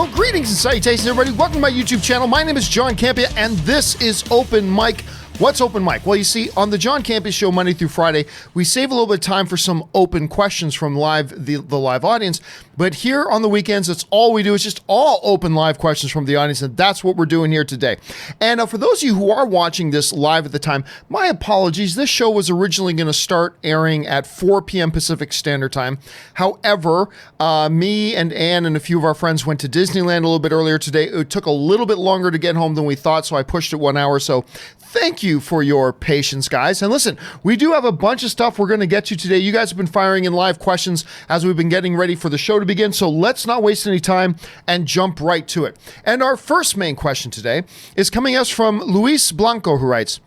Well, greetings and salutations, everybody. Welcome to my YouTube channel. My name is John Campea, and this is Open Mic. What's Open Mic? Well, you see, on the John Campea Show Monday through Friday, we save a little bit of time for some open questions from the live audience. But here on the weekends, it's all we do. It's just all open live questions from the audience, and that's what we're doing here today. And for those of you who are watching this live at the time, my apologies. This show was originally going to start airing at 4 p.m. Pacific Standard Time. However, me and Ann and a few of our friends went to Disneyland a little bit earlier today. It took a little bit longer to get home than we thought, so I pushed it 1 hour. So thank you for your patience, guys. And listen, we do have a bunch of stuff we're going to get to today. You guys have been firing in live questions as we've been getting ready for the show to begin, so let's not waste any time and jump right to it. And our first main question today is coming us from Luis Blanco, who writes,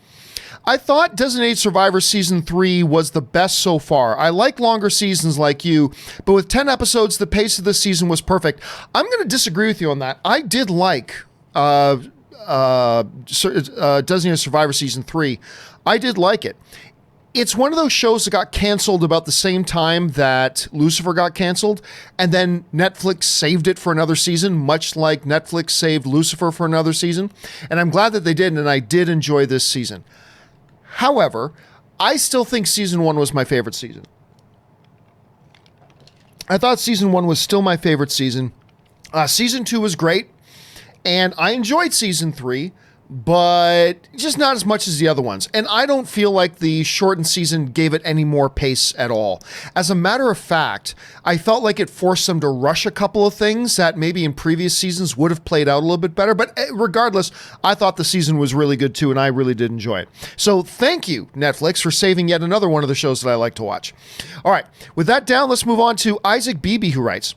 I thought Designated Survivor Season 3 was the best so far. I like longer seasons like you, but with 10 episodes, the pace of the season was perfect. I'm going to disagree with you on that. I did like Designated Survivor Season 3. I did like it. It's one of those shows that got canceled about the same time that Lucifer got canceled, and then Netflix saved it for another season, much like Netflix saved Lucifer for another season. And I'm glad that they did, and I did enjoy this season. However, I still think Season 1 was my favorite season. I thought Season 1 was still my favorite season. Season 2 was great. And I enjoyed Season 3, but just not as much as the other ones. And I don't feel like the shortened season gave it any more pace at all. As a matter of fact, I felt like it forced them to rush a couple of things that maybe in previous seasons would have played out a little bit better. But regardless, I thought the season was really good too, and I really did enjoy it. So thank you, Netflix, for saving yet another one of the shows that I like to watch. All right, with that down, let's move on to Isaac Beebe, who writes,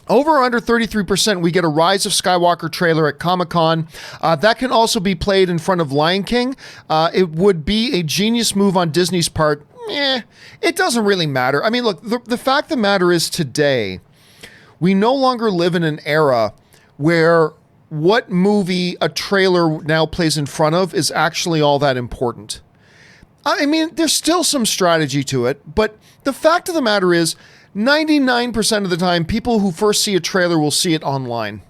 over or under 33%, we get a Rise of Skywalker trailer at Comic-Con. That can also be played in front of Lion King. It would be a genius move on Disney's part. It doesn't really matter. I mean, look, the fact of the matter is today, we no longer live in an era where what movie a trailer now plays in front of is actually all that important. I mean, there's still some strategy to it, but the fact of the matter is, 99% of the time, people who first see a trailer will see it online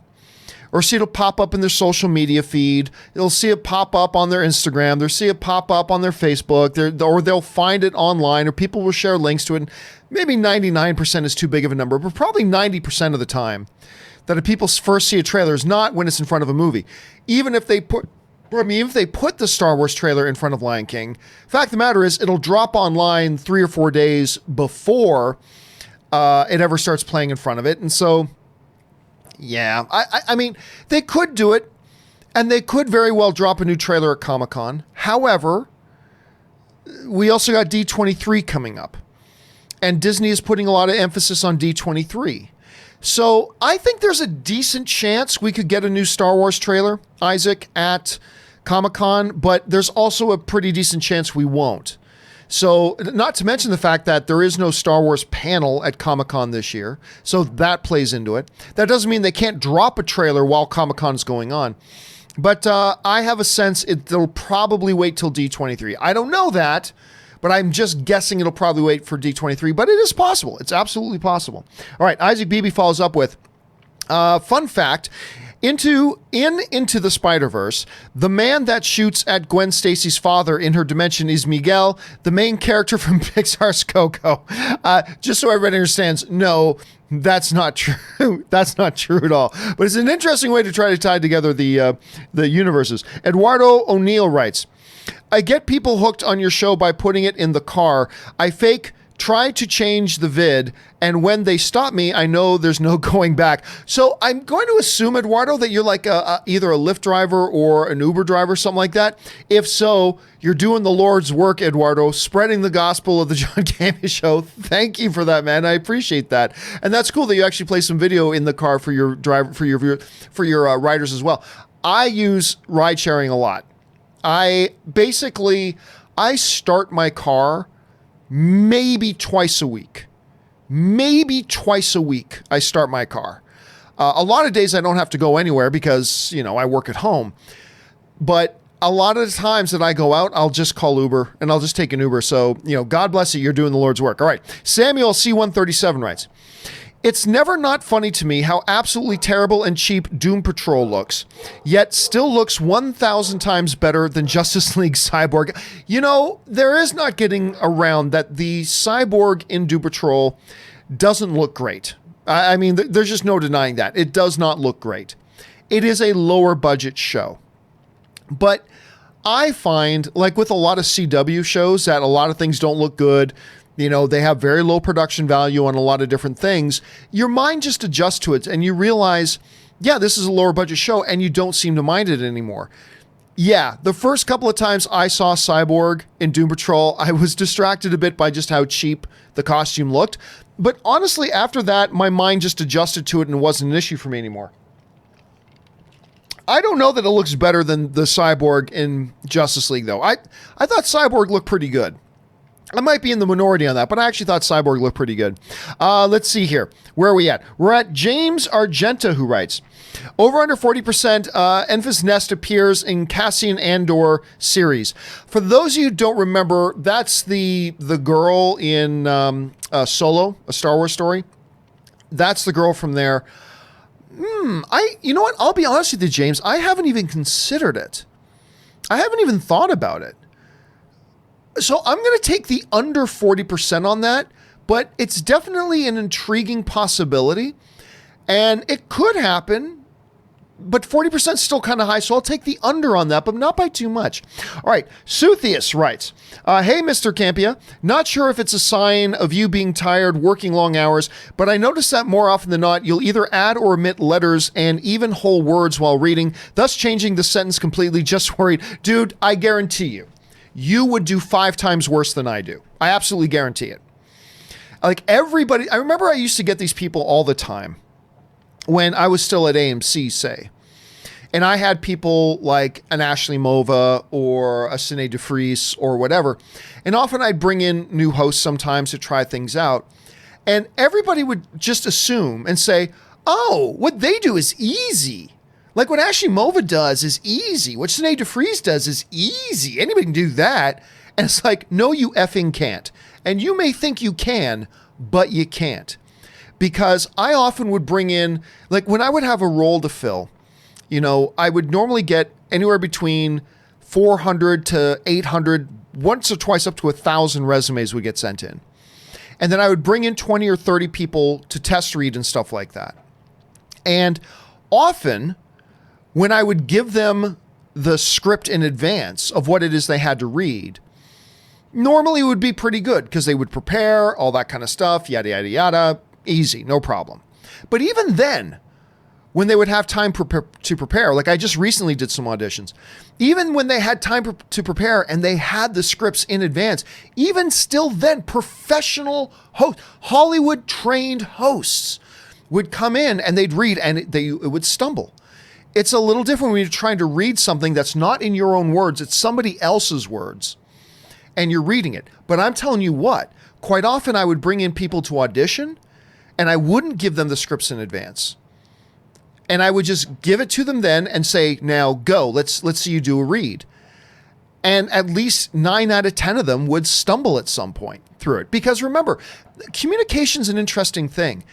or see it pop up in their social media feed. They'll see it pop up on their Instagram. They'll see it pop up on their Facebook, or they'll find it online, or people will share links to it. Maybe 99% is too big of a number, but probably 90% of the time that people first see a trailer is not when it's in front of a movie. Even if they put the Star Wars trailer in front of Lion King, fact of the matter is it'll drop online 3 or 4 days before it ever starts playing in front of it. And so, yeah, I mean, they could do it, and they could very well drop a new trailer at Comic-Con. However, we also got D23 coming up, and Disney is putting a lot of emphasis on D23. So I think there's a decent chance we could get a new Star Wars trailer, Isaac, at Comic-Con, but there's also a pretty decent chance we won't. So, not to mention the fact that there is no Star Wars panel at Comic-Con this year, so that plays into it. That doesn't mean they can't drop a trailer while Comic-Con is going on. But I have a sense it'll probably wait till D23. I don't know that, but I'm just guessing it'll probably wait for D23, but it is possible. It's absolutely possible. All right, Isaac Beebe follows up with, fun fact, Into the Spider-Verse, the man that shoots at Gwen Stacy's father in her dimension is Miguel, the main character from Pixar's Coco. Just so everybody understands, no, that's not true. That's not true at all. But it's an interesting way to try to tie together the universes. Eduardo O'Neill writes, I get people hooked on your show by putting it in the car. I try to change the vid, and when they stop me, I know there's no going back. So I'm going to assume, Eduardo, that you're like either a Lyft driver or an Uber driver, something like that. If so, you're doing the Lord's work, Eduardo, spreading the gospel of the John Campea Show. Thank you for that, man. I appreciate that. And that's cool that you actually play some video in the car for your driver, for your riders as well. I use ride sharing a lot. I start my car maybe twice a week. I start my car. A lot of days I don't have to go anywhere because, I work at home. But a lot of the times that I go out, I'll just call Uber and I'll just take an Uber. So, God bless you. You're doing the Lord's work. All right. Samuel C137 writes, It's never not funny to me how absolutely terrible and cheap Doom Patrol looks, yet still looks 1,000 times better than Justice League Cyborg. You know, there is not getting around that the Cyborg in Doom Patrol doesn't look great. I mean, there's just no denying that. It does not look great. It is a lower budget show. But I find, like with a lot of CW shows, that a lot of things don't look good. You know, they have very low production value on a lot of different things. Your mind just adjusts to it and you realize, yeah, this is a lower budget show, and you don't seem to mind it anymore. Yeah, the first couple of times I saw Cyborg in Doom Patrol, I was distracted a bit by just how cheap the costume looked. But honestly, after that, my mind just adjusted to it and it wasn't an issue for me anymore. I don't know that it looks better than the Cyborg in Justice League, though. I thought Cyborg looked pretty good. I might be in the minority on that, but I actually thought Cyborg looked pretty good. Let's see here. Where are we at? We're at James Argenta, who writes, over under 40%, Enfys Nest appears in Cassian Andor series. For those of you who don't remember, that's the girl in Solo, a Star Wars story. That's the girl from there. You know what? I'll be honest with you, James. I haven't even considered it. I haven't even thought about it. So I'm going to take the under 40% on that, but it's definitely an intriguing possibility, and it could happen, but 40% is still kind of high, so I'll take the under on that, but not by too much. All right, Suthius writes, hey, Mr. Campea, not sure if it's a sign of you being tired, working long hours, but I notice that more often than not, you'll either add or omit letters and even whole words while reading, thus changing the sentence completely. Just worried. Dude, I guarantee you would do 5 times worse than I do. I absolutely guarantee it. Like everybody, I remember I used to get these people all the time when I was still at AMC, say. And I had people like an Ashley Mova or a Sinead DeFries or whatever. And often I'd bring in new hosts sometimes to try things out. And everybody would just assume and say, oh, what they do is easy. Like what Ashley Mova does is easy. What Sinead DeFries does is easy. Anybody can do that. And it's like, no, you effing can't. And you may think you can, but you can't. Because I often would bring in, like when I would have a role to fill, you know, I would normally get anywhere between 400 to 800, once or twice up to 1,000 resumes would get sent in. And then I would bring in 20 or 30 people to test read and stuff like that. And often, when I would give them the script in advance of what it is they had to read, normally it would be pretty good because they would prepare, all that kind of stuff, yada, yada, yada, easy, no problem. But even then, when they would have time to prepare, like I just recently did some auditions, even when they had time to prepare and they had the scripts in advance, even still then, professional hosts, Hollywood-trained hosts would come in and they'd read and it would stumble. It's a little different when you're trying to read something that's not in your own words, it's somebody else's words, and you're reading it. But I'm telling you what, quite often I would bring in people to audition, and I wouldn't give them the scripts in advance. And I would just give it to them then and say, now go, let's see you do a read. And at least 9 out of 10 of them would stumble at some point through it. Because remember, communication's an interesting thing.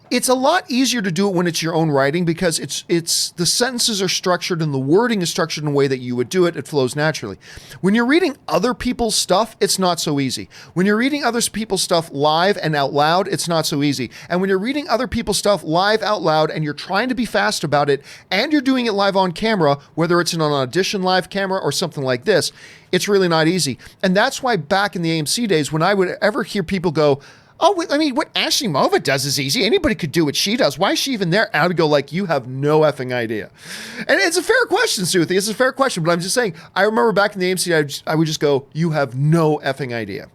It's a lot easier to do it when it's your own writing because it's the sentences are structured and the wording is structured in a way that you would do it. It flows naturally. When you're reading other people's stuff, it's not so easy. When you're reading other people's stuff live and out loud, it's not so easy. And when you're reading other people's stuff live out loud and you're trying to be fast about it and you're doing it live on camera, whether it's in an audition live camera or something like this, it's really not easy. And that's why back in the AMC days, when I would ever hear people go, oh, I mean, what Ashley Mova does is easy. Anybody could do what she does. Why is she even there? I would go like, you have no effing idea. And it's a fair question, Suthi. It's a fair question, but I'm just saying, I remember back in the AMC, I would just go, you have no effing idea.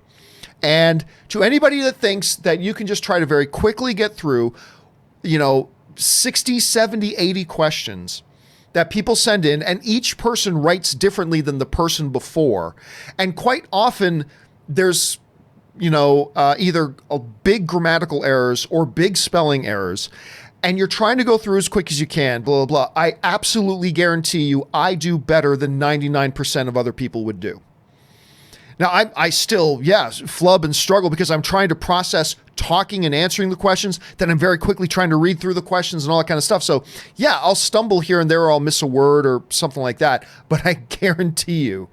And to anybody that thinks that you can just try to very quickly get through, 60, 70, 80 questions that people send in, and each person writes differently than the person before. And quite often there's either big grammatical errors or big spelling errors, and you're trying to go through as quick as you can, blah, blah, blah. I absolutely guarantee you I do better than 99% of other people would do. Now, I still, flub and struggle because I'm trying to process talking and answering the questions, then I'm very quickly trying to read through the questions and all that kind of stuff. So yeah, I'll stumble here and there, or I'll miss a word or something like that. But I guarantee you,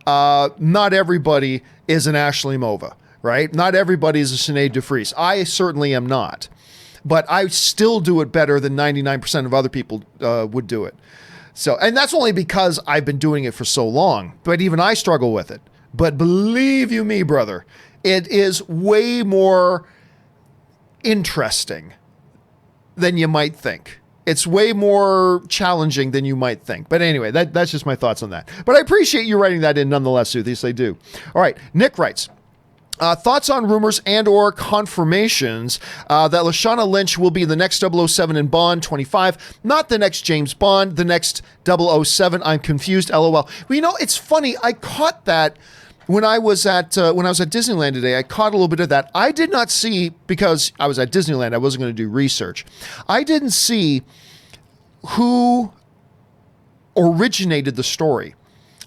not everybody is an Ashley Mova, right? Not everybody is a Sinead DeFries. I certainly am not. But I still do it better than 99% of other people would do it. So, and that's only because I've been doing it for so long. But even I struggle with it. But believe you me, brother, it is way more interesting than you might think. It's way more challenging than you might think. But anyway, that's just my thoughts on that. But I appreciate you writing that in nonetheless, Sooth. Yes, I do. All right, Nick writes, thoughts on rumors and or confirmations that Lashana Lynch will be the next 007 in Bond 25, not the next James Bond, the next 007. I'm confused, LOL. Well, you know, it's funny. I caught that when I was at Disneyland today. I caught a little bit of that. I did not see, because I was at Disneyland, I wasn't going to do research. I didn't see who originated the story.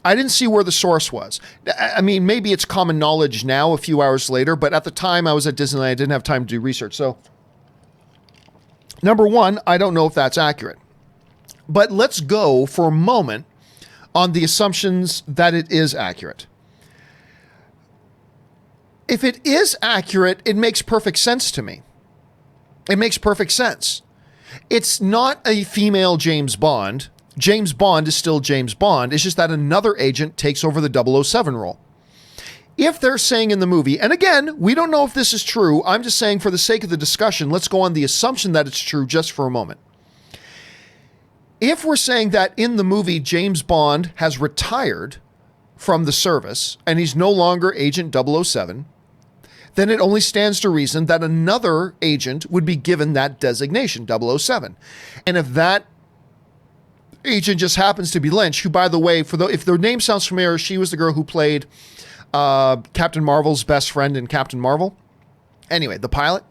I didn't see where the source was. I mean, maybe it's common knowledge now, a few hours later, but at the time I was at Disneyland, I didn't have time to do research. So, number one, I don't know if that's accurate. But let's go for a moment on the assumptions that it is accurate. If it is accurate, it makes perfect sense to me. It makes perfect sense. It's not a female James Bond. James Bond is still James Bond. It's just that another agent takes over the 007 role. If they're saying in the movie, and again, we don't know if this is true, I'm just saying for the sake of the discussion, let's go on the assumption that it's true just for a moment. If we're saying that in the movie James Bond has retired from the service and he's no longer Agent 007, then it only stands to reason that another agent would be given that designation, 007. And if that agent just happens to be Lynch, who, by the way, if their name sounds familiar, she was the girl who played Captain Marvel's best friend in Captain Marvel. Anyway, the pilot.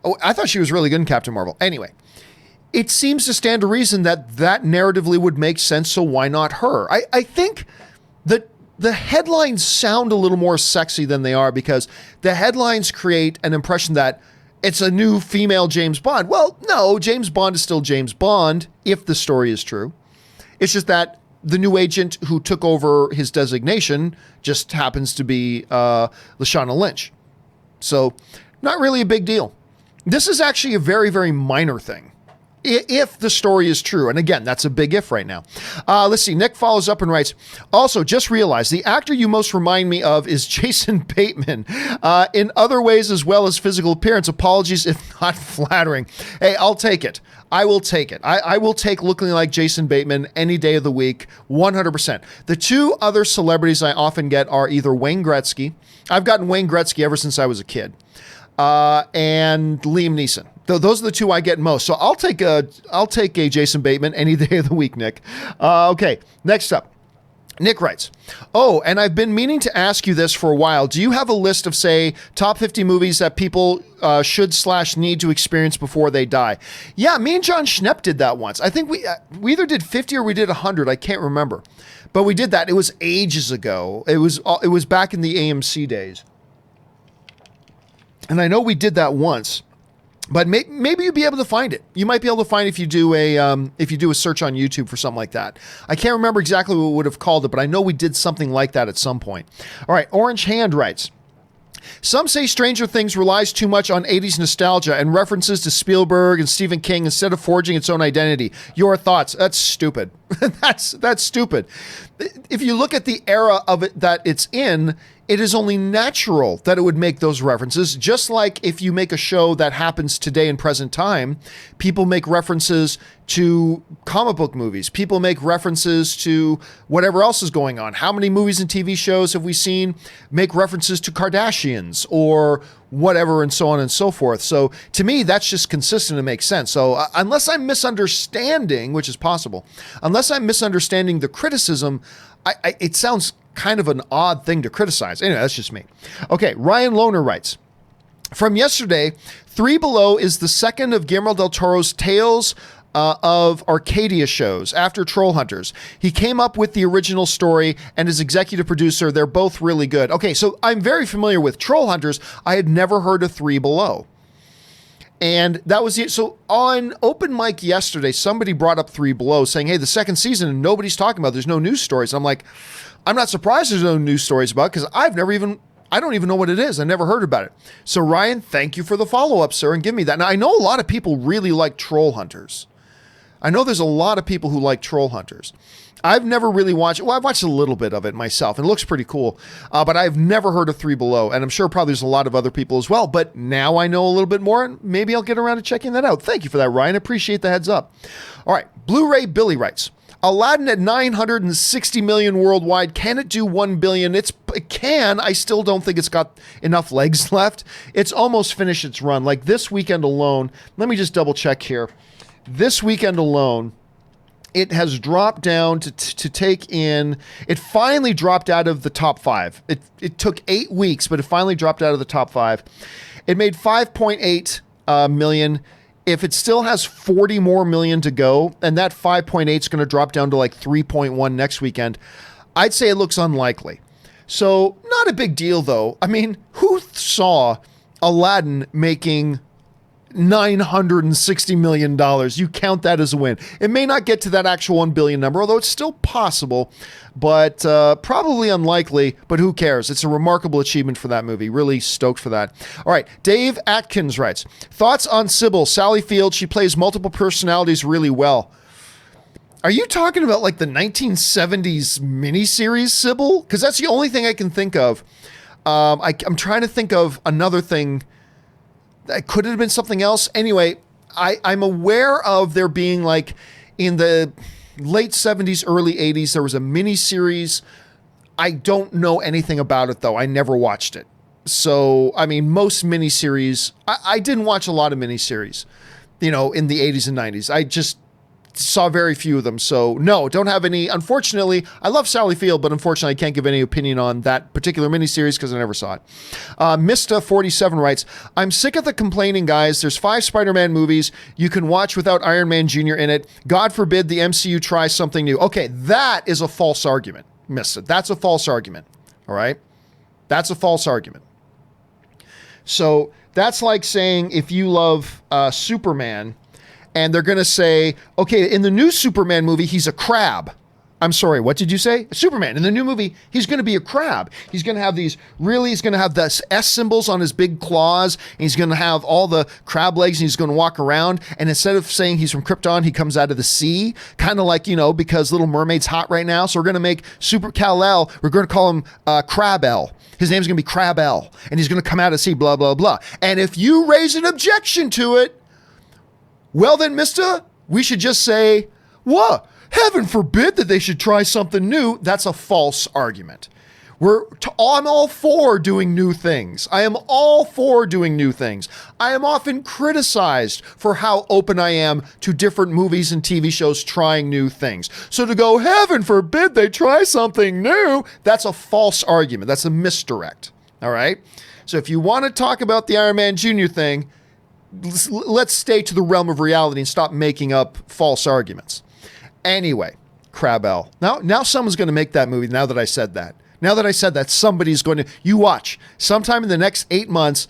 Oh, I thought she was really good in Captain Marvel. Anyway, it seems to stand to reason that narratively would make sense, so why not her? I think that the headlines sound a little more sexy than they are, because the headlines create an impression that it's a new female James Bond. Well, no, James Bond is still James Bond, if the story is true. It's just that the new agent who took over his designation just happens to be Lashana Lynch. So, not really a big deal. This is actually a very, very minor thing, if the story is true. And again, that's a big if right now. Let's see. Nick follows up and writes, also, just realized the actor you most remind me of is Jason Bateman. In other ways, as well as physical appearance, apologies if not flattering. Hey, I'll take it. I will take it. I will take looking like Jason Bateman any day of the week, 100%. The two other celebrities I often get are either Wayne Gretzky. I've gotten Wayne Gretzky ever since I was a kid. And Liam Neeson. Those are the two I get most. So I'll take a Jason Bateman any day of the week, Nick. Okay, next up. Nick writes, oh, and I've been meaning to ask you this for a while. Do you have a list of, say, top 50 movies that people should/need to experience before they die? Yeah, me and John Schnepp did that once. I think we either did 50 or we did 100. I can't remember. But we did that. It was ages ago. It was back in the AMC days. And I know we did that once. But maybe you'd be able to find it. You might be able to find it if you do a search on YouTube for something like that. I can't remember exactly what we would have called it, but I know we did something like that at some point. All right, Orange Hand writes, some say Stranger Things relies too much on 80s nostalgia and references to Spielberg and Stephen King instead of forging its own identity. Your thoughts? That's stupid. That's stupid. If you look at the era of it that it's in, it is only natural that it would make those references. Just like if you make a show that happens today in present time, people make references to comic book movies. People make references to whatever else is going on. How many movies and TV shows have we seen make references to Kardashians or whatever, and so on and so forth? So to me, that's just consistent and makes sense. So unless I'm misunderstanding, which is possible, unless I'm misunderstanding the criticism, it sounds kind of an odd thing to criticize. Anyway, that's just me. Okay, Ryan Lohner writes, from yesterday, Three Below is the second of Guillermo del Toro's tales of Arcadia shows after Troll Hunters. He came up with the original story and his executive producer. They're both really good. Okay, so I'm very familiar with Troll Hunters. I had never heard of Three Below. And that was it. So on open mic yesterday, somebody brought up Three Below saying, hey, the second season and nobody's talking about it. There's no news stories. I'm like, I'm not surprised there's no news stories about it because I don't even know what it is. I never heard about it. So Ryan, thank you for the follow-up, sir, and give me that. Now, I know a lot of people really like Troll Hunters. I know there's a lot of people who like Troll Hunters. I've never really watched it. Well, I've watched a little bit of it myself, and it looks pretty cool. But I've never heard of Three Below, and I'm sure probably there's a lot of other people as well. But now I know a little bit more, and maybe I'll get around to checking that out. Thank you for that, Ryan. I appreciate the heads up. All right, Blu-ray Billy writes, Aladdin at 960 million worldwide. Can it do 1 billion? It can. I still don't think it's got enough legs left. It's almost finished its run. Like this weekend alone, let me just double check here. This weekend alone, it has dropped down to take in, it finally dropped out of the top 5. It took 8 weeks, but it finally dropped out of the top 5. It made 5.8 million. If it still has 40 more million to go, and that 5.8 is going to drop down to like 3.1 next weekend, I'd say it looks unlikely. So not a big deal though. I mean, who saw Aladdin making $960 million? You count that as a win. It may not get to that actual 1 billion number, although it's still possible, but probably unlikely, but who cares? It's a remarkable achievement for that movie. Really stoked for that. All right, Dave Atkins writes, thoughts on Sybil, Sally Field? She plays multiple personalities really well. Are you talking about like the 1970s miniseries Sybil? Because that's the only thing I can think of. I'm trying to think of another thing. Could it have been something else? Anyway, I'm aware of there being like in the late 70s, early 80s, there was a mini series. I don't know anything about it though. I never watched it. So, I mean, most mini series, I didn't watch a lot of mini series, in the 80s and 90s. I just saw very few of them. So no, don't have any. Unfortunately, I love Sally Field, but unfortunately I can't give any opinion on that particular miniseries because I never saw it. Mista47 writes, I'm sick of the complaining, guys. There's 5 Spider-Man movies you can watch without Iron Man Jr. in it. God forbid the MCU tries something new. Okay, that is a false argument, Mista. That's a false argument. All right? That's a false argument. So that's like saying if you love Superman, and they're going to say, okay, in the new Superman movie, he's a crab. I'm sorry, what did you say? Superman, in the new movie, he's going to be a crab. He's going to have he's going to have the S symbols on his big claws, and he's going to have all the crab legs, and he's going to walk around, and instead of saying he's from Krypton, he comes out of the sea, kind of like, because Little Mermaid's hot right now, so we're going to make Super Kal-El, we're going to call him Crab-El. His name's going to be Crab-El, and he's going to come out of the sea, blah, blah, blah. And if you raise an objection to it, well then, mister, we should just say, what? Heaven forbid that they should try something new. That's a false argument. I'm all for doing new things. I am all for doing new things. I am often criticized for how open I am to different movies and TV shows trying new things. So to go, heaven forbid they try something new, that's a false argument. That's a misdirect. All right? So if you want to talk about the Iron Man Jr. thing, let's stay to the realm of reality and stop making up false arguments. Anyway, Crab-El. Now someone's going to make that movie now that I said that. Now that I said that, somebody's going to... You watch. Sometime in the next 8 months,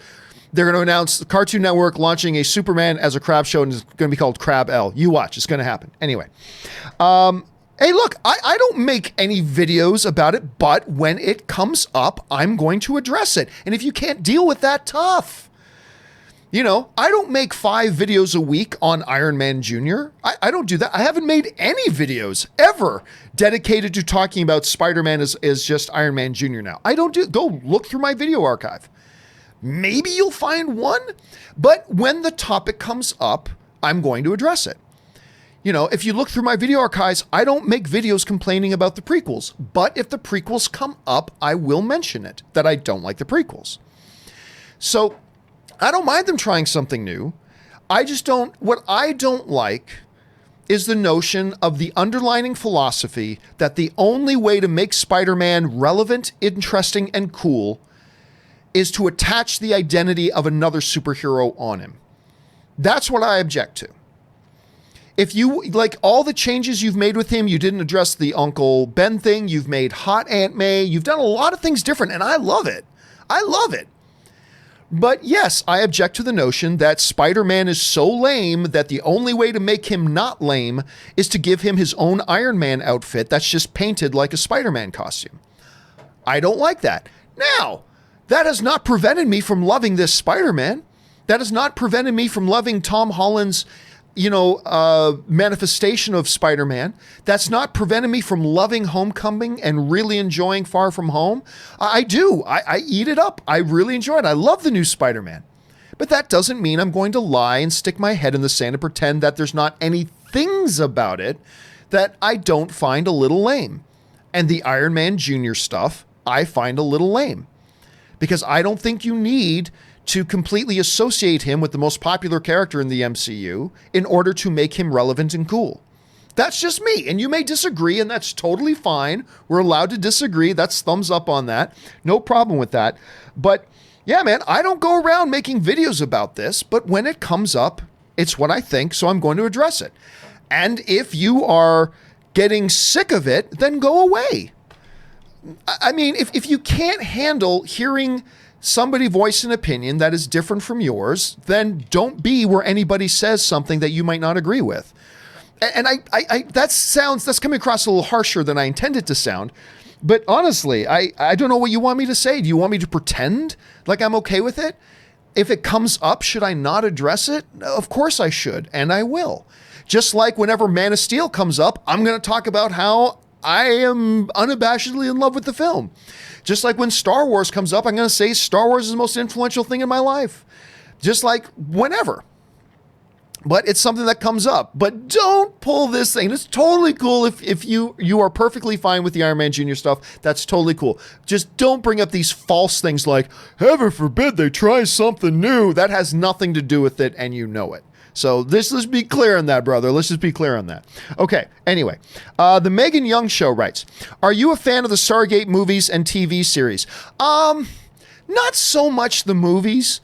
they're going to announce the Cartoon Network launching a Superman as a crab show, and it's going to be called Crab-El. You watch. It's going to happen. Anyway. Hey, look, I don't make any videos about it, but when it comes up, I'm going to address it. And if you can't deal with that, tough. I don't make 5 videos a week on Iron Man Jr. I don't do that. I haven't made any videos ever dedicated to talking about Spider-Man as just Iron Man Jr. now. I don't do. Go look through my video archive. Maybe you'll find one, but when the topic comes up, I'm going to address it. If you look through my video archives, I don't make videos complaining about the prequels, but if the prequels come up, I will mention it, that I don't like the prequels. So I don't mind them trying something new. What I don't like is the notion of the underlining philosophy that the only way to make Spider-Man relevant, interesting, and cool is to attach the identity of another superhero on him. That's what I object to. If you like all the changes you've made with him, you didn't address the Uncle Ben thing. You've made hot Aunt May. You've done a lot of things different, and I love it. I love it. But yes, I object to the notion that Spider-Man is so lame that the only way to make him not lame is to give him his own Iron Man outfit that's just painted like a Spider-Man costume. I don't like that. Now, that has not prevented me from loving this Spider-Man. That has not prevented me from loving Tom Holland's, manifestation of Spider-Man. That's not prevented me from loving Homecoming and really enjoying Far From Home. I do. I eat it up. I really enjoy it. I love the new Spider-Man. But that doesn't mean I'm going to lie and stick my head in the sand and pretend that there's not any things about it that I don't find a little lame. And the Iron Man Jr. stuff, I find a little lame. Because I don't think you need to completely associate him with the most popular character in the MCU in order to make him relevant and cool. That's just me, and you may disagree, and that's totally fine. We're allowed to disagree. That's thumbs up on that. No problem with that. But yeah, man, I don't go around making videos about this, but when it comes up, it's what I think, so I'm going to address it. And if you are getting sick of it, then go away. I mean, if you can't handle hearing somebody voice an opinion that is different from yours, then don't be where anybody says something that you might not agree with. And that's coming across a little harsher than I intended to sound. But honestly, I don't know what you want me to say. Do you want me to pretend like I'm okay with it? If it comes up, should I not address it? Of course I should, and I will. Just like whenever Man of Steel comes up, I'm going to talk about how I am unabashedly in love with the film. Just like when Star Wars comes up, I'm going to say Star Wars is the most influential thing in my life. Just like whenever. But it's something that comes up. But don't pull this thing. It's totally cool if you are perfectly fine with the Iron Man Jr. stuff. That's totally cool. Just don't bring up these false things like, heaven forbid they try something new. That has nothing to do with it, and you know it. So let's be clear on that, brother. Let's just be clear on that. Okay, anyway. The Megan Young Show writes, are you a fan of the Stargate movies and TV series? Not so much the movies.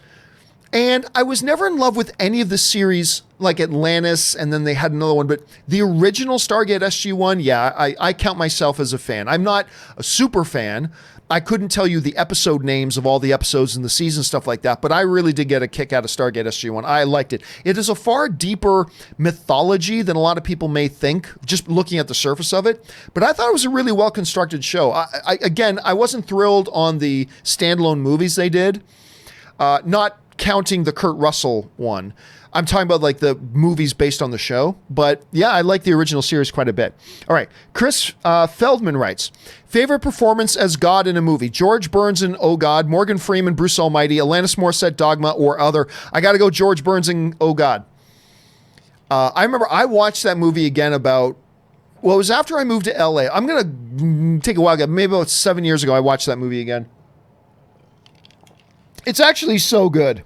And I was never in love with any of the series like Atlantis, and then they had another one. But the original Stargate SG-1, yeah, I count myself as a fan. I'm not a super fan. I couldn't tell you the episode names of all the episodes in the season, stuff like that, but I really did get a kick out of Stargate SG-1. I liked it. It is a far deeper mythology than a lot of people may think, just looking at the surface of it, but I thought it was a really well-constructed show. I wasn't thrilled on the standalone movies they did, not counting the Kurt Russell one. I'm talking about like the movies based on the show, but yeah, I like the original series quite a bit. All right, Chris Feldman writes, favorite performance as God in a movie? George Burns in Oh God, Morgan Freeman, Bruce Almighty, Alanis Morissette, Dogma, or other. I got to go George Burns in Oh God. I remember I watched that movie again it was after I moved to LA. I'm going to take a while ago, maybe about 7 years ago, I watched that movie again. It's actually so good.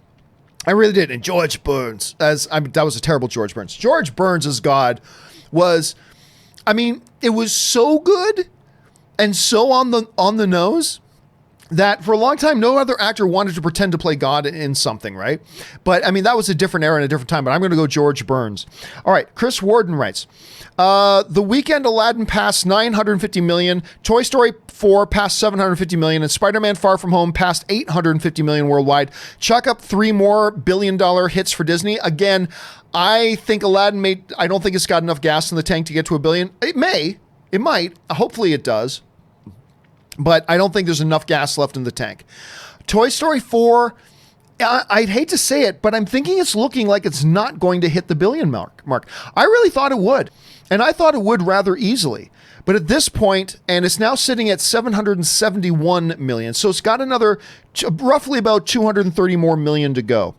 I really did. And George Burns, that was a terrible George Burns. George Burns as God was, it was so good and so on the nose that for a long time, no other actor wanted to pretend to play God in something, right? But that was a different era and a different time, but I'm going to go George Burns. All right. Chris Warden writes, The Weekend Aladdin passed 950 million, Toy Story 4 passed 750 million, and Spider-Man Far From Home passed 850 million worldwide. Chuck up 3 more billion-dollar hits for Disney. Again, I think Aladdin I don't think it's got enough gas in the tank to get to $1 billion. It might. Hopefully it does. But I don't think there's enough gas left in the tank. Toy Story 4, I'd hate to say it, but I'm thinking it's looking like it's not going to hit the $1 billion mark. I really thought it would, and I thought it would rather easily. But at this point, and it's now sitting at 771 million, so it's got another roughly about 230 more million to go.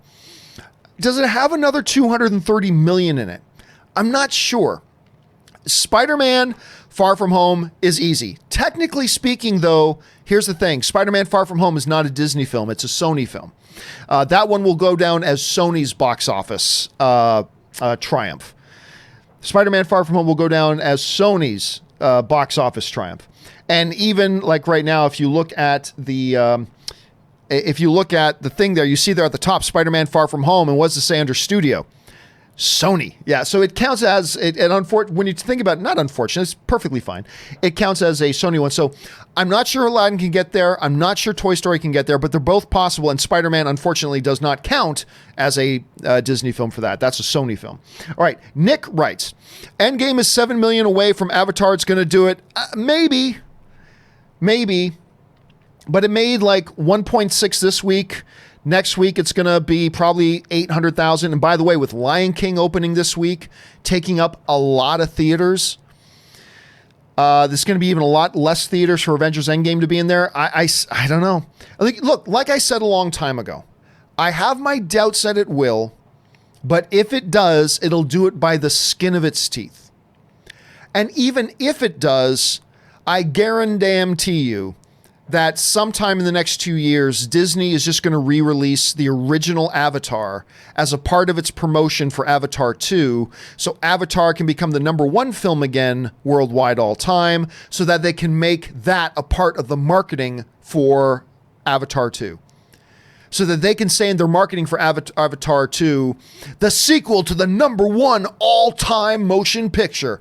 Does it have another 230 million in it? I'm not sure. Spider-Man Far From Home is easy. Technically speaking, though, here's the thing. Spider-Man Far From Home is not a Disney film. It's a Sony film. That one will go down as Sony's box office triumph. Spider-Man Far From Home will go down as Sony's box office triumph. And even like right now, if you look at the thing there, you see there at the top, Spider-Man Far From Home, and what does it say under studio? Sony. Yeah, so it counts as, when you think about it, not unfortunate, it's perfectly fine. It counts as a Sony one. So I'm not sure Aladdin can get there. I'm not sure Toy Story can get there, but they're both possible. And Spider-Man, unfortunately, does not count as a Disney film for that. That's a Sony film. All right, Nick writes, Endgame is 7 million away from Avatar. It's going to do it. Maybe. But it made like 1.6 this week. Next week, it's going to be probably 800,000. And by the way, with Lion King opening this week, taking up a lot of theaters, there's going to be even a lot less theaters for Avengers Endgame to be in there. I don't know. Look, like I said a long time ago, I have my doubts that it will, but if it does, it'll do it by the skin of its teeth. And even if it does, I guarantee you that sometime in the next 2 years, Disney is just going to re-release the original Avatar as a part of its promotion for Avatar 2, so Avatar can become the #1 film again worldwide all time, so that they can make that a part of the marketing for Avatar 2. So that they can say in their marketing for Avatar 2, the sequel to the #1 all-time motion picture.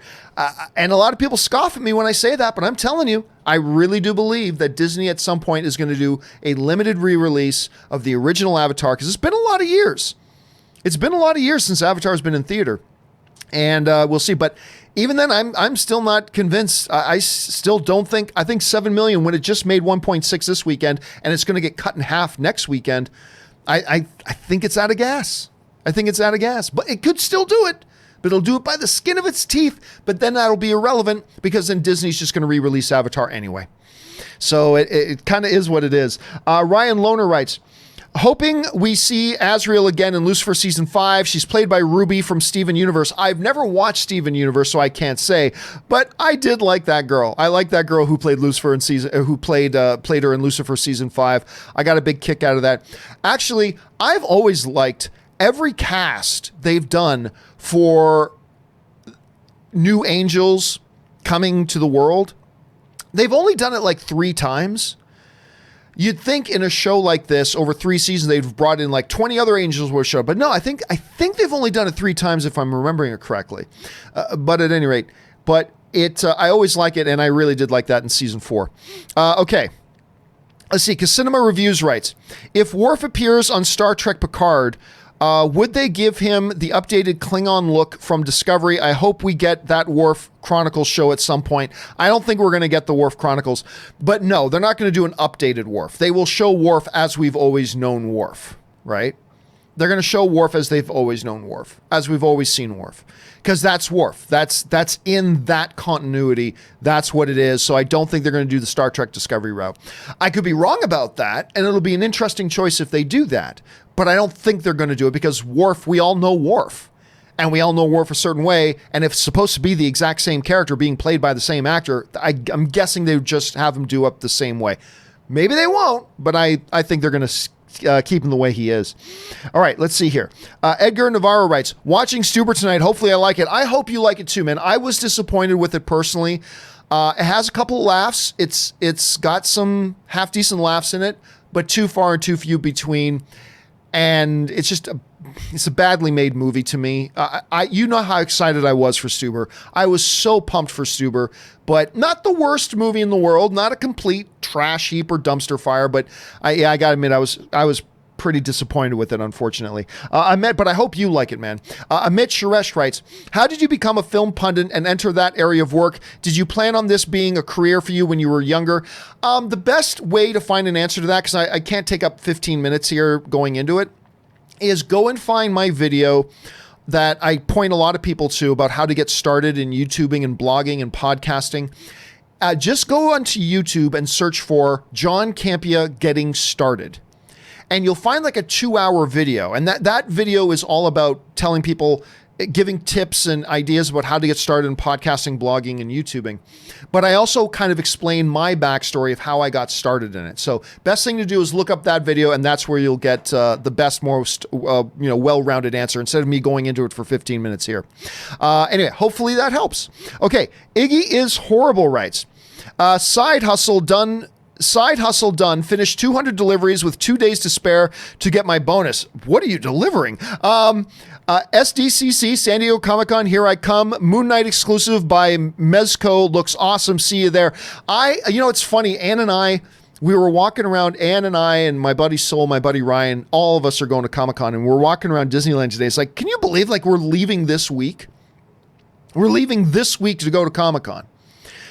And a lot of people scoff at me when I say that, but I'm telling you, I really do believe that Disney at some point is going to do a limited re-release of the original Avatar, because it's been a lot of years. It's been a lot of years since Avatar's been in theater. And we'll see. But even then, I'm still not convinced. I still don't think, I think 7 million when it just made 1.6 this weekend and it's going to get cut in half next weekend. I think it's out of gas. I think it's out of gas. But it could still do it. But it'll do it by the skin of its teeth. But then that'll be irrelevant because then Disney's just going to re-release Avatar anyway. So it kind of is what it is. Ryan Lohner writes, hoping we see Azriel again in Lucifer Season 5. She's played by Ruby from Steven Universe. I've never watched Steven Universe, so I can't say, but I did like that girl. I like that girl who played Lucifer in played her in Lucifer Season 5. I got a big kick out of that. Actually, I've always liked every cast they've done for new angels coming to the world. They've only done it like 3 times. You'd think in a show like this, over 3 seasons, they've brought in like 20 other angels were show, but no, I think they've only done it 3 times if I'm remembering it correctly. But at any rate, I always like it, and I really did like that in Season 4. Okay, let's see. Cinema Reviews writes, if Worf appears on Star Trek Picard, would they give him the updated Klingon look from Discovery? I hope we get that Worf Chronicles show at some point. I don't think we're going to get the Worf Chronicles, but no, they're not going to do an updated Worf. They will show Worf as we've always known Worf, right? They're going to show Worf as they've always known Worf, as we've always seen Worf, because that's Worf. That's in that continuity. That's what it is. So I don't think they're going to do the Star Trek Discovery route. I could be wrong about that, and it'll be an interesting choice if they do that. But I don't think they're going to do it because Worf, we all know Worf. And we all know Worf a certain way. And if it's supposed to be the exact same character being played by the same actor, I'm guessing they would just have him do up the same way. Maybe they won't, but I think they're going to keep him the way he is. All right, let's see here. Edgar Navarro writes, watching Stuber tonight. Hopefully I like it. I hope you like it too, man. I was disappointed with it personally. It has a couple of laughs. It's got some half decent laughs in it, but too far and too few between. And it's just it's a badly made movie to me. You know how excited I was for Stuber. I was so pumped for Stuber, but not the worst movie in the world, not a complete trash heap or dumpster fire. But I got to admit, I was pretty disappointed with it, unfortunately. But I hope you like it, man. Amit Suresh writes, how did you become a film pundit and enter that area of work? Did you plan on this being a career for you when you were younger? The best way to find an answer to that, because I can't take up 15 minutes here going into it, is go and find my video that I point a lot of people to about how to get started in YouTubing and blogging and podcasting. Just go onto YouTube and search for John Campea Getting Started. And you'll find like a 2-hour video. And that video is all about telling people, giving tips and ideas about how to get started in podcasting, blogging, and YouTubing. But I also kind of explain my backstory of how I got started in it. So best thing to do is look up that video, and that's where you'll get the best, most well-rounded answer instead of me going into it for 15 minutes here. Anyway, hopefully that helps. Okay, Iggy is Horrible writes, side hustle done Side hustle done. Finished 200 deliveries with 2 days to spare to get my bonus. What are you delivering? SDCC, San Diego Comic-Con, here I come. Moon Knight exclusive by Mezco. Looks awesome. See you there. It's funny. Ann and I, we were walking around, Ann and I and my buddy Soul, my buddy Ryan, all of us are going to Comic-Con, and we're walking around Disneyland today. It's like, can you believe we're leaving this week? We're leaving this week to go to Comic-Con.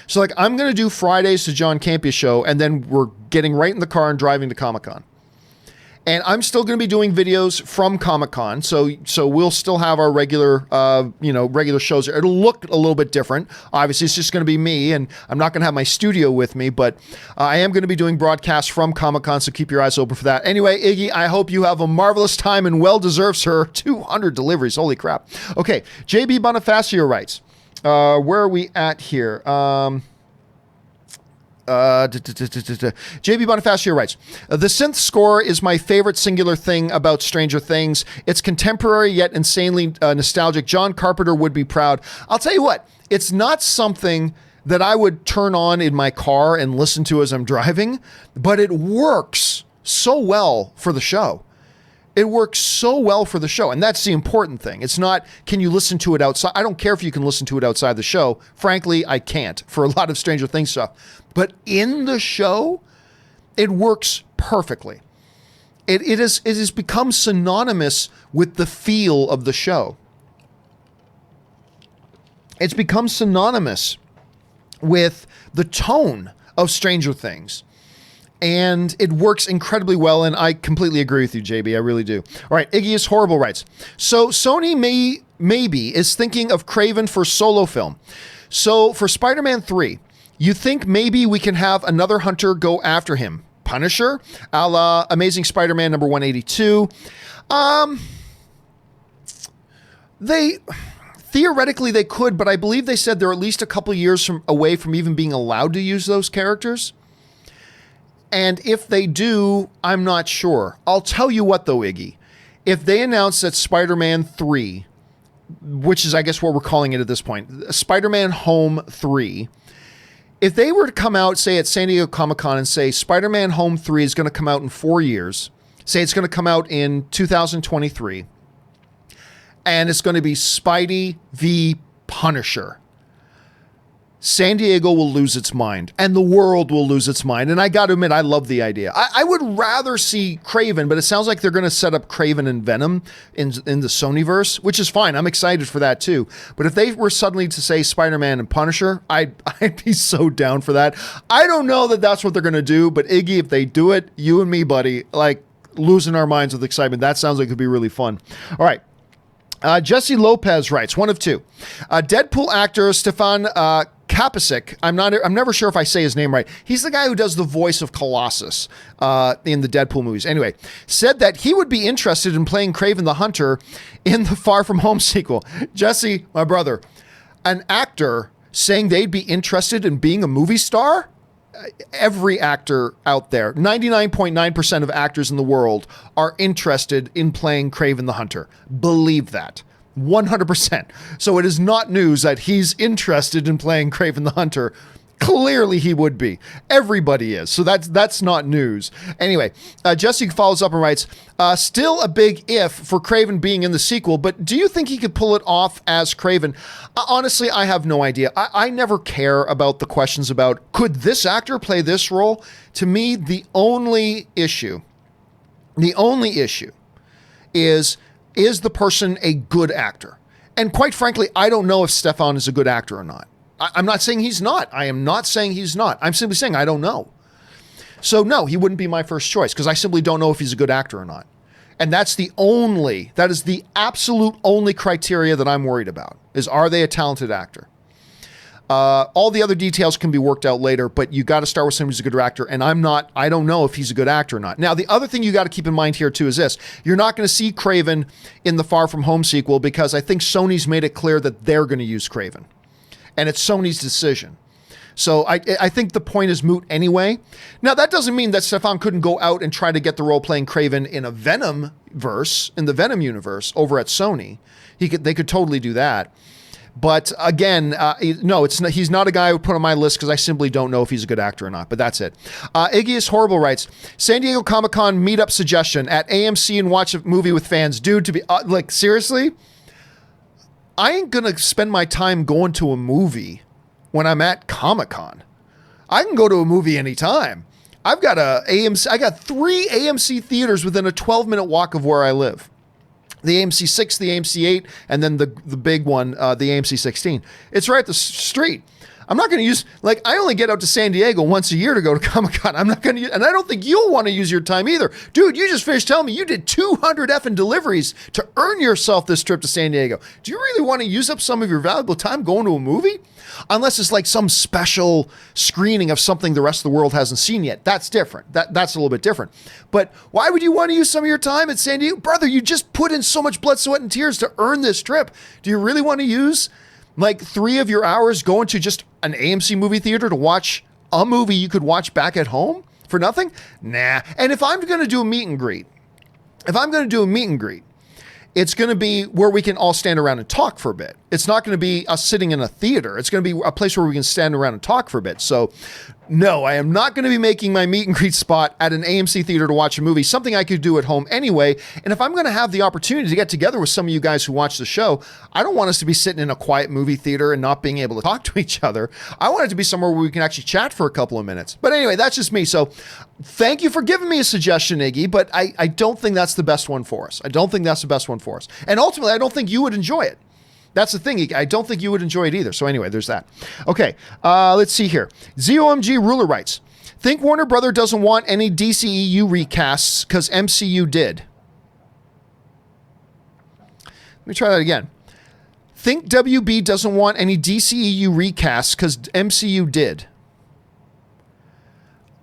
So I'm going to do Fridays to John Campea Show, and then we're getting right in the car and driving to Comic-Con. And I'm still going to be doing videos from Comic-Con, so we'll still have our regular shows. It'll look a little bit different. Obviously, it's just going to be me, and I'm not going to have my studio with me, but I am going to be doing broadcasts from Comic-Con, so keep your eyes open for that. Anyway, Iggy, I hope you have a marvelous time and well-deserved, sir. 200 deliveries. Holy crap. Okay, JB Bonifacio writes, where are we at here? JB Bonifacio writes, the synth score is my favorite singular thing about Stranger Things. It's contemporary yet insanely nostalgic. John Carpenter would be proud. I'll tell you what, it's not something that I would turn on in my car and listen to as I'm driving, but it works so well for the show. It works so well for the show, and that's the important thing. It's not, can you listen to it outside? I don't care if you can listen to it outside the show. Frankly, I can't for a lot of Stranger Things stuff. But in the show, it works perfectly. It has become synonymous with the feel of the show. It's become synonymous with the tone of Stranger Things. And it works incredibly well, and I completely agree with you, JB. I really do. All right, Iggy is Horrible writes, so Sony maybe is thinking of Kraven for solo film. So for Spider-Man 3, you think maybe we can have another hunter go after him? Punisher, a la Amazing Spider-Man number 182. Theoretically they could, but I believe they said they're at least a couple years away from even being allowed to use those characters. And if they do, I'm not sure. I'll tell you what, though, Iggy. If they announce that Spider-Man 3, which is, I guess, what we're calling it at this point, Spider-Man Home 3, if they were to come out, say, at San Diego Comic-Con and say Spider-Man Home 3 is going to come out in 4 years, say it's going to come out in 2023, and it's going to be Spidey v. Punisher, San Diego will lose its mind, and the world will lose its mind. And I got to admit, I love the idea. I would rather see Kraven, but it sounds like they're going to set up Kraven and Venom in the Sonyverse, which is fine. I'm excited for that too. But if they were suddenly to say Spider-Man and Punisher, I'd be so down for that. I don't know that that's what they're going to do, but Iggy, if they do it, you and me, buddy, losing our minds with excitement. That sounds like it could be really fun. All right. Jesse Lopez writes, one of two. Deadpool actor Stefan Kapicic, I'm never sure if I say his name right. He's the guy who does the voice of Colossus in the Deadpool movies. Anyway, said that he would be interested in playing Kraven the Hunter in the Far From Home sequel. Jesse, my brother, an actor saying they'd be interested in being a movie star? Every actor out there, 99.9% of actors in the world are interested in playing Kraven the Hunter. Believe that. 100%. So it is not news that he's interested in playing Kraven the Hunter. Clearly he would be. Everybody is. So that's not news. Anyway, Jesse follows up and writes, still a big if for Kraven being in the sequel, but do you think he could pull it off as Kraven? Honestly, I have no idea. I never care about the questions about, could this actor play this role? To me, the only issue is the person a good actor? And quite frankly, I don't know if Stefan is a good actor or not. I'm not saying he's not. I am not saying he's not. I'm simply saying I don't know. So no, he wouldn't be my first choice because I simply don't know if he's a good actor or not. And that is the absolute only criteria that I'm worried about is, are they a talented actor? All the other details can be worked out later, but you got to start with somebody who's a good actor. And I don't know if he's a good actor or not. Now, the other thing you got to keep in mind here too is this: you're not going to see Kraven in the Far From Home sequel because I think Sony's made it clear that they're going to use Kraven. And it's Sony's decision. So I think the point is moot anyway. Now, that doesn't mean that Stefan couldn't go out and try to get the role playing Kraven in a Venom verse, in the Venom universe over at Sony. They could totally do that. But again, no, it's not, he's not a guy I would put on my list because I simply don't know if he's a good actor or not. But that's it. Iggy is Horrible writes, San Diego Comic-Con meetup suggestion at AMC and watch a movie with fans. Dude, to be like, seriously? I ain't going to spend my time going to a movie when I'm at Comic-Con. I can go to a movie anytime. I got 3 AMC theaters within a 12-minute walk of where I live. The AMC 6, the AMC 8, and then the big one, the AMC 16. It's right at the street. I'm not going to use, like, I only get out to San Diego once a year to go to Comic-Con. I'm not going to, and I don't think you'll want to use your time either. Dude, you just finished telling me you did 200 effing deliveries to earn yourself this trip to San Diego. Do you really want to use up some of your valuable time going to a movie? Unless it's like some special screening of something the rest of the world hasn't seen yet. That's different. That's a little bit different. But why would you want to use some of your time at San Diego? Brother, you just put in so much blood, sweat, and tears to earn this trip. Do you really want to use like 3 of your hours going to just an AMC movie theater to watch a movie you could watch back at home for nothing? Nah. And if I'm going to do a meet and greet, it's going to be where we can all stand around and talk for a bit. It's not going to be us sitting in a theater. It's going to be a place where we can stand around and talk for a bit. So no, I am not going to be making my meet and greet spot at an AMC theater to watch a movie, something I could do at home anyway. And if I'm going to have the opportunity to get together with some of you guys who watch the show, I don't want us to be sitting in a quiet movie theater and not being able to talk to each other. I want it to be somewhere where we can actually chat for a couple of minutes. But anyway, that's just me. So thank you for giving me a suggestion, Iggy, but I don't think that's the best one for us. And ultimately, I don't think you would enjoy it. That's the thing. I don't think you would enjoy it either. So anyway, there's that. Okay, let's see here. ZOMG Ruler writes, think Warner Brother doesn't want any DCEU recasts because MCU did. Let me try that again. Think WB doesn't want any DCEU recasts because MCU did.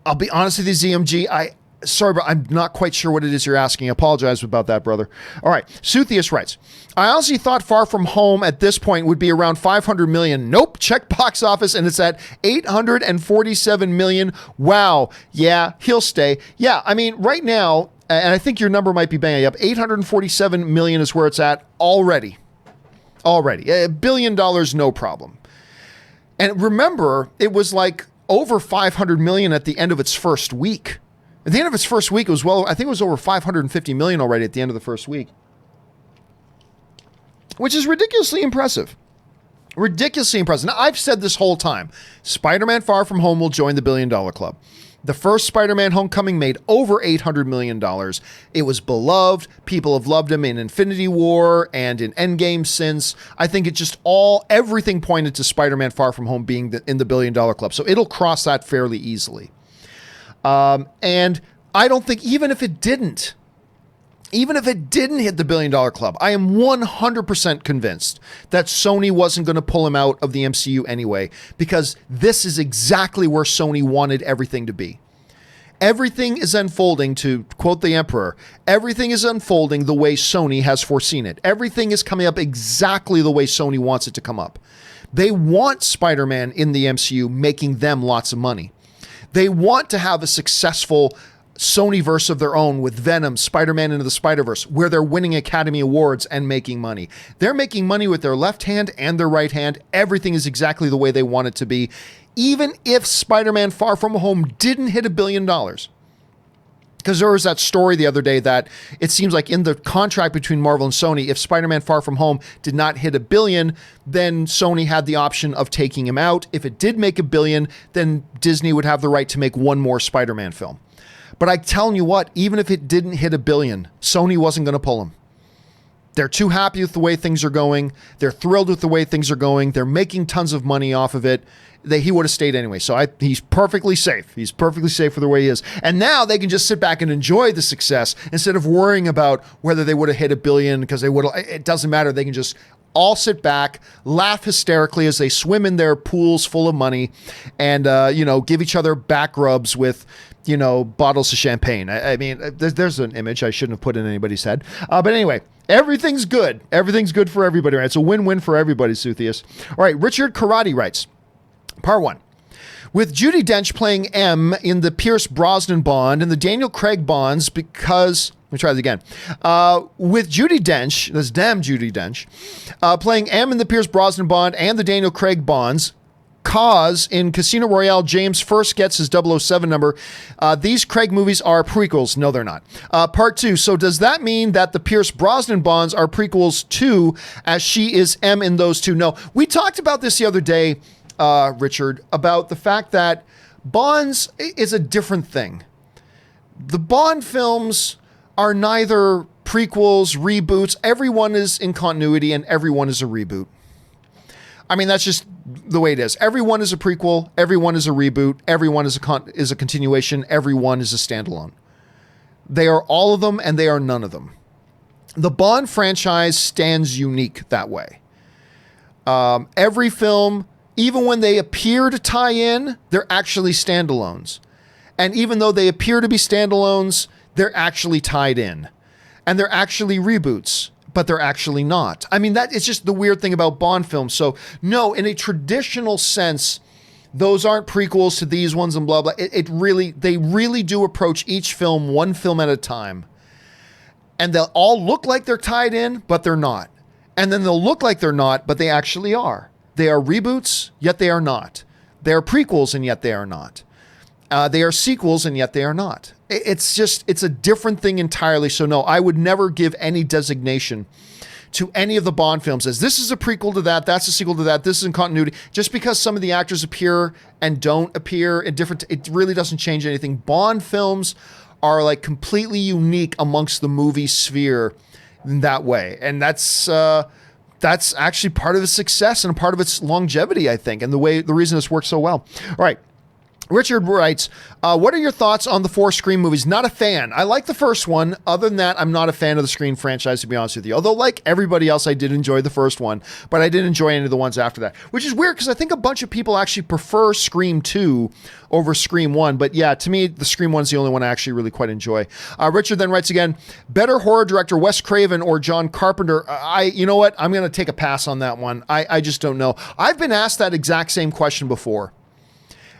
I'll be honest with you, ZMG. Sorry, but I'm not quite sure what it is you're asking. I apologize about that, brother. All right. Suthius writes, I honestly thought Far From Home at this point would be around 500 million. Nope. Check box office and it's at 847 million. Wow. Yeah, he'll stay. Yeah, I mean, right now, and I think your number might be banging up, 847 million is where it's at already. $1 billion, no problem. And remember, it was like over 500 million at the end of its first week. At the end of its first week, it was I think it was over 550 million already at the end of the first week, which is ridiculously impressive. Now, I've said this whole time, Spider-Man Far From Home will join the $1 billion club. The first Spider-Man Homecoming made over $800 million. It was beloved. People have loved him in Infinity War and in Endgame since. I think it just everything pointed to Spider-Man Far From Home being in the $1 billion club. So it'll cross that fairly easily. And I don't think even if it didn't hit the $1 billion club, I am 100% convinced that Sony wasn't going to pull him out of the MCU anyway, because this is exactly where Sony wanted everything to be. Everything is unfolding, to quote the Emperor, everything is unfolding the way Sony has foreseen it. Everything is coming up exactly the way Sony wants it to come up. They want Spider-Man in the MCU, making them lots of money. They want to have a successful Sonyverse of their own with Venom, Spider-Man Into the Spider-Verse, where they're winning Academy Awards and making money. They're making money with their left hand and their right hand. Everything is exactly the way they want it to be, even if Spider-Man Far From Home didn't hit $1 billion. Because there was that story the other day that it seems like in the contract between Marvel and Sony, if Spider-Man Far From Home did not hit $1 billion, then Sony had the option of taking him out. If it did make $1 billion, then Disney would have the right to make one more Spider-Man film. But I'm telling you what, even if it didn't hit $1 billion, Sony wasn't going to pull him. They're too happy with the way things are going. They're thrilled with the way things are going. They're making tons of money off of it. He would have stayed anyway. So he's perfectly safe. He's perfectly safe for the way he is. And now they can just sit back and enjoy the success instead of worrying about whether they would have hit $1 billion, because it doesn't matter. They can just all sit back, laugh hysterically as they swim in their pools full of money and, give each other back rubs with, bottles of champagne. I mean, there's an image I shouldn't have put in anybody's head. But anyway, everything's good. Everything's good for everybody. Right? It's a win-win for everybody, Suthius. All right, Richard Karate writes, Part 1. With Judi Dench playing M in the Pierce Brosnan Bond and the Daniel Craig Bonds, because Let me try that again. With Judi Dench, this damn Judi Dench, playing M in the Pierce Brosnan Bond and the Daniel Craig Bonds. Cause in Casino Royale, James first gets his 007 number. These Craig movies are prequels. No, they're not. Part 2. So does that mean that the Pierce Brosnan Bonds are prequels too, as she is M in those two? No. We talked about this the other day, Richard, about the fact that Bonds is a different thing. The Bond films are neither prequels, reboots. Everyone is in continuity and everyone is a reboot. I mean, that's just the way it is. Everyone is a prequel. Everyone is a reboot. Everyone is a continuation. Everyone is a standalone. They are all of them and they are none of them. The Bond franchise stands unique that way. Every film, even when they appear to tie in, they're actually standalones. And even though they appear to be standalones, they're actually tied in. And they're actually reboots. But they're actually not. I mean, that is just the weird thing about Bond films. So, no, in a traditional sense, those aren't prequels to these ones and blah, blah. They really do approach each film one film at a time. And they'll all look like they're tied in, but they're not. And then they'll look like they're not, but they actually are. They are reboots, yet they are not. They are prequels, and yet they are not. They are sequels, and yet they are not. It's a different thing entirely. So no, I would never give any designation to any of the Bond films as this is a prequel to that, that's a sequel to that, this is in continuity. Just because some of the actors appear and don't appear in different, it really doesn't change anything. Bond films are like completely unique amongst the movie sphere in that way. And that's actually part of its success and part of its longevity, I think, and the reason this works so well. All right. Richard writes, what are your thoughts on the 4 Scream movies? Not a fan. I like the first one. Other than that, I'm not a fan of the Scream franchise, to be honest with you. Although, like everybody else, I did enjoy the first one, but I didn't enjoy any of the ones after that, which is weird because I think a bunch of people actually prefer Scream 2 over Scream 1. But yeah, to me, the Scream 1's the only one I actually really quite enjoy. Richard then writes again, better horror director, Wes Craven or John Carpenter? You know what? I'm going to take a pass on that one. I just don't know. I've been asked that exact same question before.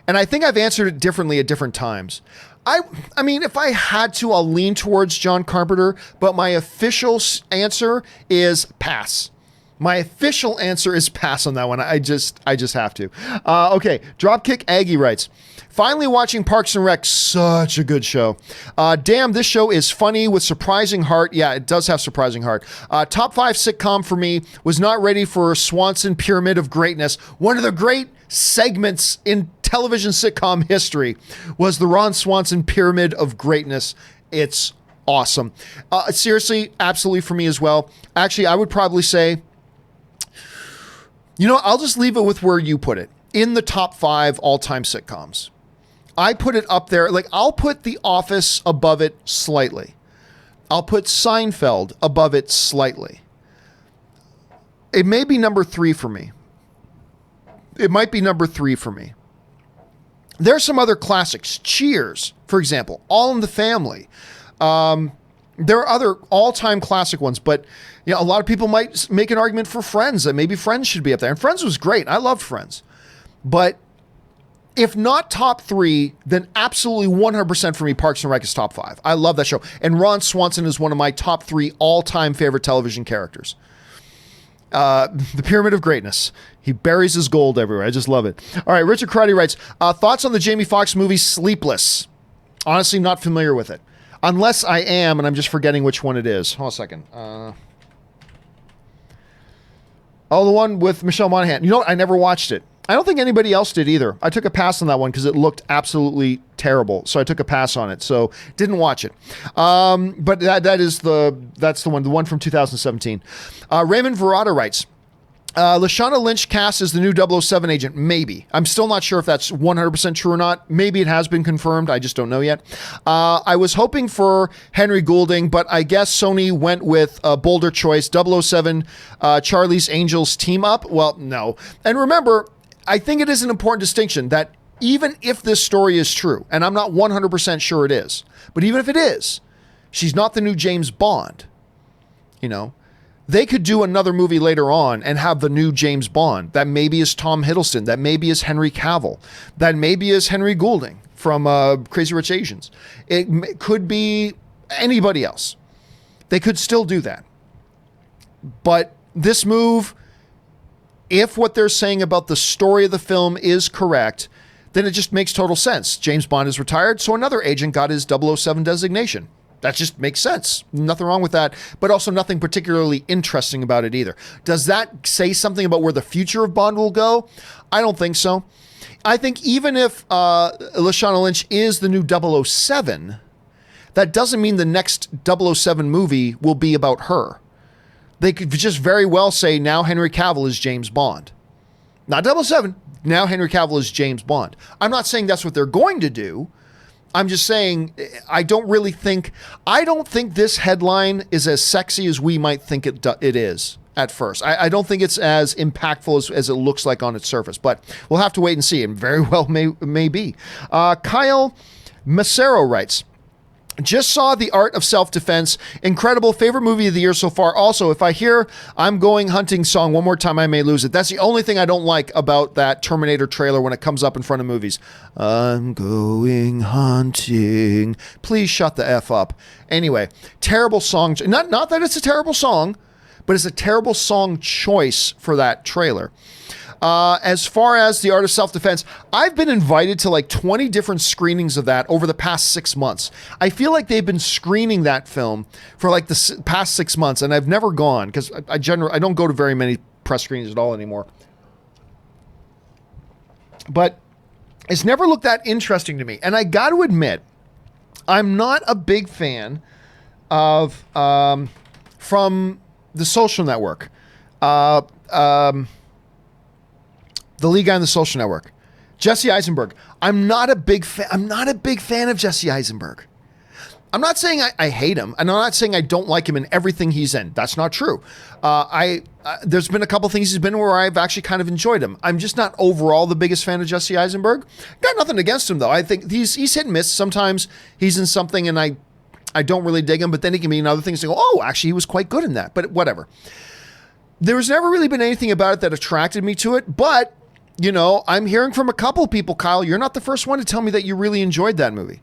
And I think I've answered it differently at different times. I mean, if I had to, I'll lean towards John Carpenter, but my official answer is pass. My official answer is pass on that one. I just have to. Okay, Dropkick Aggie writes, finally watching Parks and Rec, such a good show. Damn, this show is funny with surprising heart. Yeah, it does have surprising heart. Top 5 sitcom for me. Was not ready for Swanson Pyramid of Greatness. One of the great segments in television sitcom history was the Ron Swanson Pyramid of Greatness. It's awesome. Seriously, absolutely for me as well. Actually, I would probably say, you know, I'll just leave it with where you put it. In the top 5 all-time sitcoms. I put it up there. Like, I'll put The Office above it slightly. I'll put Seinfeld above it slightly. It may be number 3 for me. It might be number 3 for me. There's some other classics. Cheers, for example. All in the Family. There are other all-time classic ones, but you know, a lot of people might make an argument for Friends, that maybe Friends should be up there. And Friends was great. I loved Friends. But if not top 3, then absolutely 100% for me, Parks and Rec is top 5. I love that show. And Ron Swanson is one of my top 3 all-time favorite television characters. The Pyramid of Greatness. He buries his gold everywhere. I just love it. All right, Richard Crowdy writes, thoughts on the Jamie Foxx movie Sleepless? Honestly, not familiar with it. Unless I am, and I'm just forgetting which one it is. Hold on a second. The one with Michelle Monaghan. You know what? I never watched it. I don't think anybody else did either. I took a pass on that one because it looked absolutely terrible. So I took a pass on it. So didn't watch it. But that's the one from 2017. Raymond Verrata writes, Lashana Lynch cast as the new 007 agent. Maybe. I'm still not sure if that's 100% true or not. Maybe it has been confirmed. I just don't know yet. I was hoping for Henry Goulding, but I guess Sony went with a bolder choice. 007 Charlie's Angels team up. Well, no. And remember, I think it is an important distinction that even if this story is true, and I'm not 100% sure it is, but even if it is, she's not the new James Bond. You know, they could do another movie later on and have the new James Bond that maybe is Tom Hiddleston, that maybe is Henry Cavill, that maybe is Henry Goulding from Crazy Rich Asians. It could be anybody else. They could still do that. But this move, if what they're saying about the story of the film is correct, then it just makes total sense. James Bond is retired, so another agent got his 007 designation. That just makes sense. Nothing wrong with that, but also nothing particularly interesting about it either. Does that say something about where the future of Bond will go? I don't think so. I think even if Lashana Lynch is the new 007, that doesn't mean the next 007 movie will be about her. They could just very well say, now Henry Cavill is James Bond. Not 007, now Henry Cavill is James Bond. I'm not saying that's what they're going to do. I'm just saying, I don't think this headline is as sexy as we might think it is at first. I don't think it's as impactful as it looks like on its surface, but we'll have to wait and see, and very well may be. Kyle Macero writes, just saw The Art of Self-Defense. Incredible. Favorite movie of the year so far. Also, if I hear I'm Going Hunting song one more time, I may lose it. That's the only thing I don't like about that Terminator trailer when it comes up in front of movies. I'm going hunting. Please shut the F up. Anyway, terrible song. Not that it's a terrible song, but it's a terrible song choice for that trailer. As far as The Art of Self-Defense, I've been invited to like 20 different screenings of that over the past 6 months. I feel like they've been screening that film for like the past 6 months, and I've never gone because I don't go to very many press screenings at all anymore. But it's never looked that interesting to me. And I got to admit, I'm not a big fan of From the Social Network. The lead guy on The Social Network, Jesse Eisenberg. I'm not a big fan of Jesse Eisenberg. I'm not saying I hate him, and I'm not saying I don't like him in everything he's in. That's not true. There's been a couple things he's been in where I've actually kind of enjoyed him. I'm just not overall the biggest fan of Jesse Eisenberg. Got nothing against him though. I think he's hit and miss. Sometimes he's in something and I don't really dig him, but then he can be in other things and go, oh, actually he was quite good in that. But whatever. There's never really been anything about it that attracted me to it, but you know, I'm hearing from a couple of people, Kyle, you're not the first one to tell me that you really enjoyed that movie.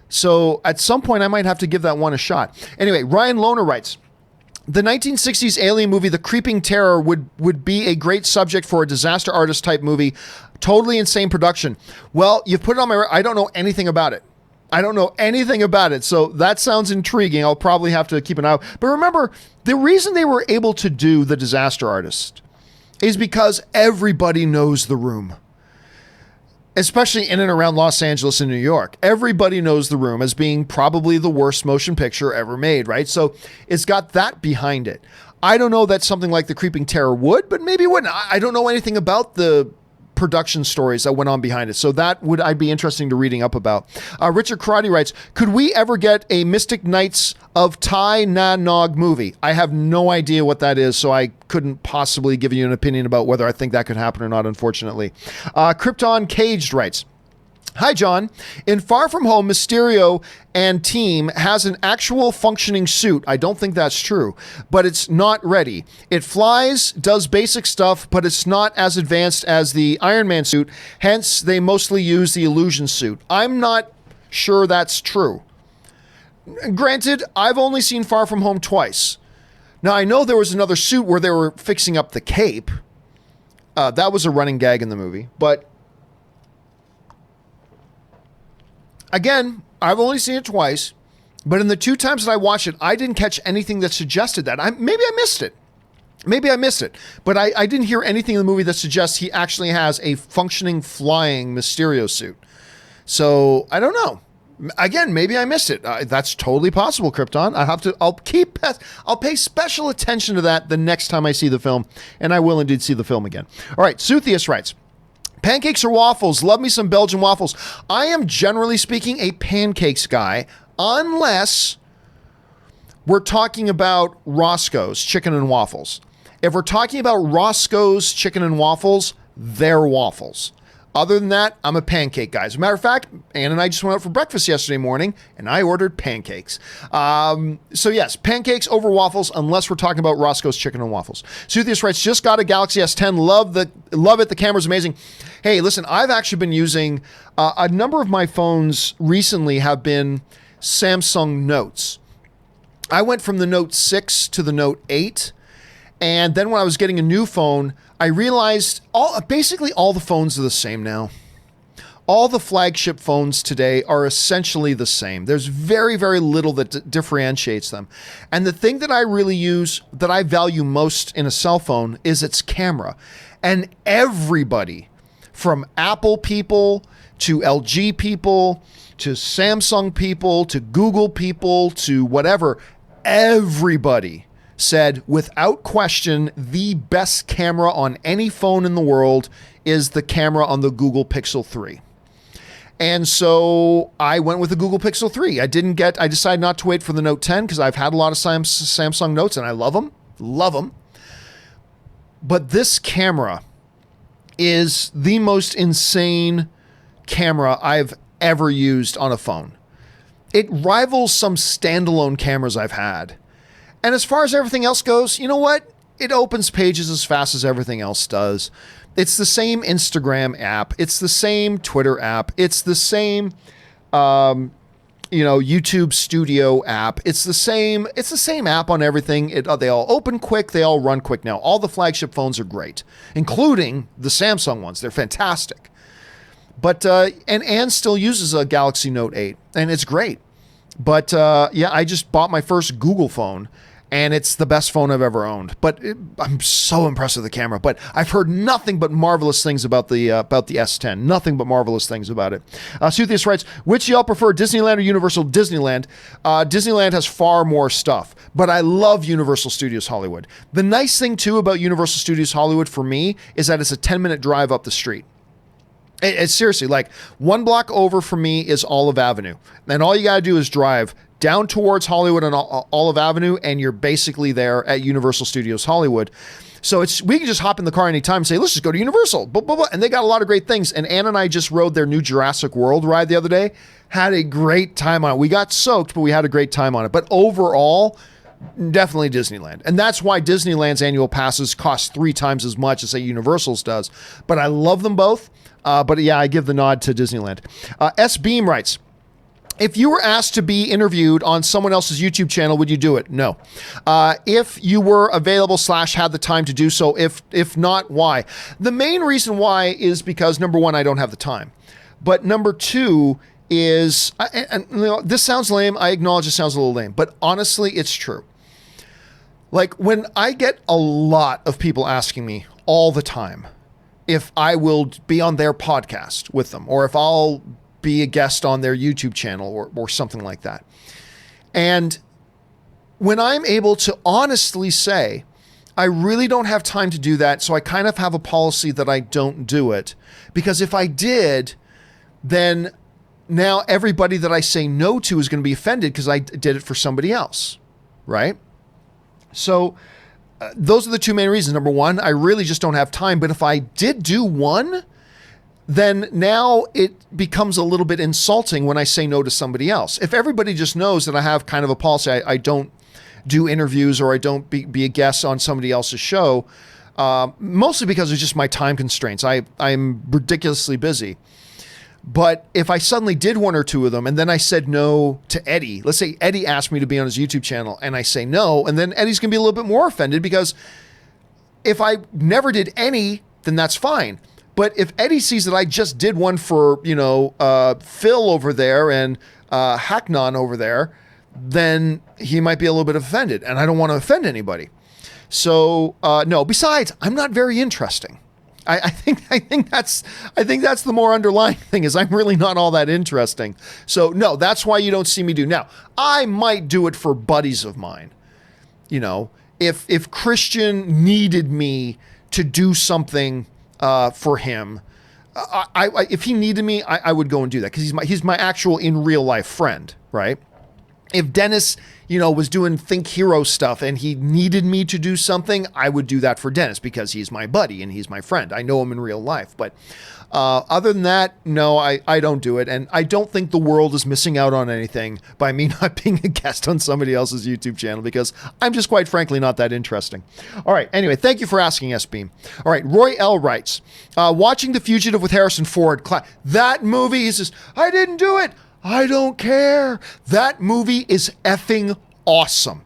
So at some point, I might have to give that one a shot. Anyway, Ryan Lohner writes, the 1960s alien movie, The Creeping Terror, would be a great subject for a disaster artist type movie. Totally insane production. Well, you've put it on I don't know anything about it. So that sounds intriguing. I'll probably have to keep an eye out. But remember, the reason they were able to do The Disaster Artist is because everybody knows The Room, especially in and around Los Angeles and New York. Everybody knows The Room as being probably the worst motion picture ever made, right? So it's got that behind it. I don't know that something like The Creeping Terror would, but maybe it wouldn't. I don't know anything about the production stories that went on behind it. So that I'd be interesting to reading up about. Richard Karate writes, could we ever get a Mystic Knights of Tai Na Nog movie? I have no idea what that is, so I couldn't possibly give you an opinion about whether I think that could happen or not, unfortunately. Krypton Caged writes, hi, John. In Far From Home, Mysterio and team has an actual functioning suit. I don't think that's true, but it's not ready. It flies, does basic stuff, but it's not as advanced as the Iron Man suit. Hence, they mostly use the illusion suit. I'm not sure that's true. Granted, I've only seen Far From Home twice. Now, I know there was another suit where they were fixing up the cape. That was a running gag in the movie, but again, I've only seen it twice, but in the 2 times that I watched it, I didn't catch anything that suggested that. Maybe I missed it, but I didn't hear anything in the movie that suggests he actually has a functioning flying Mysterio suit. So I don't know. Again, maybe I missed it. That's totally possible, Krypton. I'll pay special attention to that the next time I see the film, and I will indeed see the film again. All right, Suthius writes, pancakes or waffles? Love me some Belgian waffles. I am generally speaking a pancakes guy, unless we're talking about Roscoe's Chicken and Waffles. If we're talking about Roscoe's Chicken and Waffles, they're waffles. Other than that, I'm a pancake guy. As a matter of fact, Ann and I just went out for breakfast yesterday morning, and I ordered pancakes. So yes, pancakes over waffles, unless we're talking about Roscoe's Chicken and Waffles. Suthius writes, just got a Galaxy S10. Love it. The camera's amazing. Hey, listen, I've actually been using a number of my phones recently have been Samsung Notes. I went from the Note 6 to the Note 8. And then when I was getting a new phone, I realized basically all the phones are the same now. All the flagship phones today are essentially the same. There's very, very little that differentiates them. And the thing that I really use, that I value most in a cell phone, is its camera. And everybody, from Apple people to LG people to Samsung people to Google people to whatever, everybody said without question the best camera on any phone in the world is the camera on the Google Pixel 3. And so I went with the Google Pixel 3. I decided not to wait for the Note 10 because I've had a lot of Samsung Notes and I love them. But this camera is the most insane camera I've ever used on a phone. It rivals some standalone cameras I've had. And as far as everything else goes, you know what? It opens pages as fast as everything else does. It's the same Instagram app. It's the same Twitter app. It's the same, YouTube Studio app. It's the same app on everything. They all open quick. They all run quick now. All the flagship phones are great, including the Samsung ones. They're fantastic. But and Anne still uses a Galaxy Note 8, and it's great. But I just bought my first Google phone, and it's the best phone I've ever owned. But I'm so impressed with the camera. But I've heard nothing but marvelous things about the S10. Nothing but marvelous things about it. Suthius writes, which y'all prefer, Disneyland or Universal? Disneyland. Disneyland has far more stuff, but I love Universal Studios Hollywood. The nice thing, too, about Universal Studios Hollywood for me is that it's a 10-minute drive up the street. It's seriously, like, one block over from me is Olive Avenue. And all you got to do is drive down towards Hollywood and Olive Avenue, and you're basically there at Universal Studios Hollywood. So we can just hop in the car anytime and say, let's just go to Universal. Blah, blah, blah. And they got a lot of great things. And Ann and I just rode their new Jurassic World ride the other day. Had a great time on it. We got soaked, but we had a great time on it. But overall, definitely Disneyland. And that's why Disneyland's annual passes cost 3 times as much as, say, Universal's does. But I love them both. But yeah, I give the nod to Disneyland. S. Beam writes, if you were asked to be interviewed on someone else's YouTube channel, would you do it? No. If you were available / had the time to do so, if not, why? The main reason why is because, number one, I don't have the time. But number two is, this sounds lame. I acknowledge it sounds a little lame, but honestly, it's true. Like, when I get a lot of people asking me all the time if I will be on their podcast with them, or if I'll be a guest on their YouTube channel or something like that. And when I'm able to honestly say, I really don't have time to do that, so I kind of have a policy that I don't do it, because if I did, then now everybody that I say no to is going to be offended because I did it for somebody else, right? So those are the two main reasons. Number one, I really just don't have time, but if I did do one, then now it becomes a little bit insulting when I say no to somebody else. If everybody just knows that I have kind of a policy, I don't do interviews or I don't be a guest on somebody else's show, mostly because it's just my time constraints. I'm ridiculously busy. But if I suddenly did one or two of them and then I said no to Eddie, let's say Eddie asked me to be on his YouTube channel and I say no, and then Eddie's going to be a little bit more offended because if I never did any, then that's fine. But if Eddie sees that I just did one for, Phil over there and Hacknon over there, then he might be a little bit offended, and I don't want to offend anybody. So no. Besides, I'm not very interesting. I think that's the more underlying thing is I'm really not all that interesting. So no, that's why you don't see me do. Now, I might do it for buddies of mine. If Christian needed me to do something for him, if he needed me, I would go and do that because he's my actual in real life friend, right? If Dennis, was doing Think Hero stuff and he needed me to do something, I would do that for Dennis because he's my buddy and he's my friend. I know him in real life. But other than that, no, I don't do it. And I don't think the world is missing out on anything by me not being a guest on somebody else's YouTube channel because I'm just quite frankly not that interesting. All right. Anyway, thank you for asking, S-Beam. All right. Roy L. writes, watching The Fugitive with Harrison Ford, that movie, he says, I didn't do it. I don't care. That movie is effing awesome.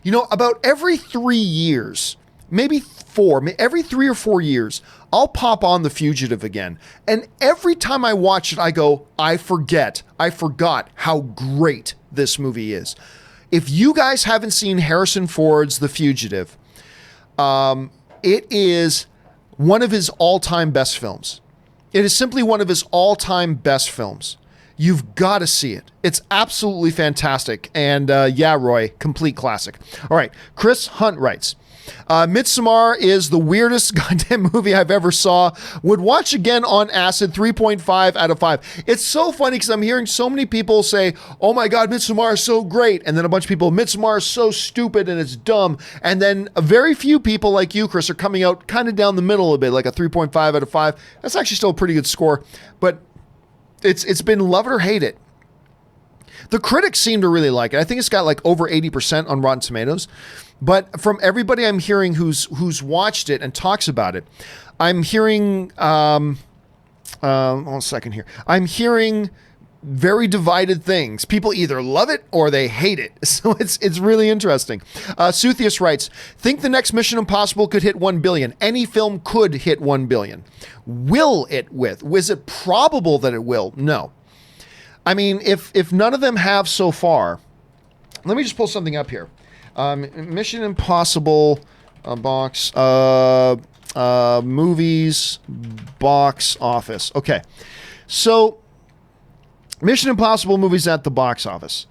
You know, about every 3 years, maybe 4, every 3 or 4 years, I'll pop on The Fugitive again. And every time I watch it, I go, I forgot how great this movie is. If you guys haven't seen Harrison Ford's The Fugitive, it is one of his all-time best films. It is simply one of his all-time best films. You've got to see it. It's absolutely fantastic. And yeah, Roy, complete classic. All right, Chris Hunt writes, Midsommar is the weirdest goddamn movie I've ever saw. Would watch again on acid, 3.5 out of 5. It's so funny because I'm hearing so many people say, oh my God, Midsommar is so great. And then a bunch of people, Midsommar is so stupid and it's dumb. And then a very few people like you, Chris, are coming out kind of down the middle a bit, like a 3.5 out of 5. That's actually still a pretty good score. But it's been love it or hate it. The critics seem to really like it. I think it's got like over 80% on Rotten Tomatoes. But from everybody I'm hearing who's watched it and talks about it, I'm hearing, hold on a second here. I'm hearing very divided things. People either love it or they hate it. So it's really interesting. Suthius writes, think the next Mission Impossible could hit 1 billion. Any film could hit 1 billion. Will it is it probable that it will? No. I mean, if none of them have so far, let me just pull something up here. Mission Impossible box movies box office. Okay, so Mission Impossible movies at the box office.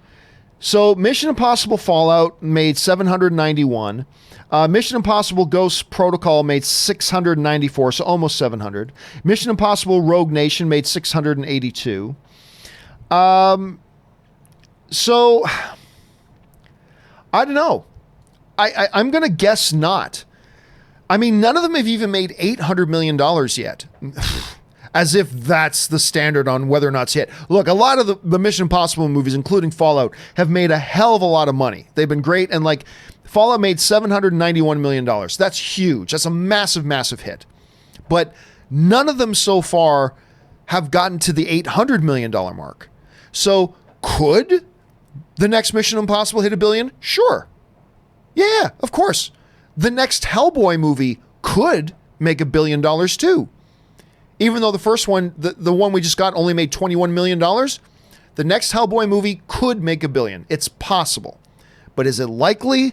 So Mission Impossible Fallout made 791. Mission Impossible Ghost Protocol made 694, so almost 700. Mission Impossible Rogue Nation made 682. So I don't know. I'm going to guess not. I mean, none of them have even made $800 million yet. As if that's the standard on whether or not it's hit. Look, a lot of the Mission Impossible movies, including Fallout, have made a hell of a lot of money. They've been great. And like Fallout made $791 million. That's huge. That's a massive, massive hit. But none of them so far have gotten to the $800 million mark. So could the next Mission Impossible hit $1 billion? Sure. Yeah, of course. The next Hellboy movie could make $1 billion too. Even though the first one, the one we just got, only made $21 million, the next Hellboy movie could make $1 billion. It's possible. But is it likely?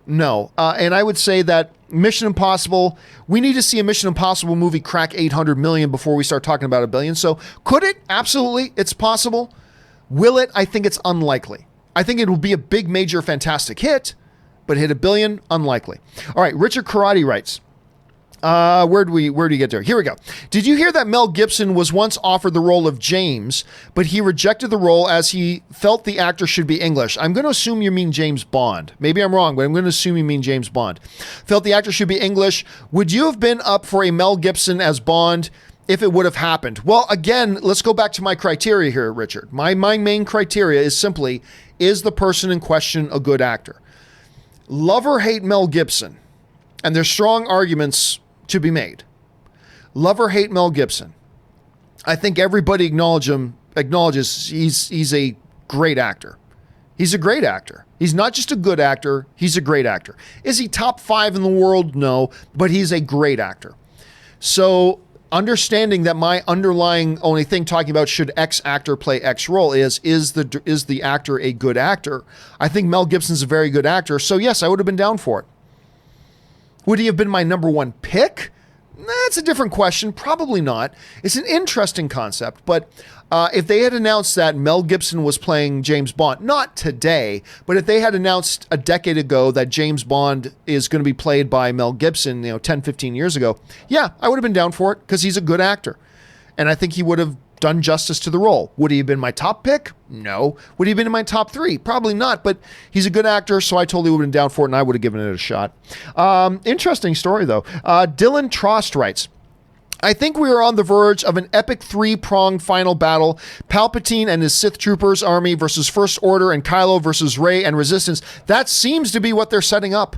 No. And I would say that Mission Impossible, we need to see a Mission Impossible movie crack 800 million before we start talking about $1 billion. So could it? Absolutely. It's possible. Will it? I think it's unlikely. I think it will be a big, major, fantastic hit, but hit $1 billion? Unlikely. All right. Richard Karate writes, where do you get there? Here we go. Did you hear that Mel Gibson was once offered the role of James, but he rejected the role as he felt the actor should be English? I'm going to assume you mean James Bond. Maybe I'm wrong, but I'm going to assume you mean James Bond. Felt the actor should be English. Would you have been up for a Mel Gibson as Bond if it would have happened? Well, again, let's go back to my criteria here, Richard. My main criteria is simply, is the person in question a good actor? Love or hate Mel Gibson, and there's strong arguments to be made. Love or hate Mel Gibson. I think everybody acknowledges he's a great actor. He's a great actor. He's not just a good actor, he's a great actor. Is he top 5 in the world? No, but he's a great actor. So understanding that my underlying only thing talking about should X actor play X role is the actor a good actor? I think Mel Gibson's a very good actor. So yes, I would have been down for it. Would he have been my number one pick? That's a different question. Probably not. It's an interesting concept, but if they had announced that Mel Gibson was playing James Bond, not today, but if they had announced a decade ago that James Bond is going to be played by Mel Gibson, 10, 15 years ago, yeah, I would have been down for it because he's a good actor. And I think he would have done justice to the role. Would he have been my top pick? No. Would he have been in my top 3? Probably not, but he's a good actor, so I totally would have been down for it, and I would have given it a shot. Interesting story, though. Dylan Trost writes, I think we are on the verge of an epic 3-pronged final battle. Palpatine and his Sith Troopers army versus First Order, and Kylo versus Rey and Resistance. That seems to be what they're setting up.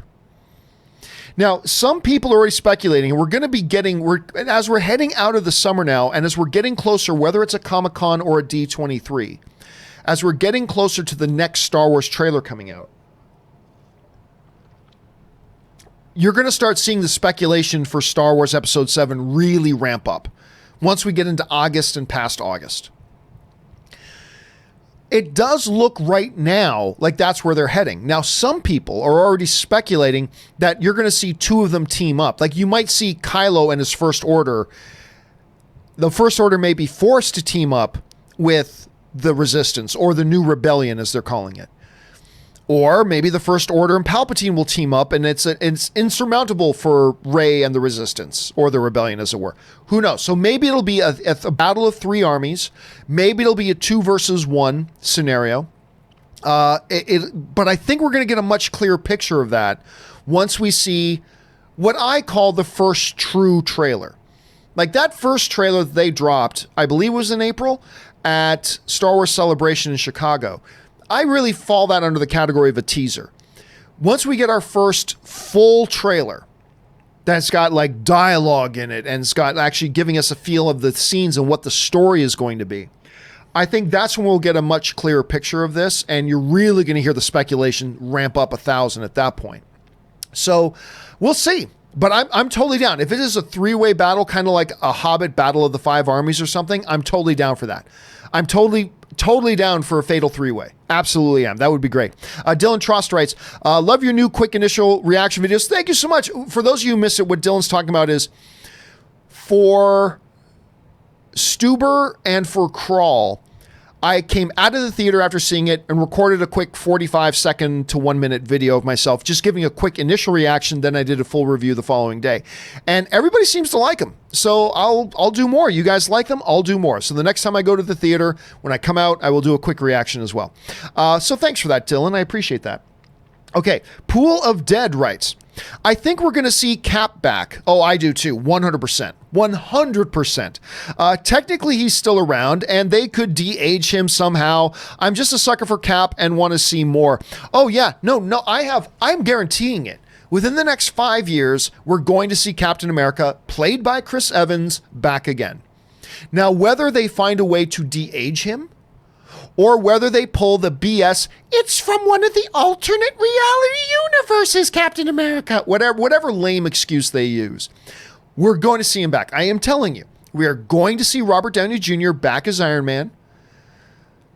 Now, some people are already speculating, and we're going to be as we're heading out of the summer now, and as we're getting closer, whether it's a Comic-Con or a D23, as we're getting closer to the next Star Wars trailer coming out, you're going to start seeing the speculation for Star Wars Episode 7 really ramp up once we get into August and past August. It does look right now like that's where they're heading. Now, some people are already speculating that you're going to see two of them team up. Like you might see Kylo and his First Order. The First Order may be forced to team up with the Resistance or the New Rebellion, as they're calling it. Or maybe the First Order and Palpatine will team up, and it's insurmountable for Rey and the Resistance, or the Rebellion, as it were. Who knows? So maybe it'll be a battle of three armies. Maybe it'll be a 2 versus 1 scenario. But I think we're going to get a much clearer picture of that once we see what I call the first true trailer. Like that first trailer that they dropped, I believe was in April, at Star Wars Celebration in Chicago. I really fall that under the category of a teaser. Once we get our first full trailer that's got like dialogue in it and it's got actually giving us a feel of the scenes and what the story is going to be, I think that's when we'll get a much clearer picture of this, and you're really going to hear the speculation ramp up 1,000 at that point. So we'll see. But I'm totally down. If it is a 3-way battle, kind of like a Hobbit Battle of the Five Armies or something, I'm totally down for that. I'm totally down for a fatal 3-way. Absolutely am. That would be great. Dylan Trost writes, love your new quick initial reaction videos. Thank you so much. For those of you who missed it, what Dylan's talking about is for Stuber and for Crawl, I came out of the theater after seeing it and recorded a quick 45-second to 1-minute video of myself, just giving a quick initial reaction. Then I did a full review the following day. And everybody seems to like them. So I'll do more. You guys like them? I'll do more. So the next time I go to the theater, when I come out, I will do a quick reaction as well. So thanks for that, Dylan. I appreciate that. Okay, Pool of Dead writes, I think we're going to see Cap back. Oh, I do too. 100%. 100%. Technically, he's still around, and they could de-age him somehow. I'm just a sucker for Cap and want to see more. Oh, yeah. No, I'm guaranteeing it. Within the next 5 years, we're going to see Captain America, played by Chris Evans, back again. Now, whether they find a way to de-age him, or whether they pull the BS, it's from one of the alternate reality universes, Captain America, whatever lame excuse they use, we're going to see him back. I am telling you, we are going to see Robert Downey Jr. back as Iron Man.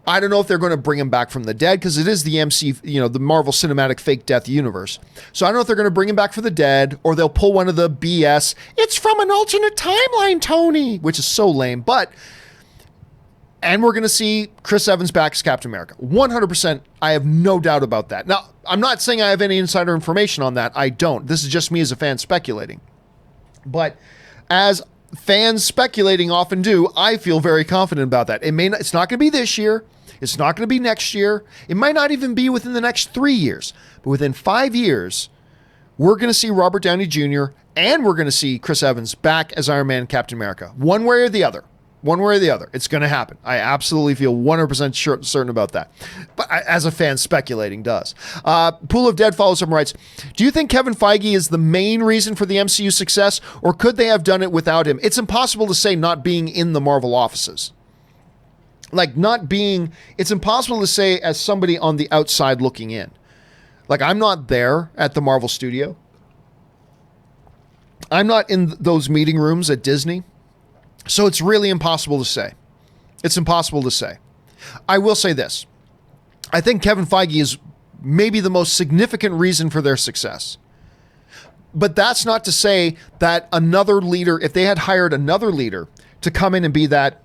I don't know if they're going to bring him back from the dead, because it is the the Marvel Cinematic Fake Death universe. So I don't know if they're going to bring him back for the dead, or they'll pull one of the BS, it's from an alternate timeline, Tony, which is so lame, and we're going to see Chris Evans back as Captain America. 100%. I have no doubt about that. Now, I'm not saying I have any insider information on that. I don't. This is just me as a fan speculating. But as fans speculating often do, I feel very confident about that. It's not going to be this year. It's not going to be next year. It might not even be within the next 3 years. But within 5 years, we're going to see Robert Downey Jr. and we're going to see Chris Evans back as Iron Man and Captain America. One way or the other. One way or the other. It's going to happen. I absolutely feel 100% certain about that. But as a fan, speculating does. Pool of Dead follows up and writes, do you think Kevin Feige is the main reason for the MCU success, or could they have done it without him? It's impossible to say, not being in the Marvel offices. It's impossible to say as somebody on the outside looking in. Like, I'm not there at the Marvel studio. I'm not in those meeting rooms at Disney. So it's really impossible to say. It's impossible to say. I will say this. I think Kevin Feige is maybe the most significant reason for their success. But that's not to say that another leader, if they had hired another leader to come in and be that,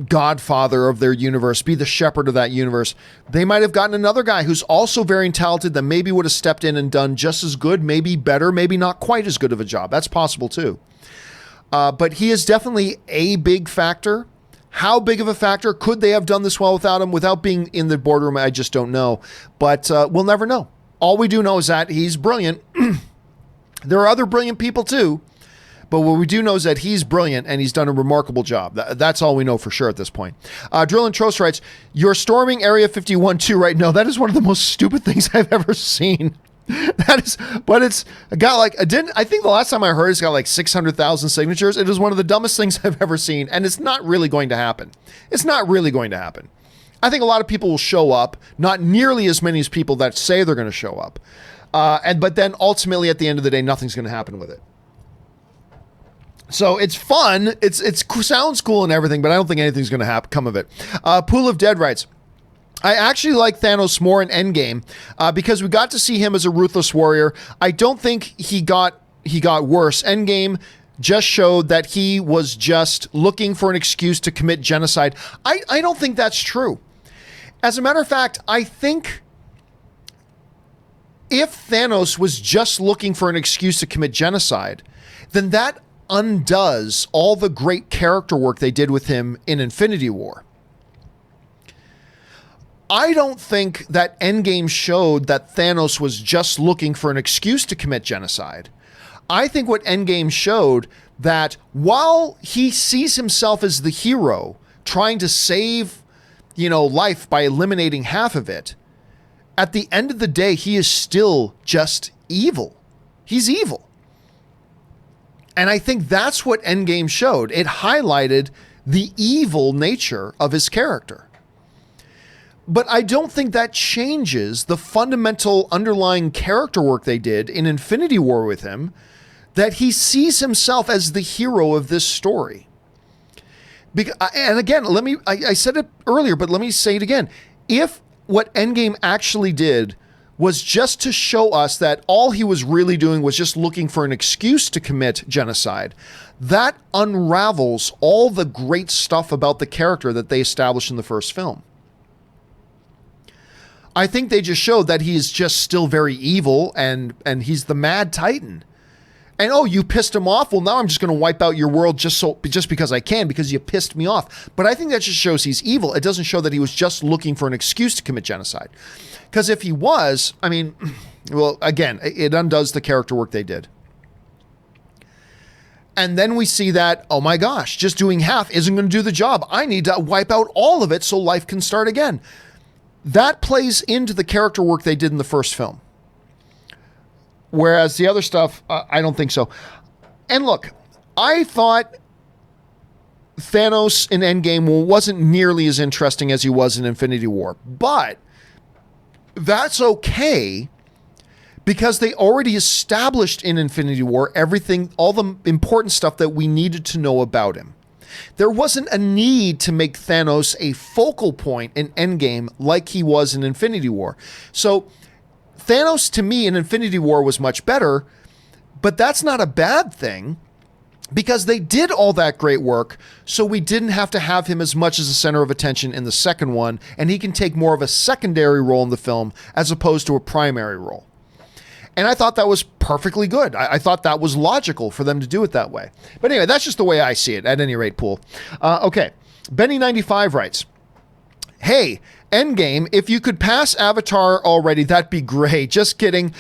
godfather of their universe, be the shepherd of that universe, they might have gotten another guy who's also very talented that maybe would have stepped in and done just as good, maybe better, maybe not quite as good of a job. That's possible too. But he is definitely a big factor. How big of a factor? Could they have done this well without him, without being in the boardroom? I just don't know. But we'll never know. All we do know is that he's brilliant. There are other brilliant people too. But what we do know is that he's brilliant and he's done a remarkable job. That's all we know for sure at this point. Drill and Trost writes, you're storming Area 51 too, right? No, that is one of the most stupid things I've ever seen. It's got like, I think the last time I heard it's got like 600,000 signatures. It is one of the dumbest things I've ever seen. And it's not really going to happen. It's not really going to happen. I think a lot of people will show up, not nearly as many as people that say they're going to show up. But then ultimately at the end of the day, nothing's going to happen with it. So it's fun. It sounds cool and everything, but I don't think anything's going to come of it. Pool of Dead writes, I actually like Thanos more in Endgame because we got to see him as a ruthless warrior. I don't think he got worse. Endgame just showed that he was just looking for an excuse to commit genocide. I don't think that's true. As a matter of fact, I think if Thanos was just looking for an excuse to commit genocide, then that undoes all the great character work they did with him in Infinity War. I don't think that Endgame showed that Thanos was just looking for an excuse to commit genocide. I think what Endgame showed that while he sees himself as the hero trying to save, life by eliminating half of it, at the end of the day, he is still just evil. He's evil. And I think that's what Endgame showed. It highlighted the evil nature of his character. But I don't think that changes the fundamental underlying character work they did in Infinity War with him, that he sees himself as the hero of this story. And again, I said it earlier, but let me say it again. If what Endgame actually did was just to show us that all he was really doing was just looking for an excuse to commit genocide, that unravels all the great stuff about the character that they established in the first film. I think they just showed that he is just still very evil and he's the Mad Titan. And you pissed him off? Well, now I'm just going to wipe out your world just because I can, because you pissed me off. But I think that just shows he's evil. It doesn't show that he was just looking for an excuse to commit genocide. Because if he was, again, it undoes the character work they did. And then we see that, oh my gosh, just doing half isn't going to do the job. I need to wipe out all of it so life can start again. That plays into the character work they did in the first film. Whereas the other stuff, I don't think so. And look, I thought Thanos in Endgame wasn't nearly as interesting as he was in Infinity War. But that's okay, because they already established in Infinity War everything, all the important stuff that we needed to know about him. There wasn't a need to make Thanos a focal point in Endgame like he was in Infinity War. So Thanos, to me, in Infinity War was much better, but that's not a bad thing, because they did all that great work, so we didn't have to have him as much as the center of attention in the second one, and he can take more of a secondary role in the film as opposed to a primary role. And I thought that was perfectly good. I thought that was logical for them to do it that way. But anyway, that's just the way I see it, at any rate, Pool. Okay, Benny95 writes, hey, Endgame, if you could pass Avatar already, that'd be great. Just kidding.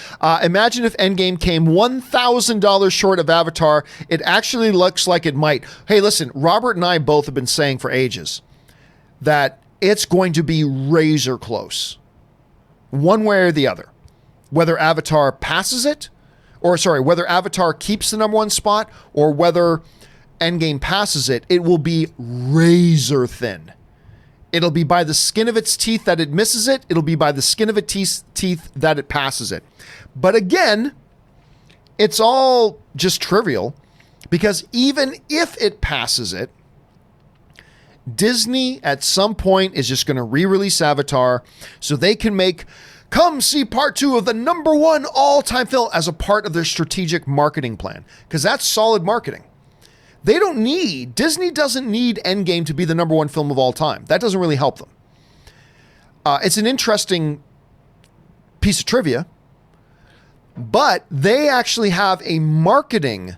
Imagine if Endgame came $1,000 short of Avatar. It actually looks like it might. Hey, listen, Robert and I both have been saying for ages that it's going to be razor close, one way or the other. Whether Avatar passes it, whether Avatar keeps the number one spot, or whether Endgame passes it, it will be razor thin. It'll be by the skin of its teeth that it misses it. It'll be by the skin of its teeth that it passes it. But again, it's all just trivial, because even if it passes it, Disney at some point is just going to re-release Avatar so they can make come see part 2 of the number one all-time film as a part of their strategic marketing plan, because that's solid marketing. Disney doesn't need Endgame to be the number one film of all time. That doesn't really help them. It's an interesting piece of trivia, but they actually have a marketing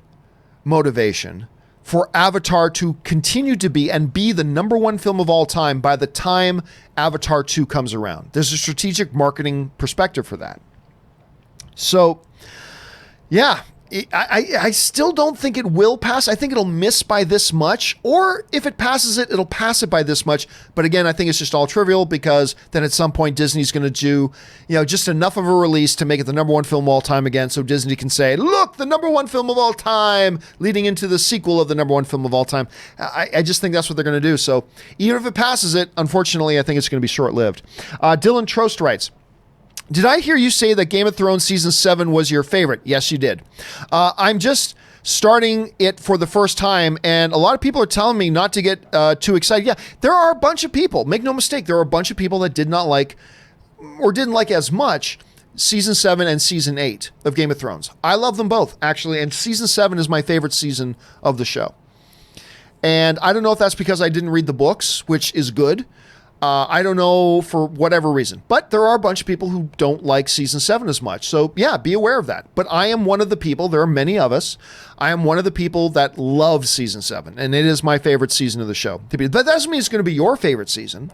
motivation for Avatar to continue to be the number one film of all time by the time Avatar 2 comes around. There's a strategic marketing perspective for that. So, yeah, I still don't think it will pass. I think it'll miss by this much, or if it passes it, it'll pass it by this much. But again, I think it's just all trivial because then at some point Disney's going to do, just enough of a release to make it the number one film of all time again. So Disney can say, look, the number one film of all time, leading into the sequel of the number one film of all time. I just think that's what they're going to do. So even if it passes it, unfortunately, I think it's going to be short-lived. Dylan Trost writes, did I hear you say that Game of Thrones Season 7 was your favorite? Yes, you did. I'm just starting it for the first time, and a lot of people are telling me not to get too excited. Yeah, there are a bunch of people. Make no mistake, there are a bunch of people that did not like, or didn't like as much, Season 7 and Season 8 of Game of Thrones. I love them both, actually, and Season 7 is my favorite season of the show. And I don't know if that's because I didn't read the books, which is good. I don't know, for whatever reason, but there are a bunch of people who don't like Season 7 as much. So yeah, be aware of that. But I am one of the people, there are many of us, I am one of the people that love Season 7, and it is my favorite season of the show. But that doesn't mean it's going to be your favorite season,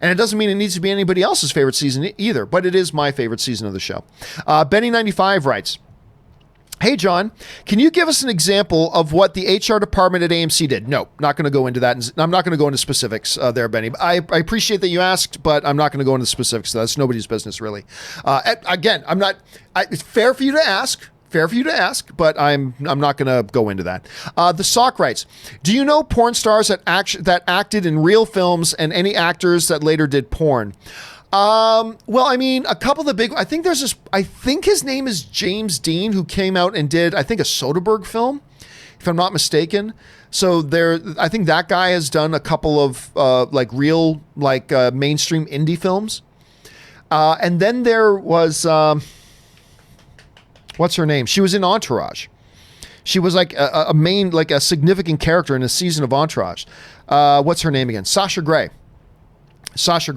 and it doesn't mean it needs to be anybody else's favorite season either, but it is my favorite season of the show. Benny95 writes, hey, John, can you give us an example of what the HR department at AMC did? No, not going to go into that. And I'm not going to go into specifics there, Benny. I appreciate that you asked, but I'm not going to go into specifics. That's nobody's business, really. Again, it's fair for you to ask. But I'm not going to go into that. The Sock writes, do you know porn stars that acted in real films and any actors that later did porn? Well, I mean, a couple of the big, I think his name is James Dean, who came out and did, I think, a Soderbergh film, if I'm not mistaken. So I think that guy has done a couple of, real, mainstream indie films. And then there was, what's her name? She was in Entourage. She was like a main, like a significant character in a season of Entourage. What's her name again? Sasha Grey. Sasha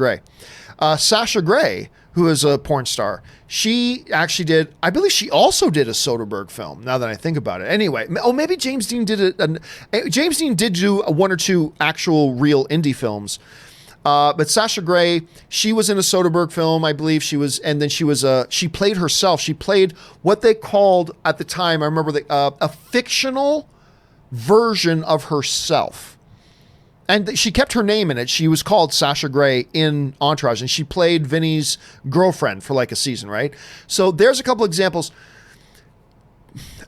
Grey, who is a porn star, she actually did, I believe she also did a Soderbergh film, now that I think about it. Anyway, maybe James Dean did it. James Dean did do one or two actual real indie films. But Sasha Grey, she was in a Soderbergh film, I believe she was, and then she played herself. She played what they called at the time, I remember, a fictional version of herself. And she kept her name in it. She was called Sasha Grey in Entourage, and she played Vinny's girlfriend for like a season, right? So there's a couple examples.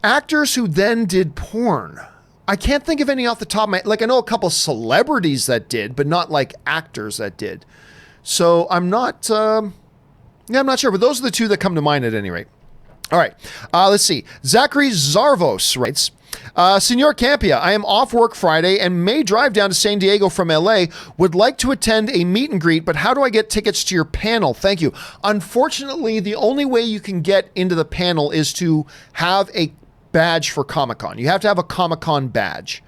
Actors who then did porn. I can't think of any off the top of my, I know a couple celebrities that did, but not like actors that did. So I'm not sure, but those are the two that come to mind at any rate. All right, let's see. Zachary Zarvos writes, Senor Campea, I am off work Friday and may drive down to San Diego from LA. Would like to attend a meet and greet, but how do I get tickets to your panel? Thank you. Unfortunately, the only way you can get into the panel is to have a badge for Comic-Con. You have to have a Comic-Con badge.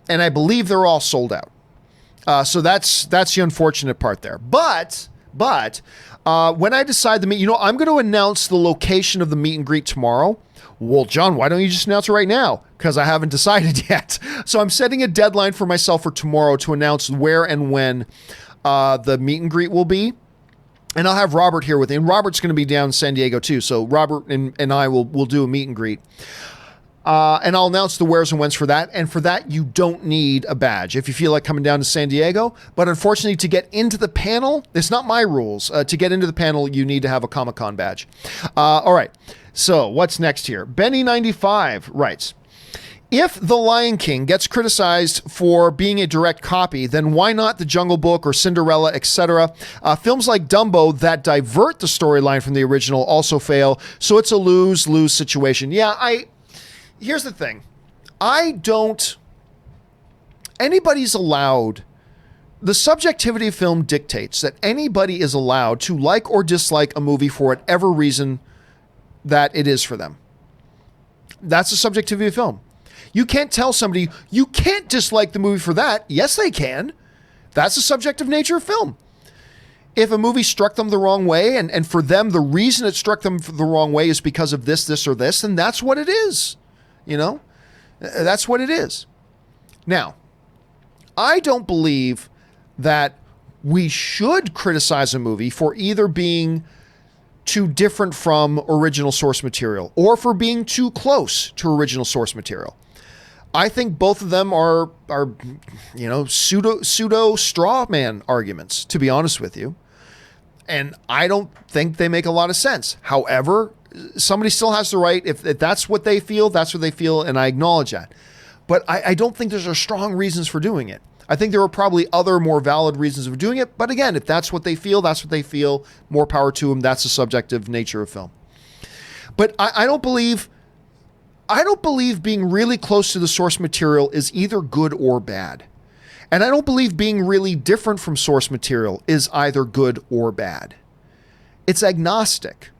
And I believe they're all sold out. So that's the unfortunate part there. But when I decide to meet, I'm going to announce the location of the meet and greet tomorrow. Well, John, why don't you just announce it right now? Because I haven't decided yet. So I'm setting a deadline for myself for tomorrow to announce where and when the meet and greet will be. And I'll have Robert here with me. And Robert's going to be down in San Diego too. So Robert and I will do a meet and greet. And I'll announce the wheres and whens for that. And for that, you don't need a badge if you feel like coming down to San Diego. But unfortunately, to get into the panel, it's not my rules. To get into the panel, you need to have a Comic-Con badge. All right. So what's next here? Benny95 writes, if The Lion King gets criticized for being a direct copy, then why not The Jungle Book or Cinderella, etc.? Films like Dumbo that divert the storyline from the original also fail. So it's a lose-lose situation. Yeah, here's the thing. Anybody's allowed, the subjectivity of film dictates that anybody is allowed to like or dislike a movie for whatever reason that it is for them. That's the subjectivity of film. You can't tell somebody, you can't dislike the movie for that. Yes, they can. That's the subjective nature of film. If a movie struck them the wrong way, and for them, the reason it struck them the wrong way is because of this, or this, then that's what it is. That's what it is. Now, I don't believe that we should criticize a movie for either being too different from original source material or for being too close to original source material. I think both of them are pseudo straw man arguments, to be honest with you. And I don't think they make a lot of sense. However, somebody still has the right, if that's what they feel, that's what they feel, and I acknowledge that. But I don't think there's strong reasons for doing it. I think there are probably other more valid reasons of doing it. But again, if that's what they feel, that's what they feel. More power to them. That's the subjective nature of film. But I don't believe being really close to the source material is either good or bad. And I don't believe being really different from source material is either good or bad. It's agnostic.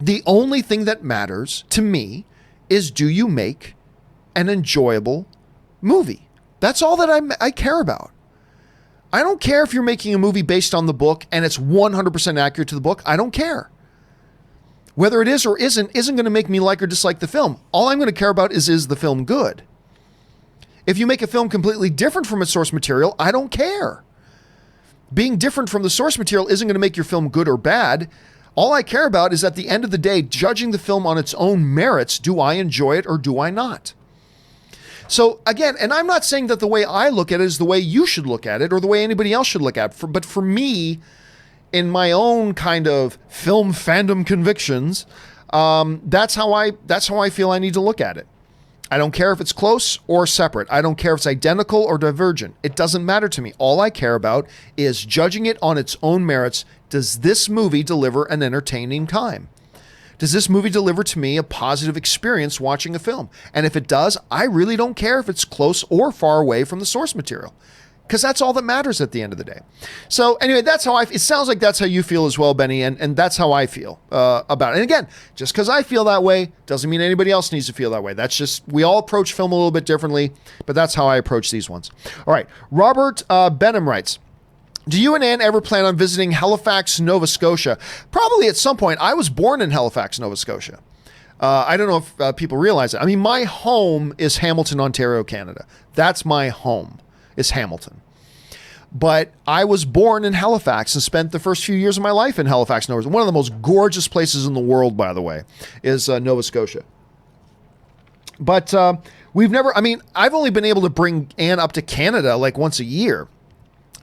The only thing that matters to me is, do you make an enjoyable movie? That's all that I care about. I don't care if you're making a movie based on the book and it's 100% accurate to the book. I don't care. Whether it is or isn't going to make me like or dislike the film. All I'm going to care about is the film good? If you make a film completely different from its source material, I don't care. Being different from the source material isn't going to make your film good or bad. All I care about is, at the end of the day, judging the film on its own merits. Do I enjoy it or do I not? So again, and I'm not saying that the way I look at it is the way you should look at it or the way anybody else should look at it. But for me, in my own kind of film fandom convictions, that's how I feel I need to look at it. I don't care if it's close or separate. I don't care if it's identical or divergent. It doesn't matter to me. All I care about is judging it on its own merits. Does this movie deliver an entertaining time? Does this movie deliver to me a positive experience watching a film? And if it does, I really don't care if it's close or far away from the source material, because that's all that matters at the end of the day. So anyway, that's how it sounds like that's how you feel as well, Benny. And that's how I feel about it. And again, just because I feel that way doesn't mean anybody else needs to feel that way. That's just, we all approach film a little bit differently, but that's how I approach these ones. All right. Robert Benham writes, do you and Ann ever plan on visiting Halifax, Nova Scotia? Probably at some point. I was born in Halifax, Nova Scotia. I don't know if people realize it. I mean, my home is Hamilton, Ontario, Canada. That's my home, is Hamilton. But I was born in Halifax and spent the first few years of my life in Halifax, Nova Scotia. One of the most gorgeous places in the world, by the way, is Nova Scotia. But I've only been able to bring Ann up to Canada like once a year.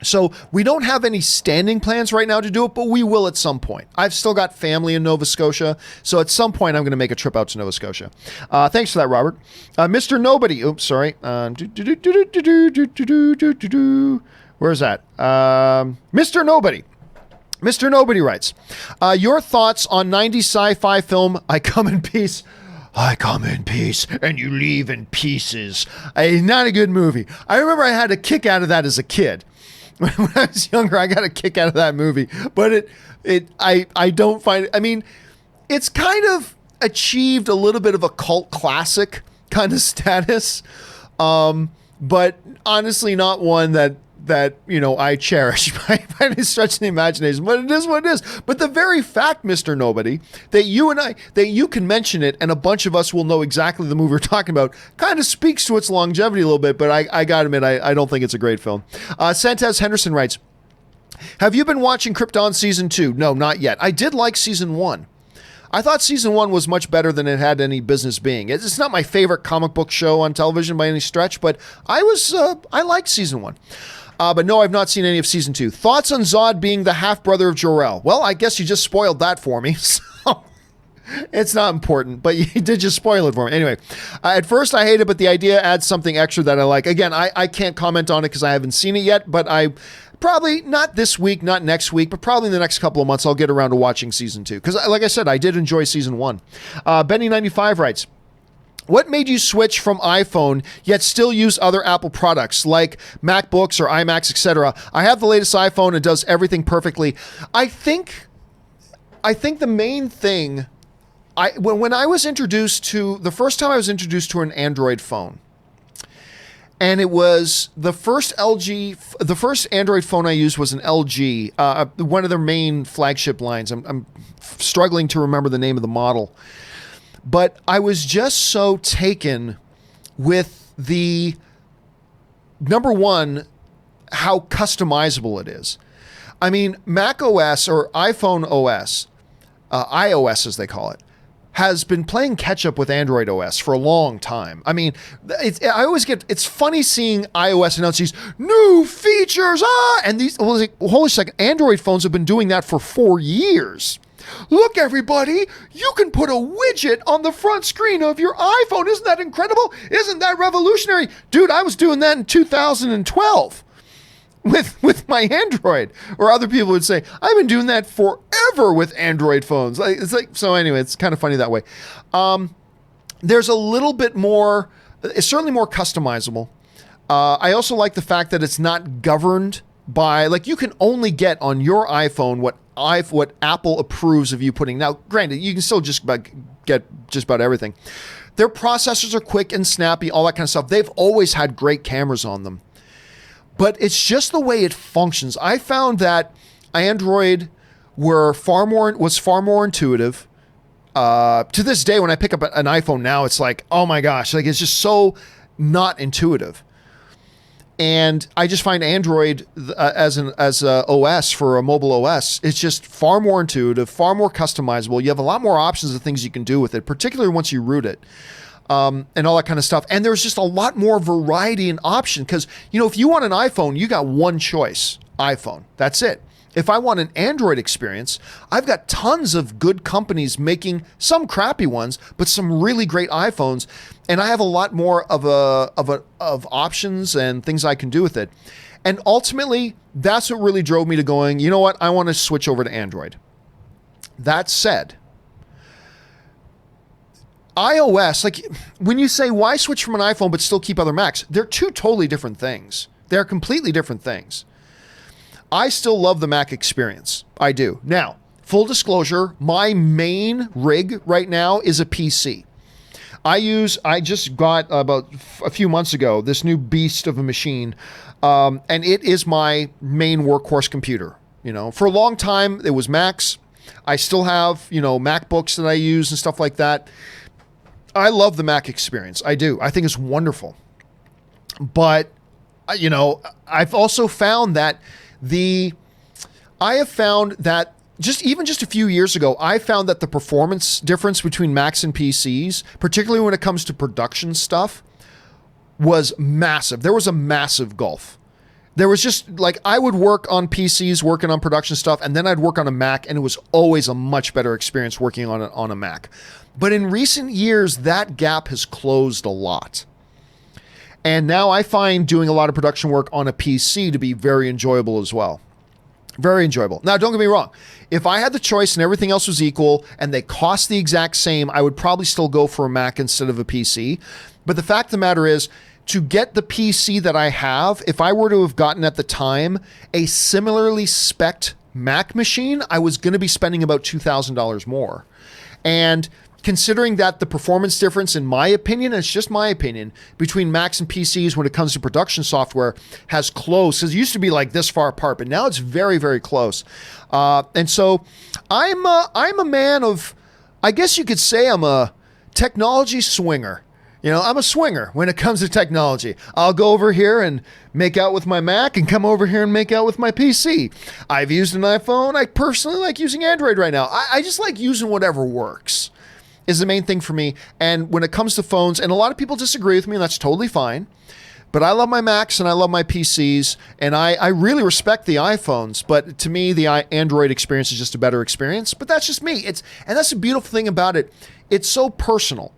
So we don't have any standing plans right now to do it, but we will at some point. I've still got family in Nova Scotia, so at some point I'm going to make a trip out to Nova Scotia. Thanks for that, Robert. Mr. Nobody. Oops, sorry. Where's that? Mr. Nobody. Mr. Nobody writes, your thoughts on 90s sci-fi film, I Come in Peace. I come in peace and you leave in pieces. Not a good movie. I remember I had a kick out of that as a kid. When I was younger, I got a kick out of that movie, but I don't find it. I mean, it's kind of achieved a little bit of a cult classic kind of status, but honestly, not one that I cherish by any stretch of the imagination. But it is what it is. But the very fact, Mr. Nobody, that you can mention it and a bunch of us will know exactly the movie we're talking about, kind of speaks to its longevity a little bit. But I gotta admit, I don't think it's a great film. Santez Henderson writes, have you been watching Krypton Season 2? No, not yet. I did like Season 1. I thought Season 1 was much better than it had any business being. It's not my favorite comic book show on television by any stretch, but I liked Season 1. But no, I've not seen any of Season 2. Thoughts on Zod being the half-brother of Jor-El? Well, I guess you just spoiled that for me, so it's not important, but you did just spoil it for me. Anyway, at first I hate it, but the idea adds something extra that I like. Again, I can't comment on it because I haven't seen it yet, but I probably, not this week, not next week, but probably in the next couple of months, I'll get around to watching Season 2. Because like I said, I did enjoy Season 1. Benny95 writes, what made you switch from iPhone yet still use other Apple products like MacBooks or iMacs, etc.? I have the latest iPhone and does everything perfectly. I think the main thing, when I was introduced to, the first time I was introduced to an Android phone, and it was the first Android phone I used was an LG, one of their main flagship lines. I'm struggling to remember the name of the model. But I was just so taken with the, number one, how customizable it is. I mean, Mac OS or iPhone OS, iOS as they call it, has been playing catch up with Android OS for a long time. I mean, it's funny seeing iOS announce these new features, and these, holy second, Android phones have been doing that for 4 years. Look, everybody, you can put a widget on the front screen of your iPhone. Isn't that incredible? Isn't that revolutionary? Dude, I was doing that in 2012. With my Android, or other people would say, I've been doing that forever with Android phones. So anyway, it's kind of funny that way. There's a little bit more, it's certainly more customizable. I also like the fact that it's not governed by, like, you can only get on your iPhone what Apple approves of you putting. Now, granted, you can still get just about everything. Their processors are quick and snappy, all that kind of stuff. They've always had great cameras on them. But it's just the way it functions. I found that Android was far more intuitive. To this day, when I pick up an iPhone now, it's like, oh my gosh, like it's just so not intuitive. And I just find Android as a OS for a mobile OS, it's just far more intuitive, far more customizable. You have a lot more options of things you can do with it, particularly once you root it. And all that kind of stuff. And there's just a lot more variety and option because, if you want an iPhone, you got one choice, iPhone. That's it. If I want an Android experience, I've got tons of good companies making some crappy ones, but some really great iPhones. And I have a lot more of options and things I can do with it. And ultimately, that's what really drove me to going, you know what? I want to switch over to Android. That said, iOS, like when you say why switch from an iPhone but still keep other Macs, they're two totally different things. They're completely different things. I still love the Mac experience. I do. Now, full disclosure, my main rig right now is a PC. I just got about a few months ago this new beast of a machine, and it is my main workhorse computer. For a long time it was Macs. I still have MacBooks that I use and stuff like that. I love the Mac experience. I do. I think it's wonderful. But, I've also found that just a few years ago, I found that the performance difference between Macs and PCs, particularly when it comes to production stuff, was massive. There was a massive gulf. There was just like, I would work on PCs, working on production stuff, and then I'd work on a Mac, and it was always a much better experience working on a Mac. But in recent years, that gap has closed a lot. And now I find doing a lot of production work on a PC to be very enjoyable as well. Very enjoyable. Now, don't get me wrong. If I had the choice and everything else was equal and they cost the exact same, I would probably still go for a Mac instead of a PC. But the fact of the matter is, to get the PC that I have, if I were to have gotten at the time a similarly spec'd Mac machine, I was going to be spending about $2,000 more. And considering that the performance difference, in my opinion, it's just my opinion, between Macs and PCs when it comes to production software has closed. Because it used to be like this far apart, but now it's very, very close. And so I'm a man of, I guess you could say I'm a technology swinger. I'm a swinger when it comes to technology. I'll go over here and make out with my Mac and come over here and make out with my PC. I've used an iPhone. I personally like using Android right now. I just like using whatever works is the main thing for me. And when it comes to phones, and a lot of people disagree with me, and that's totally fine. But I love my Macs and I love my PCs, and I really respect the iPhones. But to me, the Android experience is just a better experience. But that's just me. And that's the beautiful thing about it. It's so personal.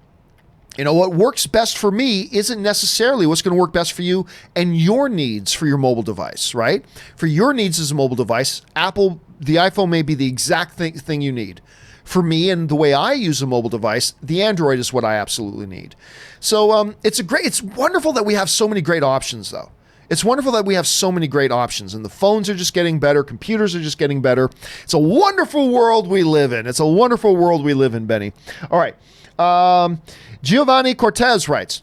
What works best for me isn't necessarily what's going to work best for you and your needs for your mobile device, right? For your needs as a mobile device, the iPhone may be the exact thing you need. For me and the way I use a mobile device, the Android is what I absolutely need. So it's wonderful that we have so many great options, though. It's wonderful that we have so many great options, and the phones are just getting better. Computers are just getting better. It's a wonderful world we live in. It's a wonderful world we live in, Benny. All right. Giovanni Cortez writes,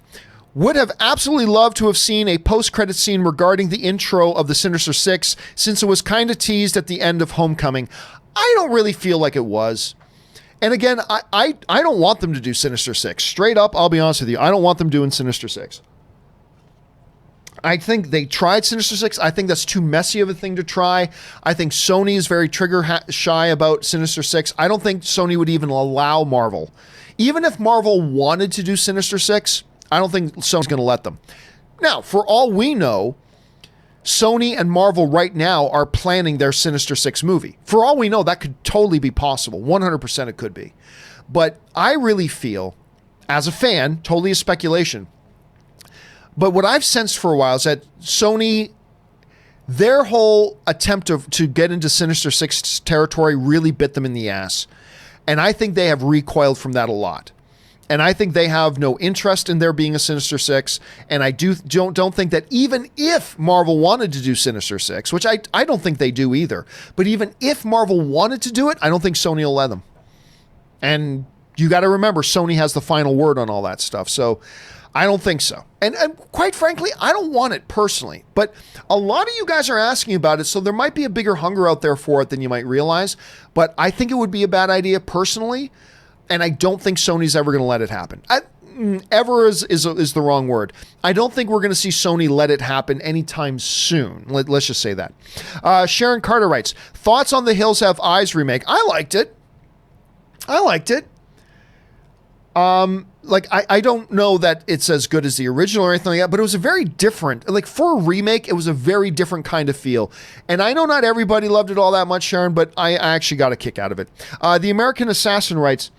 would have absolutely loved to have seen a post-credit scene regarding the intro of the Sinister Six, since it was kind of teased at the end of Homecoming. I don't really feel like it was. And again, I don't want them to do Sinister Six. Straight up, I'll be honest with you. I don't want them doing Sinister Six. I think they tried Sinister Six. I think that's too messy of a thing to try. I think Sony is very shy about Sinister Six. I don't think Sony would even allow Marvel. Even if Marvel wanted to do Sinister Six, I don't think Sony's going to let them. Now, for all we know, Sony and Marvel right now are planning their Sinister Six movie. For all we know, that could totally be possible. 100% it could be. But I really feel, as a fan, totally a speculation, but what I've sensed for a while is that Sony, their whole attempt to get into Sinister Six territory really bit them in the ass. And I think they have recoiled from that a lot. And I think they have no interest in there being a Sinister Six. And I don't think that even if Marvel wanted to do Sinister Six, which I don't think they do either, but even if Marvel wanted to do it, I don't think Sony will let them. And you got to remember, Sony has the final word on all that stuff. So I don't think so. And quite frankly, I don't want it personally. But a lot of you guys are asking about it, so there might be a bigger hunger out there for it than you might realize. But I think it would be a bad idea personally, and I don't think Sony's ever going to let it happen. Ever is the wrong word. I don't think we're going to see Sony let it happen anytime soon. Let's just say that. Sharon Carter writes, thoughts on the Hills Have Eyes remake? I liked it. I don't know that it's as good as the original or anything like that, but it was a very different, like for a remake, it was a very different kind of feel. And I know not everybody loved it all that much, Sharon, but I actually got a kick out of it. The American Assassin writes,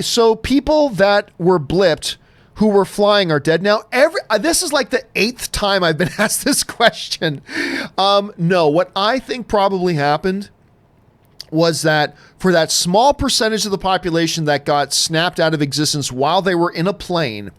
so people that were blipped who were flying are dead now. This is like the 8th time I've been asked this question. No, what I think probably happened was that for that small percentage of the population that got snapped out of existence while they were in a plane,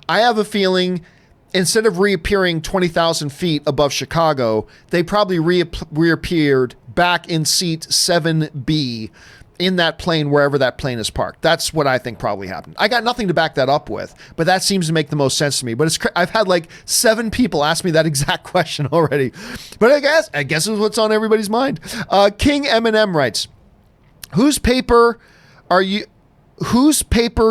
I have a feeling instead of reappearing 20,000 feet above Chicago, they probably reappeared back in seat 7B in that plane, wherever that plane is parked. That's what I think probably happened. I got nothing to back that up with, but that seems to make the most sense to me. But I've had like 7 people ask me that exact question already. But I guess it's what's on everybody's mind. King Eminem writes, whose paper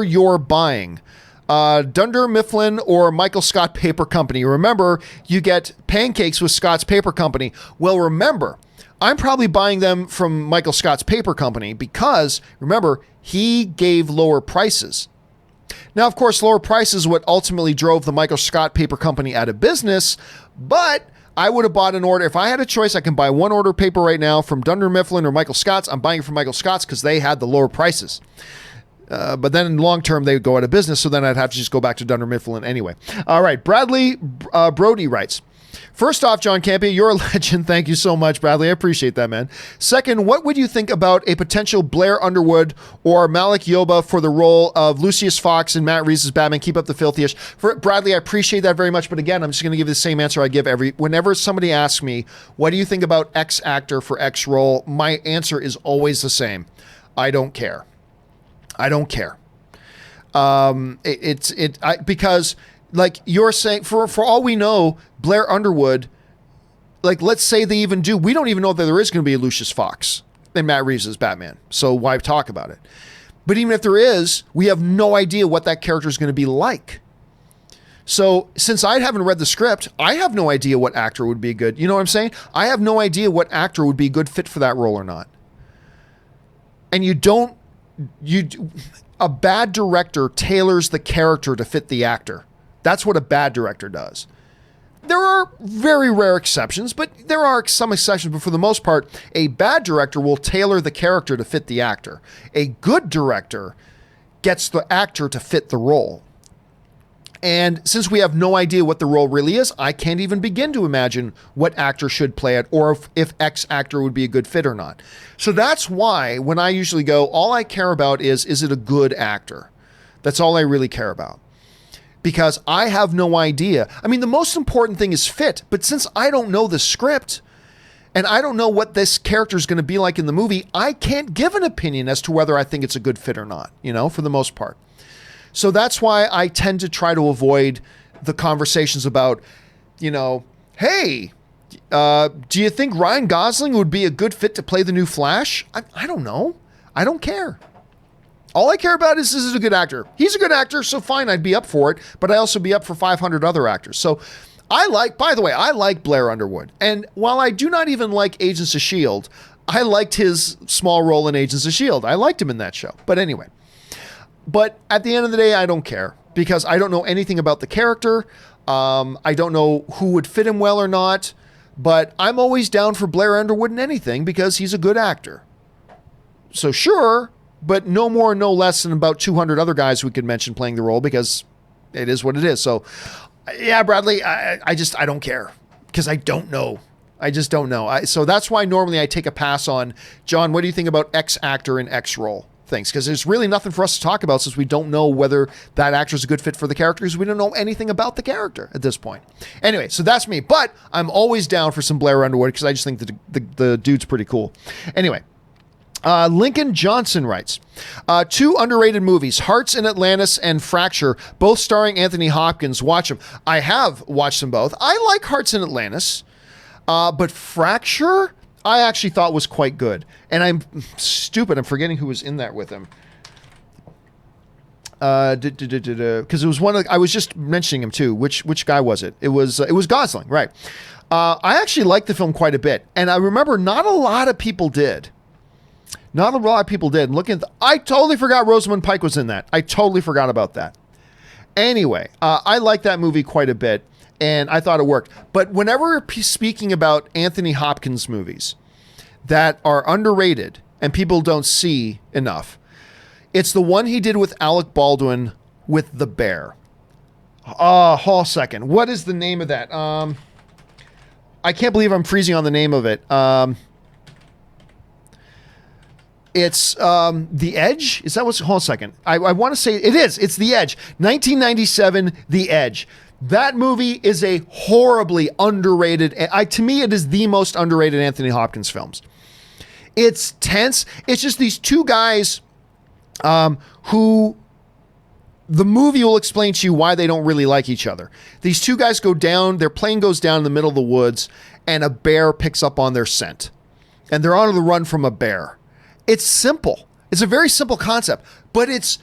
you're buying? Dunder Mifflin or Michael Scott Paper Company? Remember, you get pancakes with Scott's Paper Company. Well, remember, I'm probably buying them from Michael Scott's Paper Company because, remember, he gave lower prices. Now, of course, lower prices is what ultimately drove the Michael Scott Paper Company out of business, but I would have bought an order. If I had a choice, I can buy one order of paper right now from Dunder Mifflin or Michael Scott's. I'm buying it from Michael Scott's because they had the lower prices. But then in the long term, they would go out of business, so then I'd have to just go back to Dunder Mifflin anyway. All right, Bradley Brody writes, first off, John Campea, you're a legend. Thank you so much, Bradley. I appreciate that, man. Second, what would you think about a potential Blair Underwood or Malik Yoba for the role of Lucius Fox in Matt Reeves' Batman? Keep up the filthy-ish. For Bradley, I appreciate that very much. But again, I'm just going to give you the same answer I give whenever somebody asks me, what do you think about X actor for X role? My answer is always the same. I don't care. I don't care. Because like you're saying, for all we know, Blair Underwood, like let's say they even do, we don't even know that there is going to be a Lucius Fox in Matt Reeves' Batman. So why talk about it? But even if there is, we have no idea what that character is going to be like. So since I haven't read the script, I have no idea what actor would be good. You know what I'm saying? I have no idea what actor would be a good fit for that role or not. And a bad director tailors the character to fit the actor. That's what a bad director does. There are very rare exceptions, but there are some exceptions. But for the most part, a bad director will tailor the character to fit the actor. A good director gets the actor to fit the role. And since we have no idea what the role really is, I can't even begin to imagine what actor should play it or if X actor would be a good fit or not. So that's why when I usually go, all I care about is it a good actor? That's all I really care about. Because I have no idea. I mean, the most important thing is fit, but since I don't know the script and I don't know what this character is going to be like in the movie, I can't give an opinion as to whether I think it's a good fit or not, for the most part. So that's why I tend to try to avoid the conversations about, hey, do you think Ryan Gosling would be a good fit to play the new Flash? I don't know. I don't care. All I care about is it a good actor? He's a good actor, so fine, I'd be up for it, but I also be up for 500 other actors. So By the way, I like Blair Underwood. And while I do not even like Agents of S.H.I.E.L.D., I liked his small role in Agents of S.H.I.E.L.D. I liked him in that show. But anyway. But at the end of the day, I don't care because I don't know anything about the character. I don't know who would fit him well or not. But I'm always down for Blair Underwood in anything because he's a good actor. So sure, but no more, no less than about 200 other guys we could mention playing the role because it is what it is. So yeah, Bradley, I don't care because I don't know. I just don't know. So that's why normally I take a pass on, John, what do you think about X actor in X role? Things, because there's really nothing for us to talk about since we don't know whether that actor is a good fit for the character because we don't know anything about the character at this point. Anyway, so that's me. But I'm always down for some Blair Underwood because I just think the dude's pretty cool. Anyway, Lincoln Johnson writes, 2 underrated movies, Hearts in Atlantis and Fracture, both starring Anthony Hopkins. Watch them. I have watched them both. I like Hearts in Atlantis, but Fracture, I actually thought was quite good. And I'm stupid. I'm forgetting who was in that with him. Because it was one of I was just mentioning him too. Which guy was it? It was Gosling, right? I actually liked the film quite a bit. And I remember not a lot of people did. Not a lot of people did. Looking at I totally forgot Rosamund Pike was in that. I totally forgot about that. Anyway, I liked that movie quite a bit. And I thought it worked. But whenever speaking about Anthony Hopkins movies that are underrated and people don't see enough, it's the one he did with Alec Baldwin with The Bear. Hold a second. What is the name of that? I can't believe I'm freezing on the name of it. It's The Edge. Is that what's... Hold a second. I want to say... It is. It's The Edge. 1997, The Edge. That movie is a horribly underrated... to me, it is the most underrated Anthony Hopkins films. It's tense. It's just these two guys who... The movie will explain to you why they don't really like each other. These two guys go down... Their plane goes down in the middle of the woods, and a bear picks up on their scent. And they're on the run from a bear. It's simple. It's a very simple concept, but it's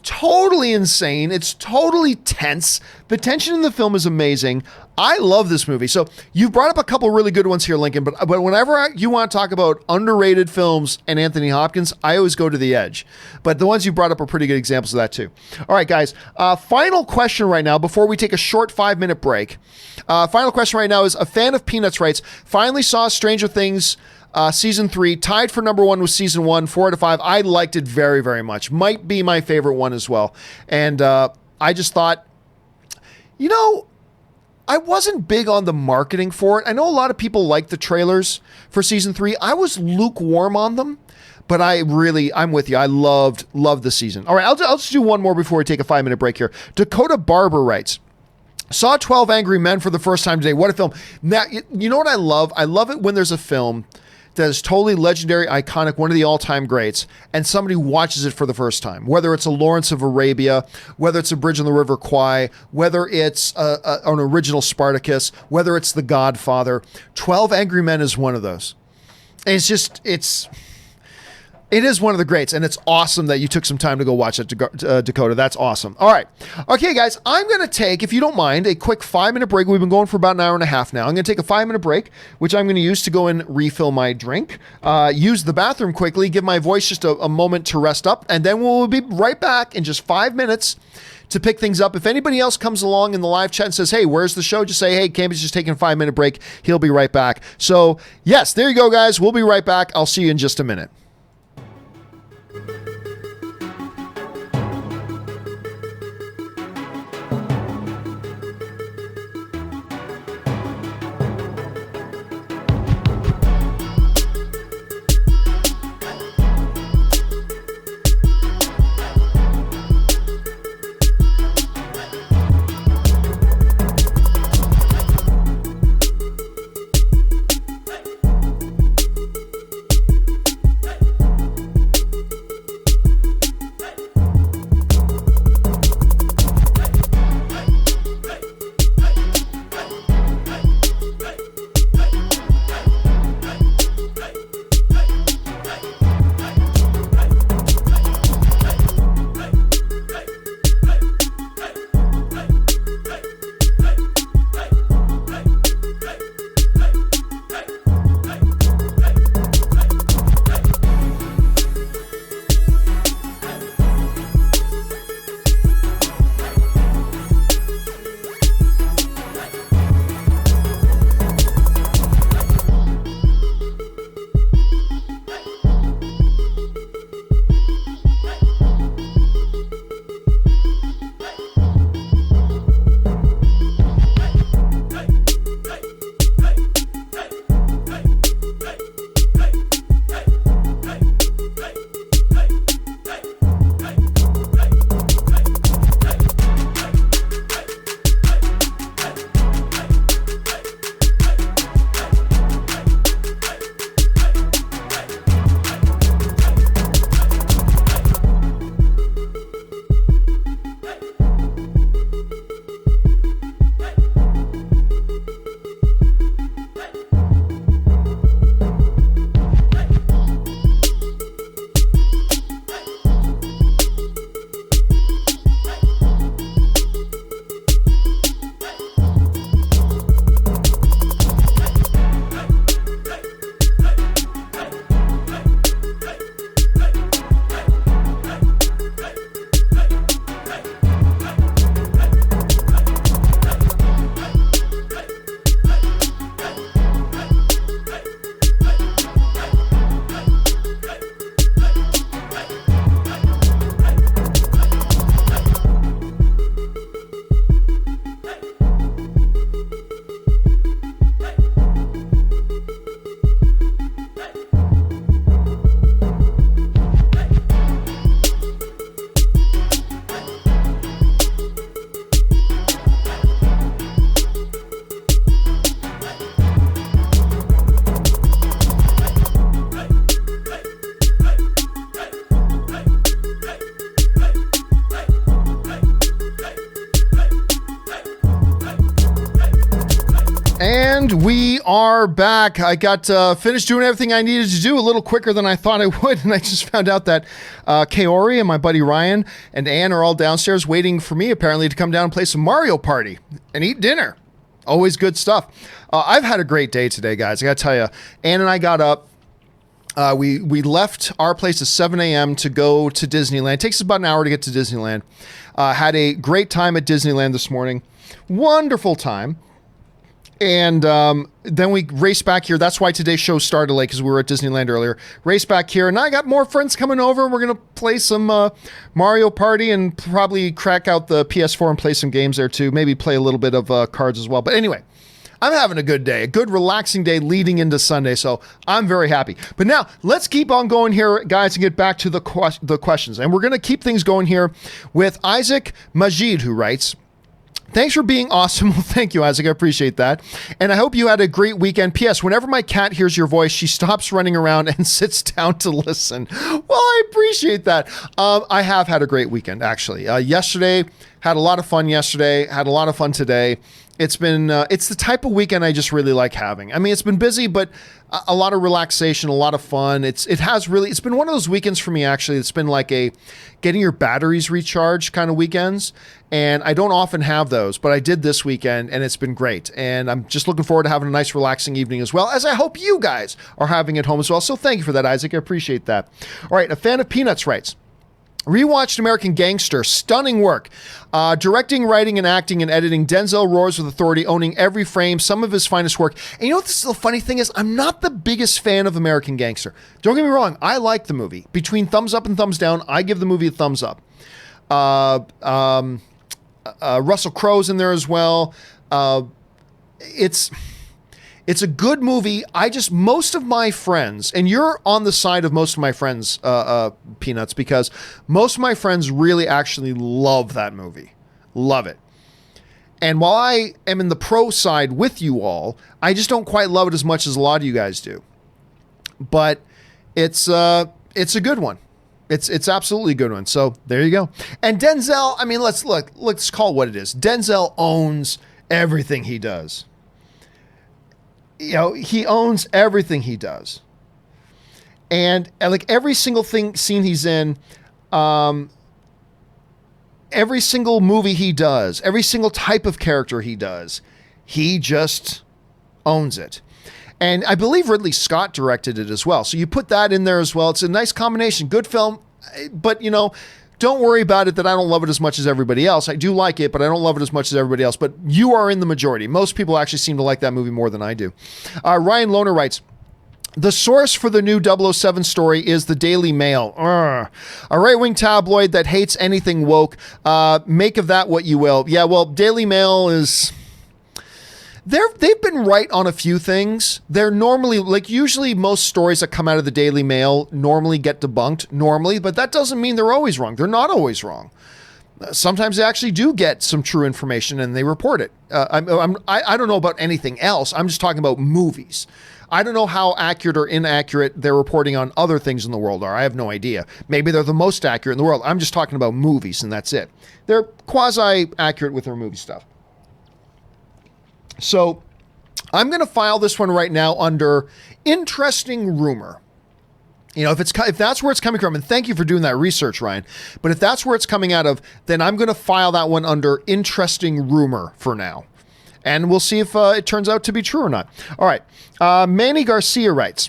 totally insane. It's totally tense. The tension in the film is amazing. I love this movie. So you've brought up a couple really good ones here, Lincoln, but whenever you want to talk about underrated films and Anthony Hopkins, I always go to The Edge. But the ones you brought up are pretty good examples of that too. All right, guys. Final question right now before we take a short 5-minute break. Final question right now is a fan of Peanuts writes, finally saw Stranger Things Season 3, tied for number 1 with Season 1, 4 out of 5. I liked it very, very much. Might be my favorite one as well. And I just thought, I wasn't big on the marketing for it. I know a lot of people like the trailers for Season 3. I was lukewarm on them, but I'm with you. I loved the season. All right, I'll just do one more before we take a 5-minute break here. Dakota Barber writes, saw 12 Angry Men for the first time today. What a film. Now, you know what I love? I love it when there's a film that is totally legendary, iconic, one of the all-time greats, and somebody watches it for the first time. Whether it's a Lawrence of Arabia, whether it's a Bridge on the River Kwai, whether it's an original Spartacus, whether it's The Godfather. 12 Angry Men is one of those. And it is one of the greats, and it's awesome that you took some time to go watch it, Dakota. That's awesome. All right. Okay, guys, I'm going to take, if you don't mind, a quick 5-minute break. We've been going for about an hour and a half now. I'm going to take a 5-minute break, which I'm going to use to go and refill my drink, use the bathroom quickly, give my voice just a moment to rest up, and then we'll be right back in just 5 minutes to pick things up. If anybody else comes along in the live chat and says, hey, where's the show? Just say, hey, Campea's just taking a 5-minute break. He'll be right back. So, yes, there you go, guys. We'll be right back. I'll see you in just a minute. And we are back. I got finished doing everything I needed to do a little quicker than I thought I would, and I just found out that Kaori and my buddy Ryan and Ann are all downstairs waiting for me, apparently, to come down and play some Mario Party and eat dinner. Always good stuff. I've had a great day today, guys. I got to tell you, Ann and I got up. We left our place at 7 a.m. to go to Disneyland. It takes us about an hour to get to Disneyland. Had a great time at Disneyland this morning. Wonderful time. And then we raced back here. That's why today's show started late, because we were at Disneyland earlier. Raced back here, and I got more friends coming over. We're going to play some Mario Party and probably crack out the PS4 and play some games there too. Maybe play a little bit of cards as well. But anyway, I'm having a good day, a good relaxing day leading into Sunday, so I'm very happy. But now, let's keep on going here, guys, and get back to the questions. And we're going to keep things going here with Isaac Majid, who writes, thanks for being awesome. Well, thank you, Isaac. I appreciate that. And I hope you had a great weekend. P.S. Whenever my cat hears your voice, she stops running around and sits down to listen. Well, I appreciate that. I have had a great weekend, actually. Yesterday, had a lot of fun yesterday. Had a lot of fun today. It's been, it's the type of weekend I just really like having. I mean, it's been busy, but a lot of relaxation, a lot of fun. It's been one of those weekends for me, actually. It's been like a getting your batteries recharged kind of weekends. And I don't often have those, but I did this weekend, and it's been great. And I'm just looking forward to having a nice, relaxing evening as well, as I hope you guys are having at home as well. So thank you for that, Isaac. I appreciate that. All right, a fan of Peanuts writes, rewatched American Gangster, stunning work. Directing, writing, and acting and editing, Denzel roars with authority, owning every frame, some of his finest work. And you know what the funny thing is? I'm not the biggest fan of American Gangster. Don't get me wrong, I like the movie. Between thumbs up and thumbs down, I give the movie a thumbs up. Russell Crowe's in there as well. It's a good movie. Most of my friends, and you're on the side of most of my friends, Peanuts, because most of my friends really actually love that movie. Love it. And while I am in the pro side with you all, I just don't quite love it as much as a lot of you guys do. But it's a good one. It's absolutely a good one. So there you go. And Denzel, I mean, let's call it what it is. Denzel owns everything he does. You know, he owns everything he does. And like every single scene he's in, every single movie he does, every single type of character he does, he just owns it. And I believe Ridley Scott directed it as well. So you put that in there as well. It's a nice combination. Good film. But, you know, don't worry about it that I don't love it as much as everybody else. I do like it, but I don't love it as much as everybody else. But you are in the majority. Most people actually seem to like that movie more than I do. Ryan Lohner writes, the source for the new 007 story is the Daily Mail. A right-wing tabloid that hates anything woke. Make of that what you will. Yeah, well, Daily Mail is... They've been right on a few things. They're normally, like usually most stories that come out of the Daily Mail normally get debunked, but that doesn't mean they're always wrong. They're not always wrong. Sometimes they actually do get some true information and they report it. I don't know about anything else. I'm just talking about movies. I don't know how accurate or inaccurate their reporting on other things in the world are. I have no idea. Maybe they're the most accurate in the world. I'm just talking about movies and that's it. They're quasi-accurate with their movie stuff. So I'm going to file this one right now under interesting rumor. You know, if that's where it's coming from, and thank you for doing that research, Ryan, but if that's where it's coming out of, then I'm going to file that one under interesting rumor for now. And we'll see if it turns out to be true or not. All right. Manny Garcia writes,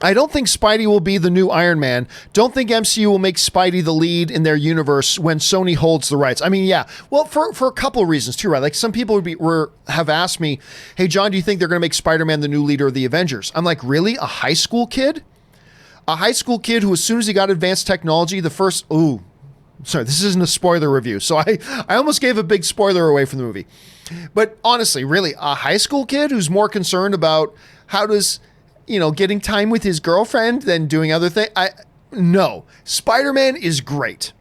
I don't think Spidey will be the new Iron Man. Don't think MCU will make Spidey the lead in their universe when Sony holds the rights. I mean, yeah. Well, for a couple of reasons too, right? Like some people have asked me, hey, John, do you think they're going to make Spider-Man the new leader of the Avengers? I'm like, really? A high school kid? A high school kid who, as soon as he got advanced technology, sorry, this isn't a spoiler review. So I almost gave a big spoiler away from the movie. But honestly, really, a high school kid who's more concerned about how does... getting time with his girlfriend than doing other things. No, Spider-Man is great.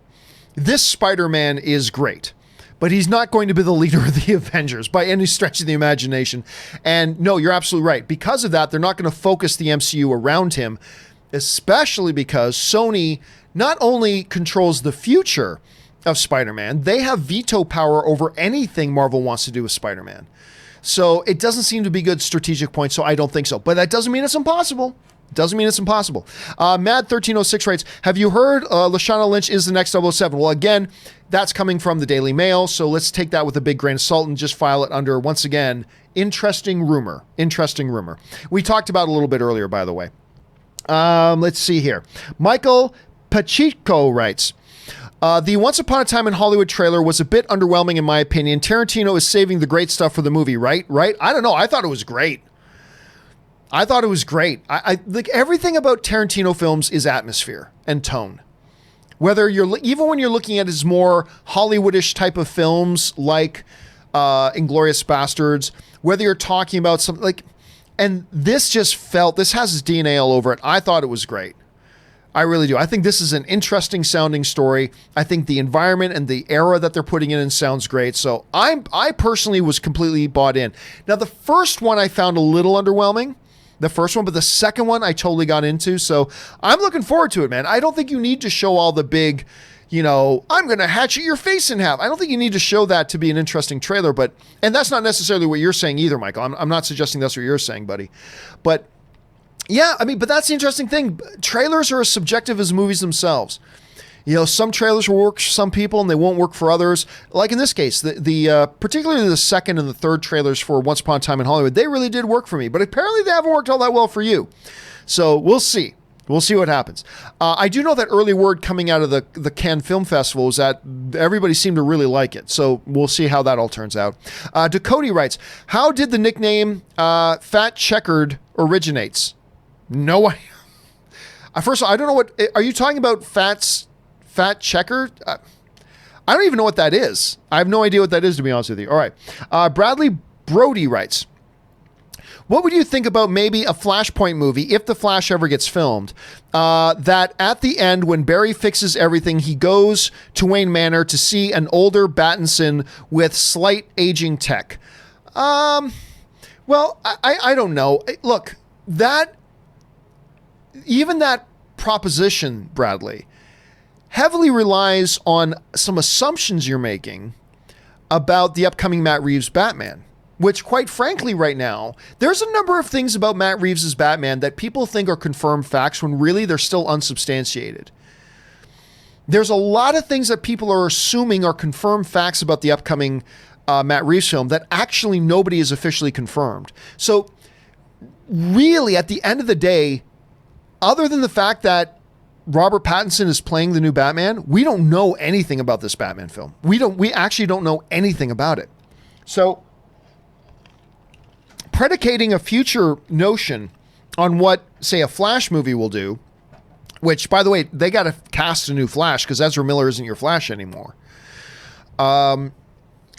This Spider-Man is great, but he's not going to be the leader of the Avengers by any stretch of the imagination. And no, you're absolutely right. Because of that, they're not going to focus the MCU around him, especially because Sony not only controls the future of Spider-Man, they have veto power over anything Marvel wants to do with Spider-Man. So it doesn't seem to be good strategic points, so I don't think so. But that doesn't mean it's impossible. Doesn't mean it's impossible. Mad1306 writes, have you heard Lashana Lynch is the next 007? Well, again, that's coming from the Daily Mail, so let's take that with a big grain of salt and just file it under, once again, interesting rumor. Interesting rumor. We talked about it a little bit earlier, by the way. Let's see here. Michael Pacheco writes, the Once Upon a Time in Hollywood trailer was a bit underwhelming in my opinion. Tarantino is saving the great stuff for the movie, right? I don't know. I thought it was great. I like everything about Tarantino films is atmosphere and tone. Whether even when you're looking at his more Hollywoodish type of films like Inglourious Bastards, whether you're talking about something like, and this has his DNA all over it. I thought it was great. I really do. I think this is an interesting sounding story. I think the environment and the era that they're putting in sounds great. So I personally was completely bought in. Now, the first one I found a little underwhelming. But the second one I totally got into. So I'm looking forward to it, man. I don't think you need to show all the big, I'm going to hatchet your face in half. I don't think you need to show that to be an interesting trailer, and that's not necessarily what you're saying either, Michael. I'm not suggesting that's what you're saying, buddy. But yeah, but that's the interesting thing. Trailers are as subjective as movies themselves. Some trailers will work for some people and they won't work for others. Like in this case, the particularly the second and the third trailers for Once Upon a Time in Hollywood, they really did work for me. But apparently they haven't worked all that well for you. So we'll see. We'll see what happens. I do know that early word coming out of the Cannes Film Festival is that everybody seemed to really like it. So we'll see how that all turns out. Dakota writes, how did the nickname Fat Checkered originates? No idea. First of all, I don't know what... Are you talking about Fat Checker? I don't even know what that is. I have no idea what that is, to be honest with you. All right. Bradley Brody writes, what would you think about maybe a Flashpoint movie, if The Flash ever gets filmed, that at the end, when Barry fixes everything, he goes to Wayne Manor to see an older Battinson with slight aging tech? Well, I don't know. Look, even that proposition, Bradley, heavily relies on some assumptions you're making about the upcoming Matt Reeves Batman, which quite frankly right now, there's a number of things about Matt Reeves' Batman that people think are confirmed facts when really they're still unsubstantiated. There's a lot of things that people are assuming are confirmed facts about the upcoming Matt Reeves film that actually nobody has officially confirmed. So really, at the end of the day, other than the fact that Robert Pattinson is playing the new Batman, we don't know anything about this Batman film. We actually don't know anything about it. So predicating a future notion on what, say, a Flash movie will do, which, by the way, they got to cast a new Flash because Ezra Miller isn't your Flash anymore.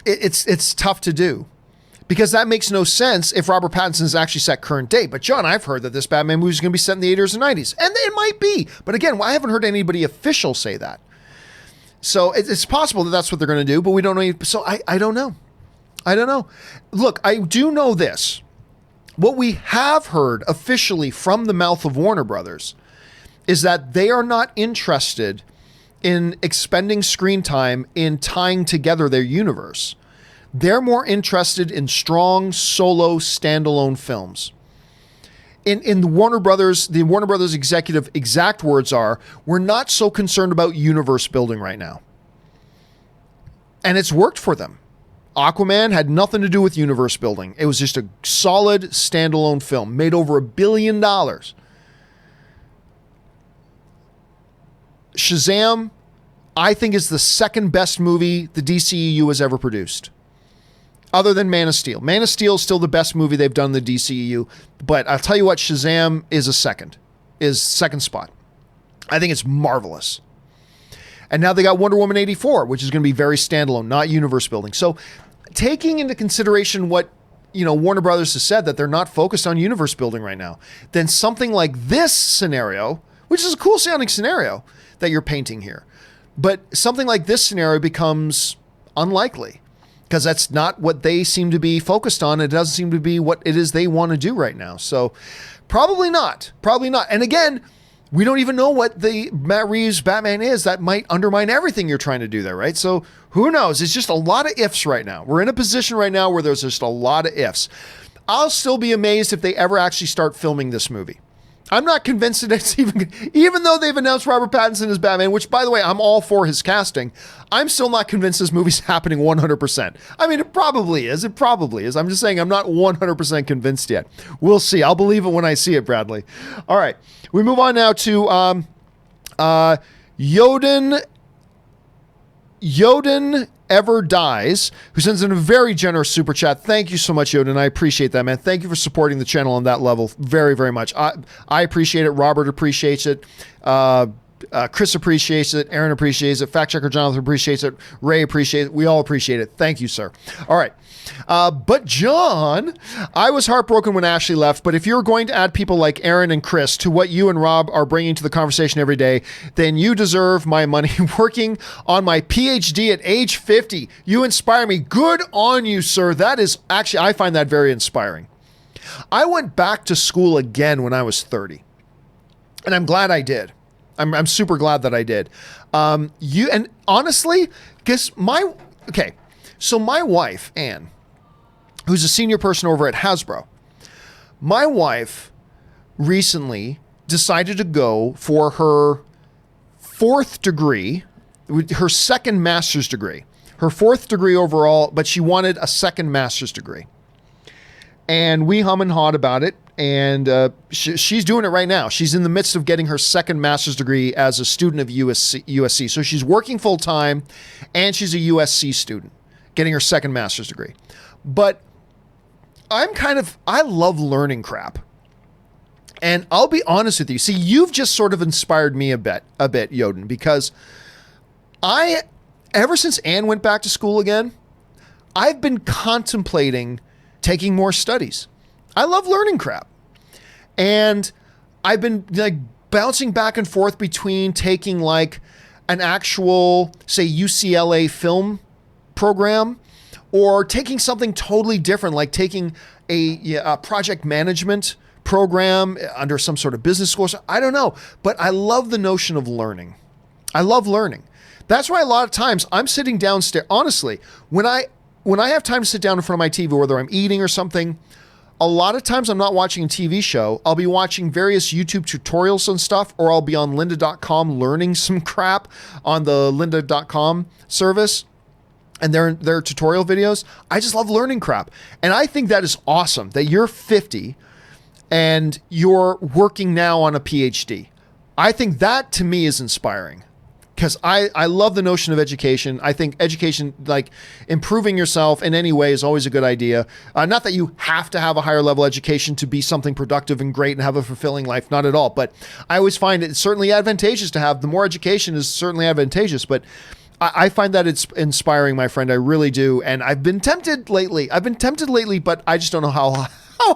It's tough to do. Because that makes no sense if Robert Pattinson is actually set current date. But John, I've heard that this Batman movie is going to be set in the 80s or 90s. And it might be. But again, I haven't heard anybody official say that. So it's possible that that's what they're going to do, but we don't know. So I don't know. I don't know. Look, I do know this. What we have heard officially from the mouth of Warner Brothers is that they are not interested in expending screen time in tying together their universe. They're more interested in strong solo standalone films. In the Warner Brothers executive exact words are, we're not so concerned about universe building right now. And it's worked for them. Aquaman had nothing to do with universe building. It was just a solid standalone film, made over $1 billion. Shazam, I think, is the second best movie the DCEU has ever produced. Other than Man of Steel. Man of Steel is still the best movie they've done in the DCEU. But I'll tell you what, Shazam is second spot. I think it's marvelous. And now they got Wonder Woman 84, which is going to be very standalone, not universe building. So taking into consideration what, Warner Brothers has said, that they're not focused on universe building right now, then something like this scenario, which is a cool sounding scenario that you're painting here, but something like this scenario becomes unlikely. Because that's not what they seem to be focused on. It doesn't seem to be what it is they want to do right now. So probably not. And again, we don't even know what the Matt Reeves Batman is. That might undermine everything you're trying to do there, right? So who knows? It's just a lot of ifs right now. We're in a position right now where there's just a lot of ifs. I'll still be amazed if they ever actually start filming this movie. I'm not convinced that it's even though they've announced Robert Pattinson as Batman, which, by the way, I'm all for his casting, I'm still not convinced this movie's happening 100%. I mean, it probably is. It probably is. I'm just saying I'm not 100% convinced yet. We'll see. I'll believe it when I see it, Bradley. All right. We move on now to Yoden Ever Dies, who sends in a very generous super chat. Thank you so much, Yoden. I appreciate that, man. Thank you for supporting the channel on that level very, very much. I appreciate it. Robert appreciates it. Chris appreciates it. Aaron appreciates it. Fact checker Jonathan appreciates it. Ray appreciates it. We all appreciate it. Thank you, sir. All right. But John, I was heartbroken when Ashley left, but if you're going to add people like Aaron and Chris to what you and Rob are bringing to the conversation every day, then you deserve my money. Working on my PhD at age 50, you inspire me. Good on you, sir. That is actually, I find that very inspiring. I went back to school again when I was 30, and I'm glad I did. I'm super glad that I did. And honestly, so my wife, Anne, who's a senior person over at Hasbro, my wife recently decided to go for her fourth degree, her second master's degree, her fourth degree overall, but she wanted a second master's degree. And we hum and hawed about it. And she's doing it right now. She's in the midst of getting her second master's degree as a student of USC. So she's working full time and she's a USC student getting her second master's degree. But I love learning crap. And I'll be honest with you. See, you've just sort of inspired me a bit, Yoden, because ever since Anne went back to school again, I've been contemplating taking more studies. I love learning crap. And I've been like bouncing back and forth between taking like an actual, say, UCLA film program or taking something totally different, like taking a project management program under some sort of business school. I don't know, but I love the notion of learning. I love learning. That's why a lot of times I'm sitting downstairs. Honestly, when I have time to sit down in front of my TV, whether I'm eating or something, a lot of times I'm not watching a TV show. I'll be watching various YouTube tutorials and stuff, or I'll be on lynda.com learning some crap on the lynda.com service and their tutorial videos. I just love learning crap. And I think that is awesome that you're 50 and you're working now on a PhD. I think that to me is inspiring. Because I love the notion of education. I think education, like improving yourself in any way, is always a good idea. Not that you have to have a higher level education to be something productive and great and have a fulfilling life. Not at all. But I always find it certainly advantageous to have. The more education is certainly advantageous. But I find that it's inspiring, my friend. I really do. And I've been tempted lately. But I just don't know how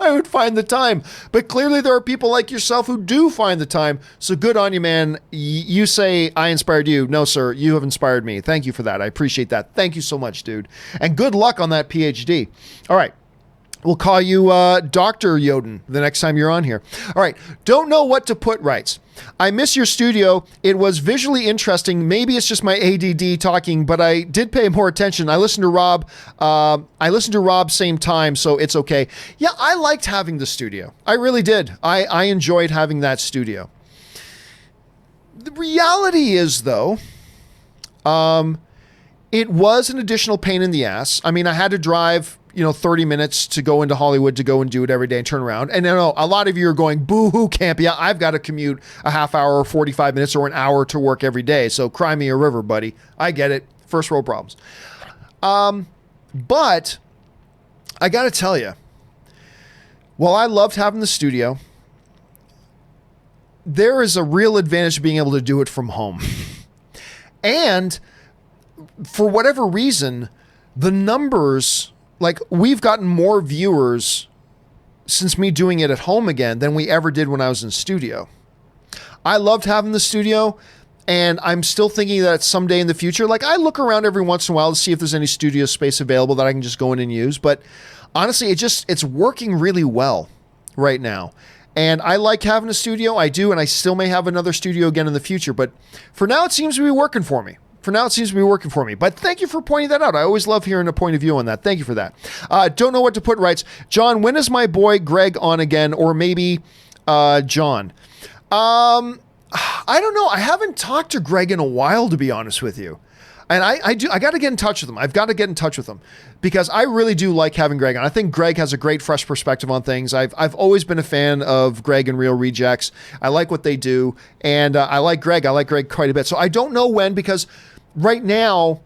I would find the time. But clearly there are people like yourself who do find the time. So good on you, man. You say I inspired you. No, sir, you have inspired me. Thank you for that. I appreciate that. Thank you so much, dude. And good luck on that PhD. All right. We'll call you Dr. Yoden the next time you're on here. All right. Don't know what to put writes. I miss your studio. It was visually interesting. Maybe it's just my ADD talking, but I did pay more attention. I listened to Rob same time, so it's okay. Yeah, I liked having the studio. I really did. I enjoyed having that studio. The reality is, though, it was an additional pain in the ass. I mean, I had to drive 30 minutes to go into Hollywood to go and do it every day and turn around. And I know a lot of you are going, boo-hoo, Campea. I've got to commute a half hour or 45 minutes or an hour to work every day. So cry me a river, buddy. I get it. First world problems. But I got to tell you, while I loved having the studio, there is a real advantage to being able to do it from home. And for whatever reason, the numbers... Like, we've gotten more viewers since me doing it at home again than we ever did when I was in studio. I loved having the studio, and I'm still thinking that someday in the future, like, I look around every once in a while to see if there's any studio space available that I can just go in and use. But honestly, it's working really well right now. And I like having a studio. I do, and I still may have another studio again in the future. But for now, it seems to be working for me. But thank you for pointing that out. I always love hearing a point of view on that. Thank you for that. Don't know what to put writes, John, when is my boy Greg on again? Or maybe John? I don't know. I haven't talked to Greg in a while, to be honest with you. And I got to get in touch with him. I've got to get in touch with him because I really do like having Greg on. I think Greg has a great fresh perspective on things. I've always been a fan of Greg and Real Rejects. I like what they do. And I like Greg. I like Greg quite a bit. So I don't know when, because right now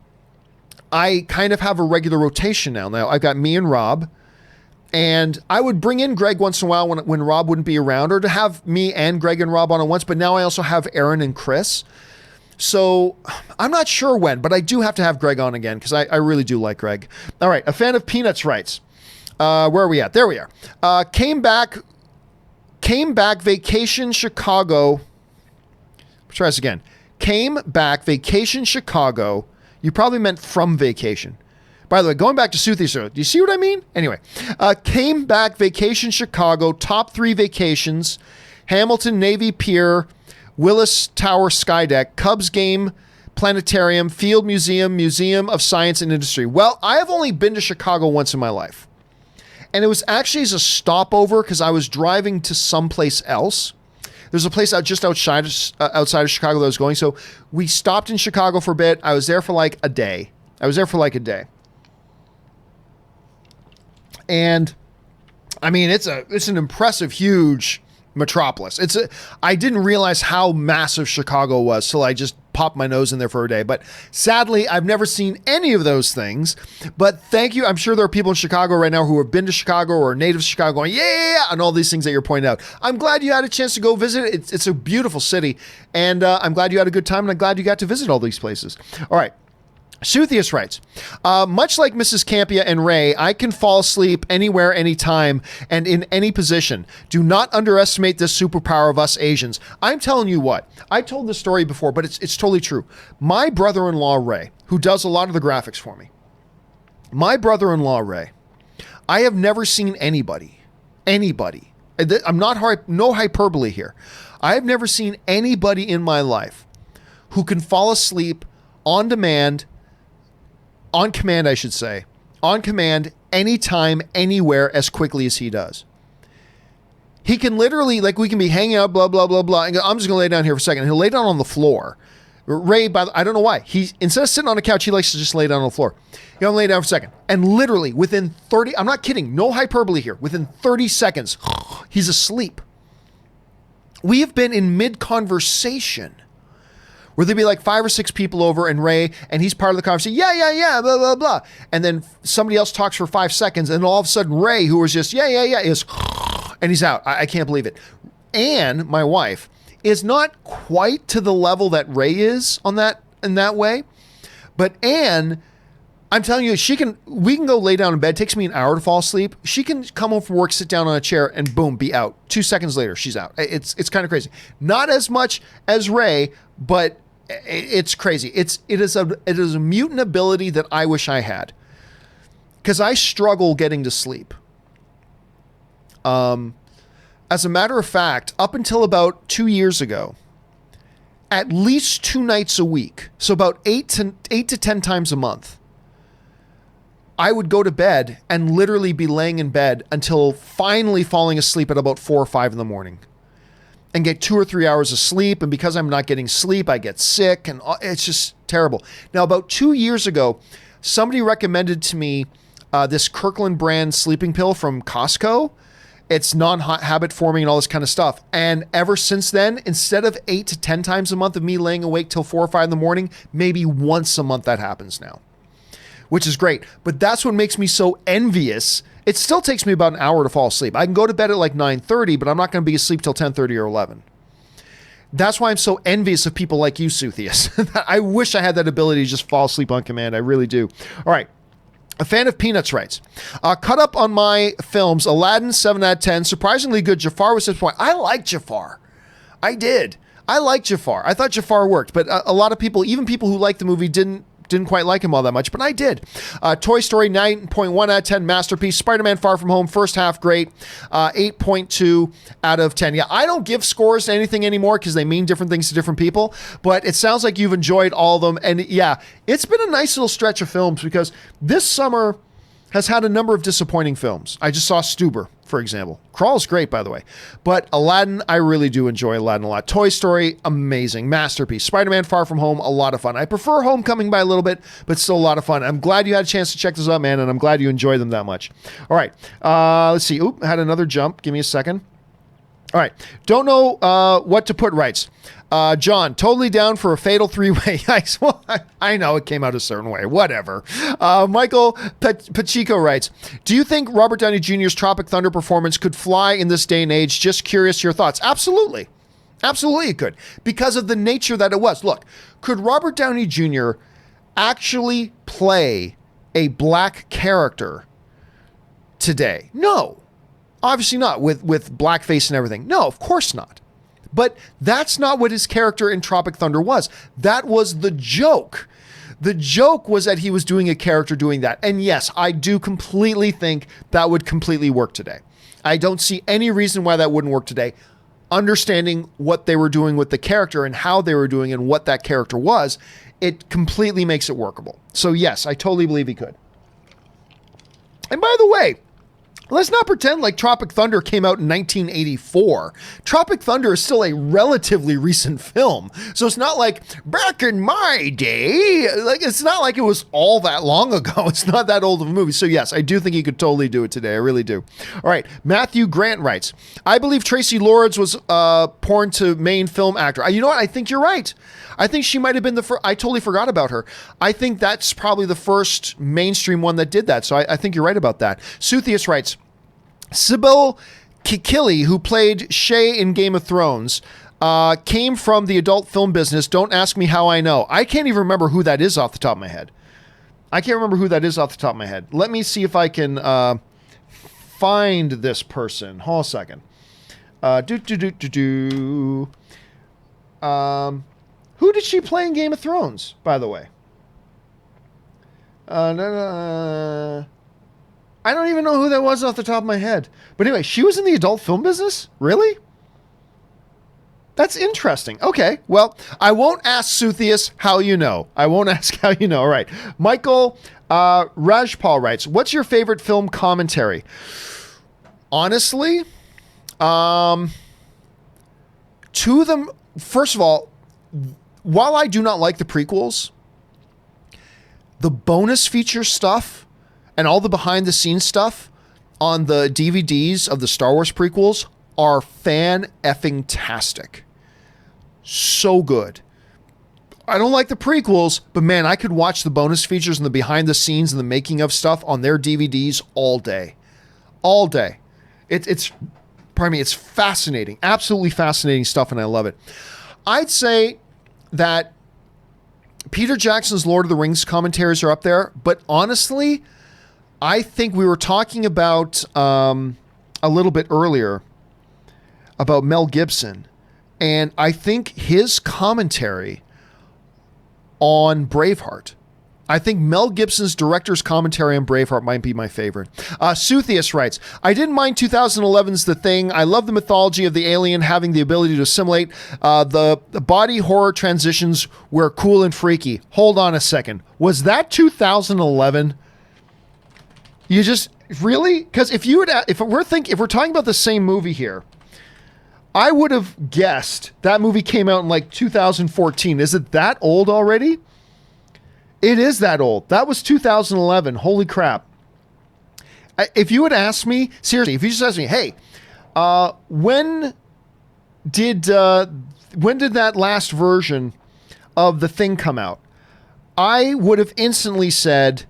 I kind of have a regular rotation now. Now I've got me and Rob. And I would bring in Greg once in a while when Rob wouldn't be around, or to have me and Greg and Rob on at once. But now I also have Aaron and Chris. So I'm not sure when, but I do have to have Greg on again because I really do like Greg. All right. A fan of Peanuts writes, where are we at? There we are. Came back vacation Chicago. Try this again. Came back vacation Chicago. You probably meant from vacation. By the way, going back to Soothie, do you see what I mean? Anyway, came back vacation Chicago, top 3 vacations, Hamilton Navy Pier, Willis Tower Skydeck, Cubs game, planetarium, Field Museum, Museum of Science and Industry. Well, I have only been to Chicago once in my life. And it was actually as a stopover because I was driving to someplace else. There's a place just outside of Chicago that I was going. So we stopped in Chicago for a bit. I was there for like a day. And I mean, it's an impressive, huge metropolis. I didn't realize how massive Chicago was till I just popped my nose in there for a day. But sadly, I've never seen any of those things. But thank you. I'm sure there are people in Chicago right now who have been to Chicago or are natives of Chicago going, yeah, and all these things that you're pointing out. I'm glad you had a chance to go visit it. It's a beautiful city. And I'm glad you had a good time, and I'm glad you got to visit all these places. All right. Suthius writes, much like Mrs. Campea and Ray, I can fall asleep anywhere, anytime, and in any position. Do not underestimate this superpower of us Asians. I'm telling you what, I told this story before, but it's totally true. My brother-in-law, Ray, who does a lot of the graphics for me, I have never seen anybody, I'm not, no hyperbole here. I have never seen anybody in my life who can fall asleep on command, anytime, anywhere, as quickly as he does. He can literally, like, we can be hanging out, blah, blah, blah, blah, and go, I'm just going to lay down here for a second. He'll lay down on the floor. Ray, I don't know why. Instead of sitting on a couch, he likes to just lay down on the floor. He'll lay down for a second. And literally, within 30, I'm not kidding, no hyperbole here, within 30 seconds, he's asleep. We have been in mid-conversation where there'd be like 5 or 6 people over, and Ray, and he's part of the conversation. Yeah, blah, blah, blah. And then somebody else talks for 5 seconds, and all of a sudden Ray, who was just, yeah, is, and he's out. I can't believe it. Anne, my wife, is not quite to the level that Ray is in that way. But Anne, I'm telling you, we can go lay down in bed. It takes me an hour to fall asleep. She can come home from work, sit down on a chair, and boom, be out. 2 seconds later, she's out. It's kind of crazy. Not as much as Ray, but it's crazy. It is a mutant ability that I wish I had, because I struggle getting to sleep. As a matter of fact, up until about 2 years ago, at least 2 nights a week, so about 8 to 10 times a month, I would go to bed and literally be laying in bed until finally falling asleep at about 4 or 5 in the morning, and get 2 or 3 hours of sleep. And because I'm not getting sleep, I get sick, and it's just terrible. Now, about 2 years ago, somebody recommended to me this Kirkland brand sleeping pill from Costco. It's non-habit forming and all this kind of stuff. And ever since then, instead of 8 to 10 times a month of me laying awake till 4 or 5 in the morning, maybe once a month that happens now, which is great. But that's what makes me so envious. It still takes me about an hour to fall asleep. I can go to bed at like 9:30, but I'm not going to be asleep till 10:30 or 11. That's why I'm so envious of people like you, Suthius. I wish I had that ability to just fall asleep on command. I really do. All right. A fan of Peanuts writes, cut up on my films, Aladdin, 7 out of 10. Surprisingly good. Jafar was disappointing. I like Jafar. I did. I liked Jafar. I thought Jafar worked, but a lot of people, even people who liked the movie, didn't didn't quite like him all that much, but I did. Toy Story, 9.1 out of 10, masterpiece. Spider-Man Far From Home, first half, great. 8.2 out of 10. Yeah, I don't give scores to anything anymore because they mean different things to different people, but it sounds like you've enjoyed all of them. And yeah, it's been a nice little stretch of films because this summer has had a number of disappointing films. I just saw Stuber, for example. Crawl's great, by the way. But Aladdin, I really do enjoy Aladdin a lot. Toy Story, amazing. Masterpiece. Spider-Man Far From Home, a lot of fun. I prefer Homecoming by a little bit, but still a lot of fun. I'm glad you had a chance to check this out, man, and I'm glad you enjoyed them that much. All right. Let's see. Oop, had another jump. Give me a second. All right. Don't know what to put writes. John, totally down for a fatal three-way. Well, I know it came out a certain way. Whatever. Michael Pacheco writes, do you think Robert Downey Jr.'s Tropic Thunder performance could fly in this day and age? Just curious your thoughts. Absolutely. Absolutely it could. Because of the nature that it was. Look, could Robert Downey Jr. actually play a black character today? No. Obviously not. With blackface and everything. No, of course not. But that's not what his character in Tropic Thunder was. That was the joke. The joke was that he was doing a character doing that. And yes, I do completely think that would completely work today. I don't see any reason why that wouldn't work today. Understanding what they were doing with the character and how they were doing and what that character was, it completely makes it workable. So yes, I totally believe he could. And by the way, let's not pretend like Tropic Thunder came out in 1984. Tropic Thunder is still a relatively recent film. So it's not like back in my day, like it's not like it was all that long ago. It's not that old of a movie. So yes, I do think he could totally do it today. I really do. All right. Matthew Grant writes, I believe Tracy Lords was porn to main film actor. You know what? I think you're right. I think she might have been the first. I totally forgot about her. I think that's probably the first mainstream one that did that. So I think you're right about that. Suthius writes, Sybil Kikili, who played Shay in Game of Thrones, came from the adult film business. Don't ask me how I know. I can't even remember who that is off the top of my head. Let me see if I can find this person. Hold on a second. Who did she play in Game of Thrones, by the way? I don't even know who that was off the top of my head. But anyway, she was in the adult film business? Really? That's interesting. Okay, well, I won't ask Suthius how you know. All right. Michael Rajpal writes, what's your favorite film commentary? Honestly, two of them, first of all, while I do not like the prequels, the bonus feature stuff and all the behind the scenes stuff on the DVDs of the Star Wars prequels are fan-effing-tastic. So good. I don't like the prequels, but man, I could watch the bonus features and the behind the scenes and the making of stuff on their DVDs all day. All day. It's fascinating. Absolutely fascinating stuff, and I love it. I'd say that Peter Jackson's Lord of the Rings commentaries are up there, but honestly, I think we were talking about a little bit earlier about Mel Gibson, and I think his commentary on Braveheart, I think Mel Gibson's director's commentary on Braveheart might be my favorite. Suthius writes, I didn't mind 2011's The Thing. I love the mythology of the alien having the ability to assimilate. The body horror transitions were cool and freaky. Hold on a second. Was that 2011? You just really? Because if we're talking about the same movie here, I would have guessed that movie came out in like 2014. Is it that old already? It is that old. That was 2011. Holy crap. If you had asked me, seriously, if you just asked me, hey, when did that last version of The Thing come out? I would have instantly said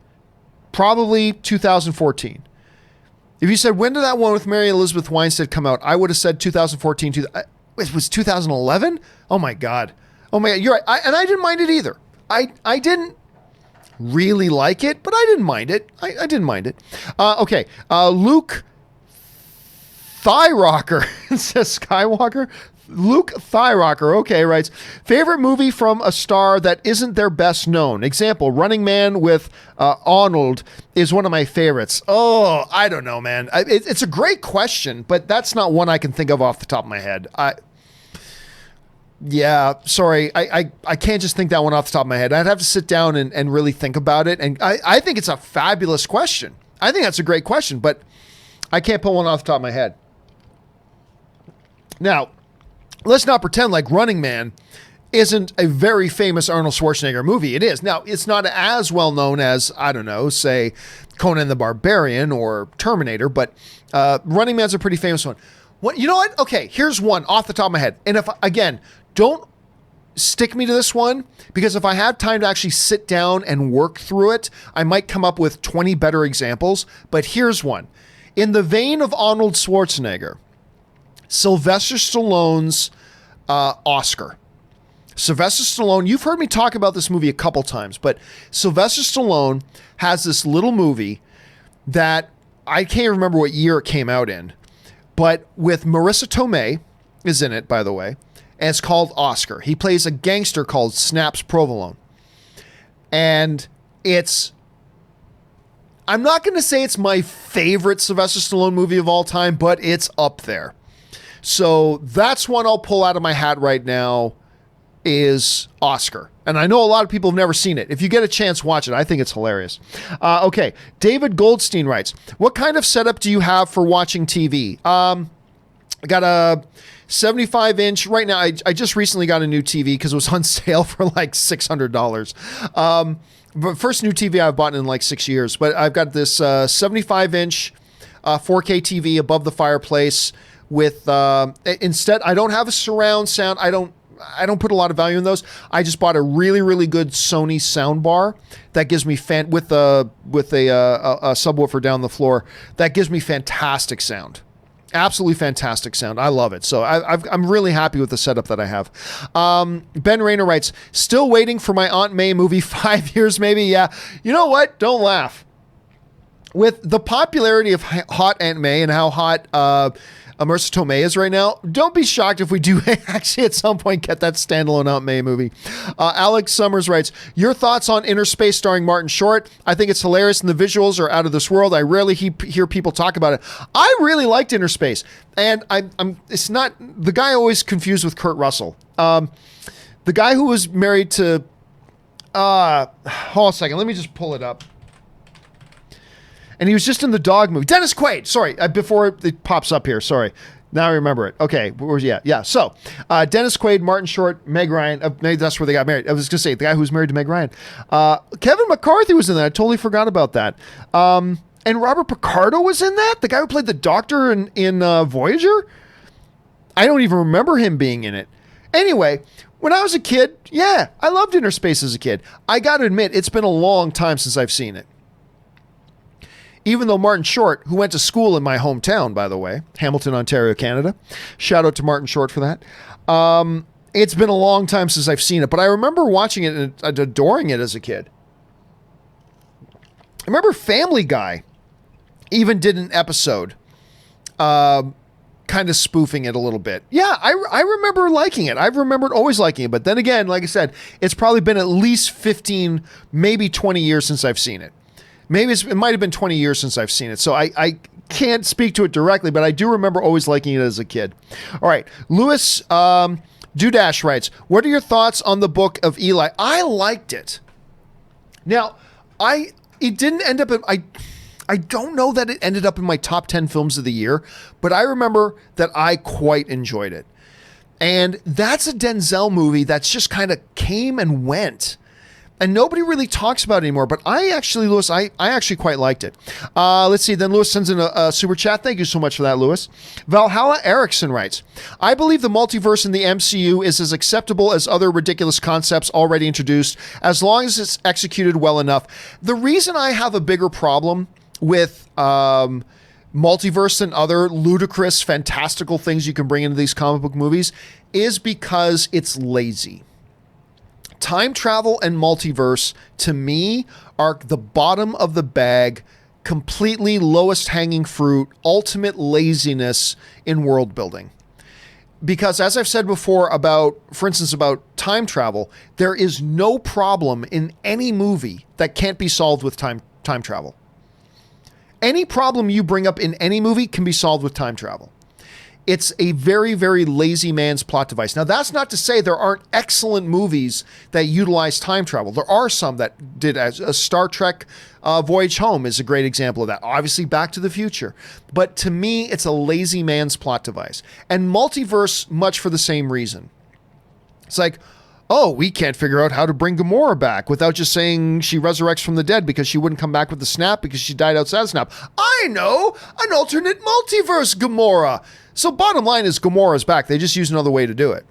probably 2014. If you said, when did that one with Mary Elizabeth Winstead come out? I would have said 2014. It was 2011? Oh my God. You're right. And I didn't mind it either. I didn't really like it, but I didn't mind it. I didn't mind it. Okay. Luke Thyrocker says Skywalker. Luke Thyrocker, okay, writes, favorite movie from a star that isn't their best known. Example, Running Man with Arnold is one of my favorites. Oh, I don't know, man. It's a great question, but that's not one I can think of off the top of my head. Yeah, sorry. I can't just think that one off the top of my head. I'd have to sit down and really think about it. And I think it's a fabulous question. I think that's a great question, but I can't pull one off the top of my head. Now, let's not pretend like Running Man isn't a very famous Arnold Schwarzenegger movie. It is. Now, it's not as well known as, I don't know, say Conan the Barbarian or Terminator, but Running Man's a pretty famous one. You know what? Okay, here's one off the top of my head. And again, don't stick me to this one, because if I had time to actually sit down and work through it, I might come up with 20 better examples. But here's one. In the vein of Arnold Schwarzenegger, Sylvester Stallone's Oscar. Sylvester Stallone, you've heard me talk about this movie a couple times, but Sylvester Stallone has this little movie that I can't remember what year it came out in, but with Marissa Tomei is in it, by the way, and it's called Oscar. He plays a gangster called Snaps Provolone. And I'm not going to say it's my favorite Sylvester Stallone movie of all time, but it's up there. So that's one I'll pull out of my hat right now, is Oscar. And I know a lot of people have never seen it. If you get a chance, watch it. I think it's hilarious. Okay. David Goldstein writes, what kind of setup do you have for watching TV? I got a 75-inch. Right now, I just recently got a new TV because it was on sale for like $600. But first new TV I've bought in like 6 years. But I've got this 75-inch 4K TV above the fireplace with, instead, I don't have a surround sound. I don't put a lot of value in those. I just bought a really, really good Sony sound bar that gives me with a subwoofer down the floor. That gives me fantastic sound. Absolutely fantastic sound. I love it. So I'm really happy with the setup that I have. Ben Rayner writes, still waiting for my Aunt May movie, 5 years maybe. Yeah. You know what? Don't laugh. With the popularity of hot Aunt May and how hot Marissa Tomei is right now, don't be shocked if we do actually at some point get that standalone Aunt May movie. Alex Summers writes, your thoughts on Inner Space starring Martin Short? I think it's hilarious and the visuals are out of this world. I rarely hear people talk about it. I really liked Inner Space, and it's not the guy I always confused with Kurt Russell. The guy who was married to hold on a second, let me just pull it up. And he was just in the dog movie. Dennis Quaid. Sorry, before it pops up here. Sorry. Now I remember it. Okay. Yeah. So, Dennis Quaid, Martin Short, Meg Ryan. Maybe that's where they got married. I was going to say, the guy who was married to Meg Ryan. Kevin McCarthy was in that. I totally forgot about that. And Robert Picardo was in that? The guy who played the Doctor in Voyager? I don't even remember him being in it. Anyway, when I was a kid, yeah, I loved Inner Space as a kid. I got to admit, it's been a long time since I've seen it. Even though Martin Short, who went to school in my hometown, by the way, Hamilton, Ontario, Canada, shout out to Martin Short for that. It's been a long time since I've seen it, but I remember watching it and adoring it as a kid. I remember Family Guy even did an episode kind of spoofing it a little bit. Yeah, I remember liking it. I've remembered always liking it. But then again, like I said, it's probably been at least 15, maybe 20 years since I've seen it. Maybe it might have been 20 years since I've seen it. So I can't speak to it directly, but I do remember always liking it as a kid. All right. Louis Dudash writes, what are your thoughts on the Book of Eli? I liked it. Now, it didn't end up in, I don't know that it ended up in my top 10 films of the year, but I remember that I quite enjoyed it. And that's a Denzel movie that's just kind of came and went. And nobody really talks about it anymore, but Lewis, I actually quite liked it. Let's see, then Lewis sends in a super chat. Thank you so much for that, Lewis. Valhalla Erickson writes, I believe the multiverse in the MCU is as acceptable as other ridiculous concepts already introduced, as long as it's executed well enough. The reason I have a bigger problem with multiverse than other ludicrous, fantastical things you can bring into these comic book movies is because it's lazy. Time travel and multiverse, to me, are the bottom of the bag, completely lowest hanging fruit, ultimate laziness in world building. Because as I've said before about, for instance, about time travel, there is no problem in any movie that can't be solved with time travel. Any problem you bring up in any movie can be solved with time travel. It's a very, very lazy man's plot device. Now, that's not to say there aren't excellent movies that utilize time travel. There are some that did. As a Star Trek Voyage Home is a great example of that. Obviously, Back to the Future. But to me, it's a lazy man's plot device. And multiverse, much for the same reason. It's like, oh, we can't figure out how to bring Gamora back without just saying she resurrects from the dead because she wouldn't come back with the snap because she died outside the snap. I know! An alternate multiverse Gamora! So bottom line is Gamora's back. They just use another way to do it.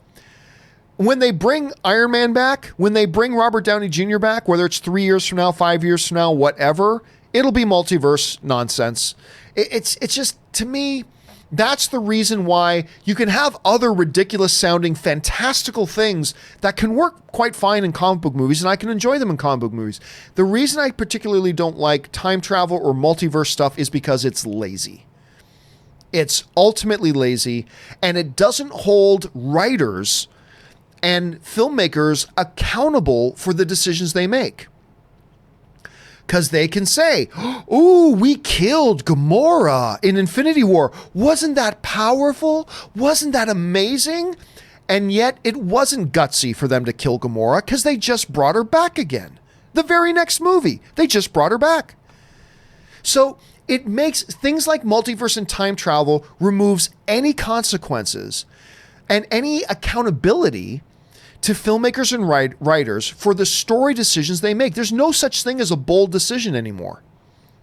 When they bring Iron Man back, when they bring Robert Downey Jr. back, whether it's 3 years from now, 5 years from now, whatever, it'll be multiverse nonsense. It's just, to me, that's the reason why you can have other ridiculous sounding, fantastical things that can work quite fine in comic book movies, and I can enjoy them in comic book movies. The reason I particularly don't like time travel or multiverse stuff is because it's lazy. It's ultimately lazy, and it doesn't hold writers and filmmakers accountable for the decisions they make. Because they can say, ooh, we killed Gamora in Infinity War. Wasn't that powerful? Wasn't that amazing? And yet it wasn't gutsy for them to kill Gamora because they just brought her back again. The very next movie, they just brought her back. So it makes things like multiverse and time travel removes any consequences and any accountability to filmmakers and writers for the story decisions they make. There's no such thing as a bold decision anymore.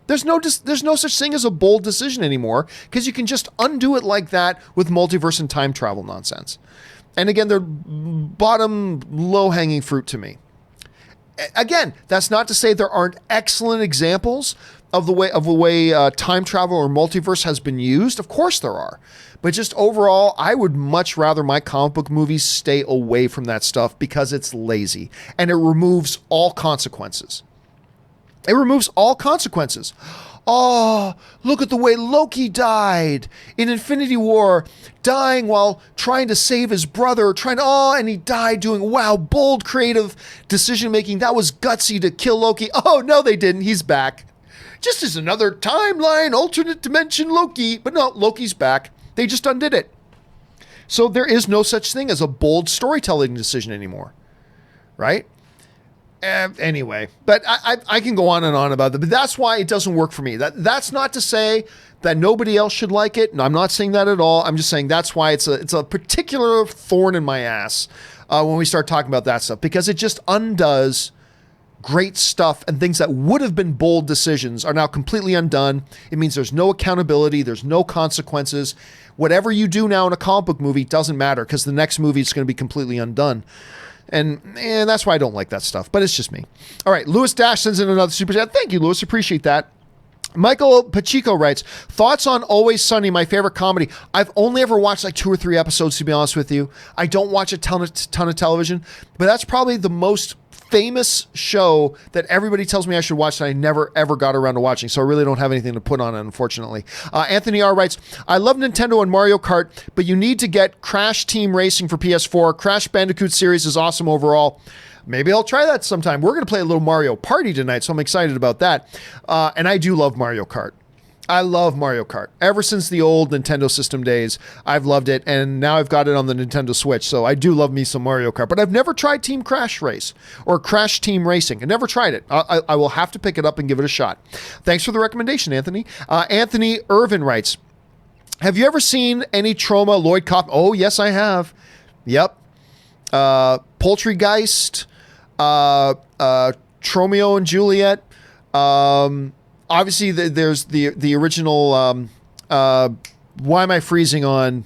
There's no such thing as a bold decision anymore because you can just undo it like that with multiverse and time travel nonsense. And again, they're bottom low-hanging fruit to me. Again, that's not to say there aren't excellent examples of the way time travel or multiverse has been used. Of course there are. But just overall, I would much rather my comic book movies stay away from that stuff because it's lazy and it removes all consequences. It removes all consequences. Oh, look at the way Loki died in Infinity War, dying while trying to save his brother, and he died doing, wow, bold, creative decision making. That was gutsy to kill Loki. Oh, no, they didn't. He's back. Just as another timeline, alternate dimension Loki. But no, Loki's back. They just undid it. So there is no such thing as a bold storytelling decision anymore. Right? Anyway, but I can go on and on about that. But that's why it doesn't work for me. That's not to say that nobody else should like it. No, I'm not saying that at all. I'm just saying that's why it's a particular thorn in my ass when we start talking about that stuff. Because it just undoes great stuff, and things that would have been bold decisions are now completely undone. It means there's no accountability, there's no consequences. Whatever you do now in a comic book movie doesn't matter because the next movie is going to be completely undone. And that's why I don't like that stuff, but it's just me. All right, Lewis Dash sends in another super chat. Thank you, Lewis. Appreciate that. Michael Pacheco writes, thoughts on Always Sunny, my favorite comedy. I've only ever watched like 2 or 3 episodes, to be honest with you. I don't watch a ton of television, but that's probably the most famous show that everybody tells me I should watch that I never ever got around to watching, so I really don't have anything to put on it, unfortunately. Anthony R. writes, I love Nintendo and Mario Kart, but you need to get Crash Team Racing for PS4. Crash Bandicoot series is awesome overall. Maybe I'll try that sometime. We're going to play a little Mario Party tonight, so I'm excited about that. And I do love Mario Kart. I love Mario Kart. Ever since the old Nintendo system days, I've loved it, and now I've got it on the Nintendo Switch, so I do love me some Mario Kart. But I've never tried Team Crash Race or Crash Team Racing. I never tried it. I will have to pick it up and give it a shot. Thanks for the recommendation, Anthony. Anthony Irvin writes, have you ever seen any Troma Lloyd Kaufman? Oh, yes, I have. Yep. Poultrygeist, Tromeo and Juliet, obviously, there's the original. Why am I freezing on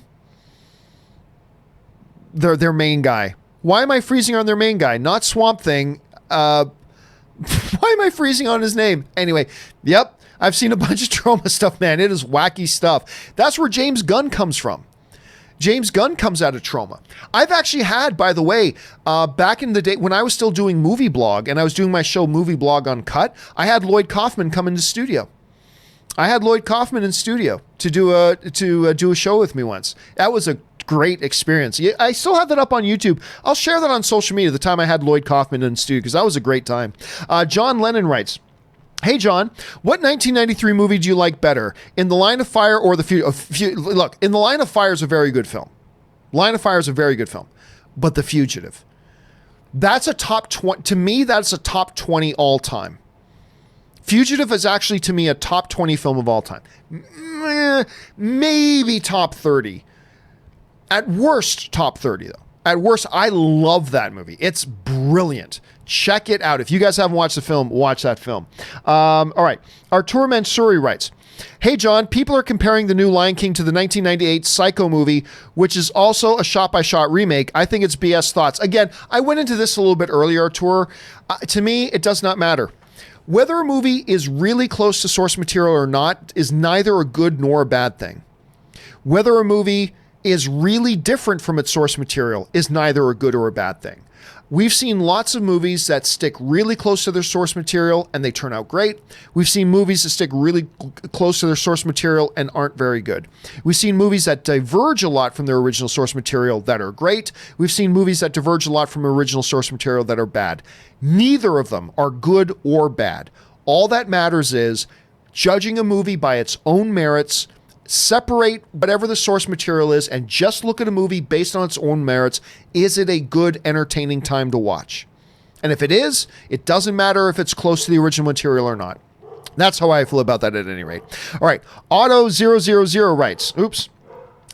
their main guy? Why am I freezing on their main guy? Not Swamp Thing. Why am I freezing on his name? Anyway, yep, I've seen a bunch of Troma stuff, man. It is wacky stuff. That's where James Gunn comes from. James Gunn comes out of Troma. I've actually had, by the way, back in the day when I was still doing Movie Blog and I was doing my show Movie Blog Uncut, I had Lloyd Kaufman come into studio. I had Lloyd Kaufman in studio to do a show with me once. That was a great experience. I still have that up on YouTube. I'll share that on social media the time I had Lloyd Kaufman in the studio, because that was a great time. John Lennon writes, "Hey, John, what 1993 movie do you like better, In the Line of Fire or The Fugitive?" Look, In the Line of Fire is a very good film. Line of Fire is a very good film. But The Fugitive, that's a top 20. To me, that's a top 20 all time. Fugitive is actually, to me, a top 20 film of all time. Maybe top 30. At worst, top 30, though. At worst, I love that movie. It's brilliant. Check it out. If you guys haven't watched the film, watch that film. All right. Artur Mansouri writes, "Hey, John, people are comparing the new Lion King to the 1998 Psycho movie, which is also a shot-by-shot remake. I think it's BS. Thoughts?" Again, I went into this a little bit earlier, Artur. To me, it does not matter. Whether a movie is really close to source material or not is neither a good nor a bad thing. Whether a movie is really different from its source material is neither a good or a bad thing. We've seen lots of movies that stick really close to their source material and they turn out great. We've seen movies that stick really close to their source material and aren't very good. We've seen movies that diverge a lot from their original source material that are great. We've seen movies that diverge a lot from original source material that are bad. Neither of them are good or bad. All that matters is judging a movie by its own merits. Separate whatever the source material is and just look at a movie based on its own merits. Is it a good, entertaining time to watch? And if it is, it doesn't matter if it's close to the original material or not. That's how I feel about that at any rate. All right. Otto000 writes, oops,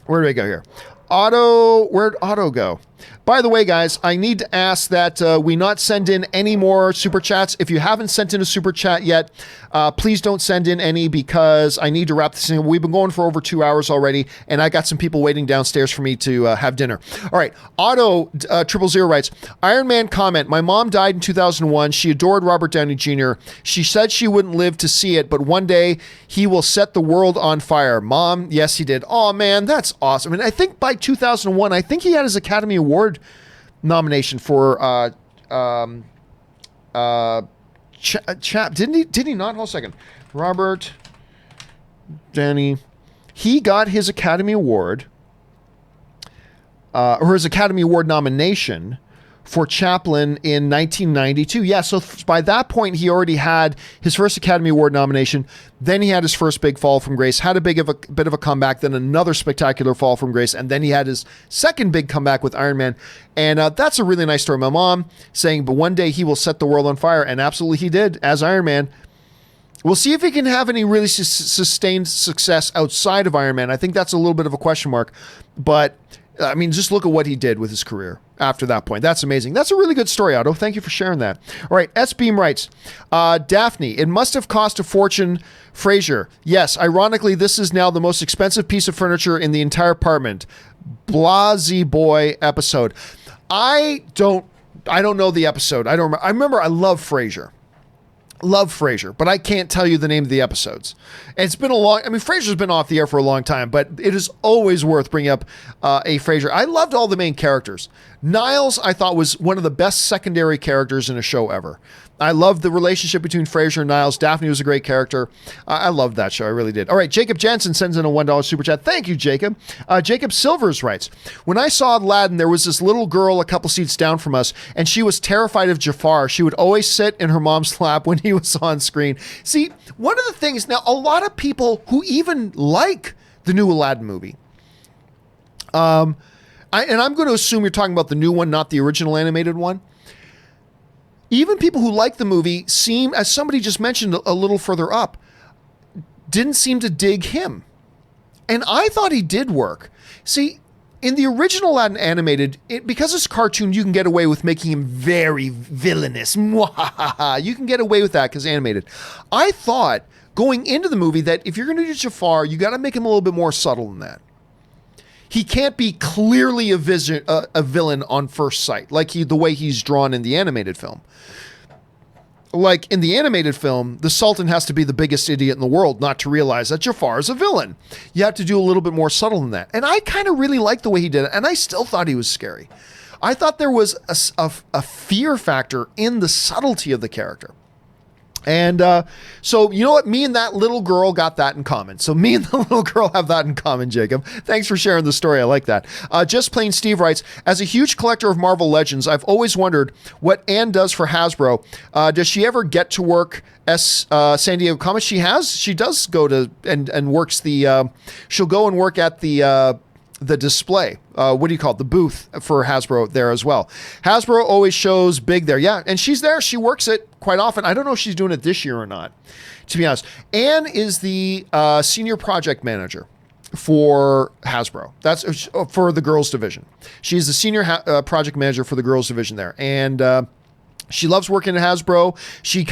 where do I go here? Where'd Otto go? By the way, guys, I need to ask that we not send in any more super chats. If you haven't sent in a super chat yet, please don't send in any, because I need to wrap this in. We've been going for over 2 hours already, and I got some people waiting downstairs for me to have dinner. All right, Otto 000 writes, Iron Man comment, "My mom died in 2001. She adored Robert Downey Jr. She said she wouldn't live to see it, but one day he will set the world on fire." Mom, yes, he did. Oh, man, that's awesome. And I think by 2001, I think he had his Academy Award nomination for chap. Did he not? Hold a second. Robert Downey. He got his Academy Award or his Academy Award nomination for Chaplin in 1992. Yeah, so by that point, he already had his first Academy Award nomination. Then he had his first big fall from grace, had a bit of a comeback, then another spectacular fall from grace, and then he had his second big comeback with Iron Man. And that's a really nice story. My mom saying, but one day he will set the world on fire, and absolutely he did as Iron Man. We'll see if he can have any really sustained success outside of Iron Man. I think that's a little bit of a question mark, but I mean, just look at what he did with his career after that point. That's amazing. That's a really good story, Otto. Thank you for sharing that. All right, S-Beam writes, Daphne, it must have cost a fortune. Frasier, yes, ironically, this is now the most expensive piece of furniture in the entire apartment. Blasey Boy episode. I don't know the episode. I remember I love Frasier. Love Frasier, but I can't tell you the name of the episodes. And it's been Frasier's been off the air for a long time, but it is always worth bringing up a Frasier. I loved all the main characters. Niles, I thought, was one of the best secondary characters in a show ever. I loved the relationship between Frasier and Niles. Daphne was a great character. I loved that show. I really did. All right, Jacob Jensen sends in a $1 super chat. Thank you, Jacob. Jacob Silvers writes, when I saw Aladdin, there was this little girl a couple seats down from us, and she was terrified of Jafar. She would always sit in her mom's lap when he was on screen. See, one of the things, now, a lot of people who even like the new Aladdin movie, and I'm going to assume you're talking about the new one, not the original animated one. Even people who like the movie seem, as somebody just mentioned a little further up, didn't seem to dig him. And I thought he did work. See, in the original Aladdin animated, because it's cartoon, you can get away with making him very villainous. You can get away with that because animated. I thought going into the movie that if you're going to do Jafar, you got to make him a little bit more subtle than that. He can't be clearly a villain on first sight, like the way he's drawn in the animated film. Like in the animated film, the Sultan has to be the biggest idiot in the world not to realize that Jafar is a villain. You have to do a little bit more subtle than that. And I kind of really liked the way he did it, and I still thought he was scary. I thought there was a fear factor in the subtlety of the character. And so, you know what? Me and that little girl got that in common. So me and the little girl have that in common, Jacob. Thanks for sharing the story. I like that. Just Plain Steve writes, as a huge collector of Marvel Legends, I've always wondered what Anne does for Hasbro. Does she ever get to work San Diego Comics? She has. She does go to and works the, she'll go and work at the display, what do you call it? The booth for Hasbro there as well. Hasbro always shows big there. Yeah. And she's there. She works it quite often. I don't know if she's doing it this year or not, to be honest. Anne is the senior project manager for Hasbro. That's for the girls division. She's the senior project manager for the girls division there. And, she loves working at Hasbro. She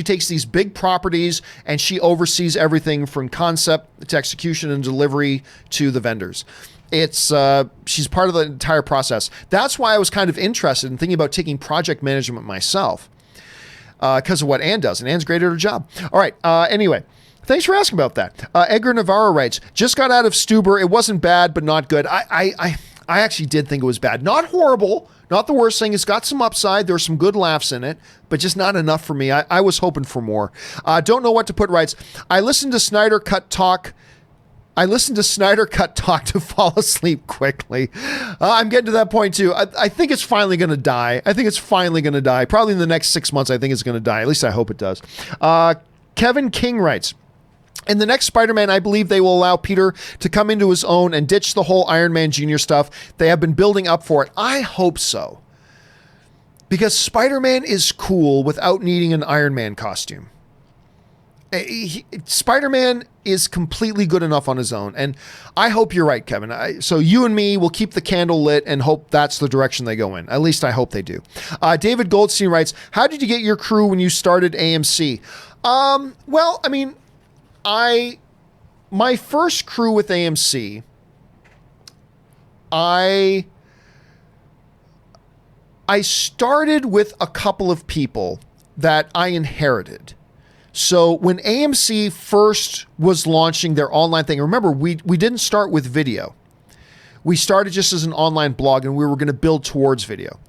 takes these big properties and she oversees everything from concept to execution and delivery to the vendors. She's part of the entire process. That's why I was kind of interested in thinking about taking project management myself, because of what Anne does. And Anne's great at her job. All right. Anyway, thanks for asking about that. Edgar Navarro writes, just got out of Stuber. It wasn't bad, but not good. I actually did think it was bad. Not horrible. Not the worst thing. It's got some upside. There's some good laughs in it, but just not enough for me. I was hoping for more. Don't know what to put. Writes, I listened to Snyder Cut Talk to fall asleep quickly. I'm getting to that point too. I think it's finally going to die. Probably in the next 6 months, I think it's going to die. At least I hope it does. Kevin King writes, in the next Spider-Man, I believe they will allow Peter to come into his own and ditch the whole Iron Man Jr. stuff. They have been building up for it. I hope so. Because Spider-Man is cool without needing an Iron Man costume. Spider-Man is completely good enough on his own. And I hope you're right, Kevin. So you and me will keep the candle lit and hope that's the direction they go in. At least I hope they do. David Goldstein writes, how did you get your crew when you started AMC? Well, I mean, my first crew with AMC, I started with a couple of people that I inherited. So when AMC first was launching their online thing, remember, we didn't start with video. We started just as an online blog and we were going to build towards video.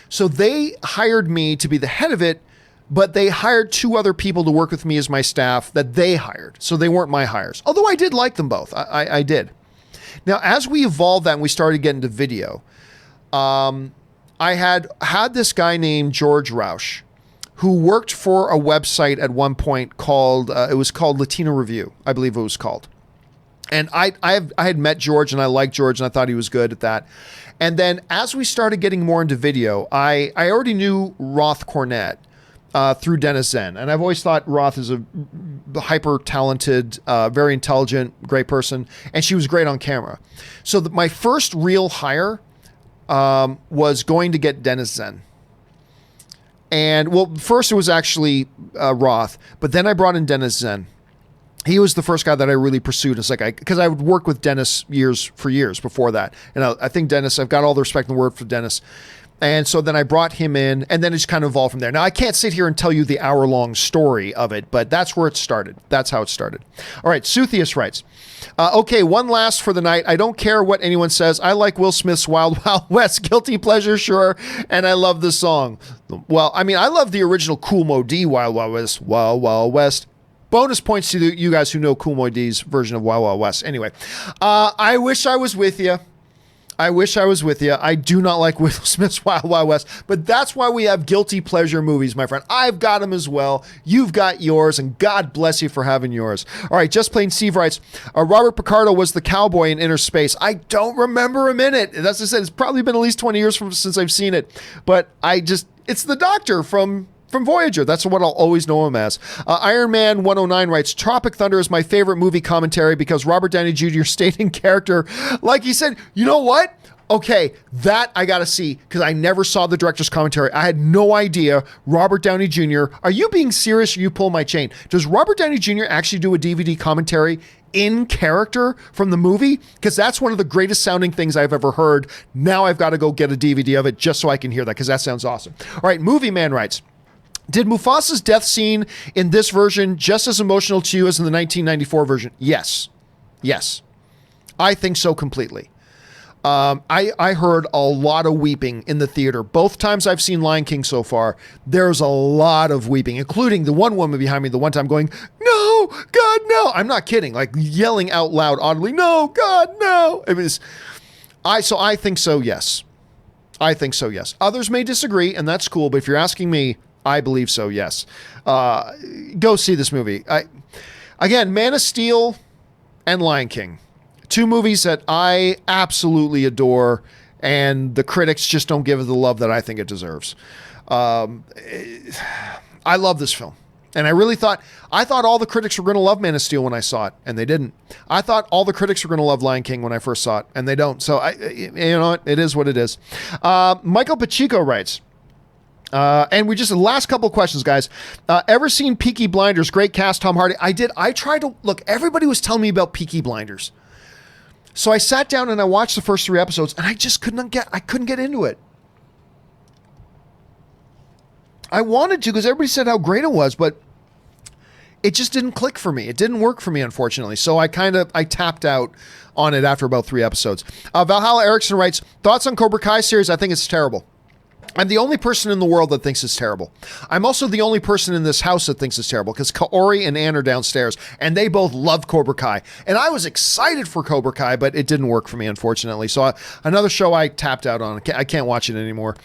So they hired me to be the head of it, but they hired two other people to work with me as my staff that they hired. So they weren't my hires, although I did like them both. I did. Now, as we evolved that and we started getting to video, I had this guy named George Rausch who worked for a website at one point called, it was called Latino Review, I believe it was called. And I had met George and I liked George and I thought he was good at that. And then as we started getting more into video, I already knew Roth Cornett through Dennis Zen. And I've always thought Roth is a hyper talented, very intelligent, great person. And she was great on camera. So my first real hire was going to get Dennis Zen. And well, first it was actually Roth, but then I brought in Dennis Zen. He was the first guy that I really pursued. It's like, because I would work with Dennis for years before that. And I think Dennis, I've got all the respect in the world for Dennis. And so then I brought him in and then it just kind of evolved from there. Now I can't sit here and tell you the hour-long story of it, but that's where it started. That's how it started. All right. Suthius writes, okay, one last for the night. I don't care what anyone says. I like Will Smith's Wild Wild West, guilty pleasure, sure. And I love the song. Well, I mean, I love the original Kool Moe Dee Wild Wild West, Wild Wild West. Bonus points to you guys who know Kool Moe Dee's version of Wild Wild West. Anyway, I wish I was with you. I do not like Will Smith's Wild Wild West, but that's why we have guilty pleasure movies, my friend. I've got them as well. You've got yours, and God bless you for having yours. All right, Just Plain Steve writes, Robert Picardo was the cowboy in Inner Space. I don't remember him in it. As I said, it's probably been at least 20 years since I've seen it, but it's the doctor from Voyager. That's what I'll always know him as. Iron Man 109 writes, Tropic Thunder is my favorite movie commentary because Robert Downey Jr. stayed in character. Like he said, you know what? Okay, that I got to see because I never saw the director's commentary. I had no idea. Robert Downey Jr., are you being serious or you pull my chain? Does Robert Downey Jr. actually do a DVD commentary in character from the movie? Because that's one of the greatest sounding things I've ever heard. Now I've got to go get a DVD of it just so I can hear that because that sounds awesome. All right, Movie Man writes, did Mufasa's death scene in this version just as emotional to you as in the 1994 version? Yes. I think so completely. I heard a lot of weeping in the theater. Both times I've seen Lion King so far, there's a lot of weeping, including the one woman behind me the one time going, "No, God, no." I'm not kidding, like yelling out loud audibly, "No, God, no." It was, so I think so, yes. I think so, yes. Others may disagree, and that's cool, but if you're asking me, I believe so, yes. Go see this movie. Again, Man of Steel and Lion King. Two movies that I absolutely adore, and the critics just don't give it the love that I think it deserves. I love this film. And I thought all the critics were going to love Man of Steel when I saw it, and they didn't. I thought all the critics were going to love Lion King when I first saw it, and they don't. So, you know what? It is what it is. Michael Pacheco writes, and we just, the last couple of questions, guys. Ever seen Peaky Blinders? Great cast, Tom Hardy. I did. I tried to, look, everybody was telling me about Peaky Blinders. So I sat down and I watched the first 3 episodes, and I just couldn't get into it. I wanted to because everybody said how great it was, but it just didn't click for me. It didn't work for me, unfortunately. So I tapped out on it after about 3 episodes. Valhalla Erickson writes, thoughts on Cobra Kai series? I think it's terrible. I'm the only person in the world that thinks it's terrible. I'm also the only person in this house that thinks it's terrible because Kaori and Ann are downstairs and they both love Cobra Kai. And I was excited for Cobra Kai, but it didn't work for me, unfortunately. So another show I tapped out on. I can't watch it anymore.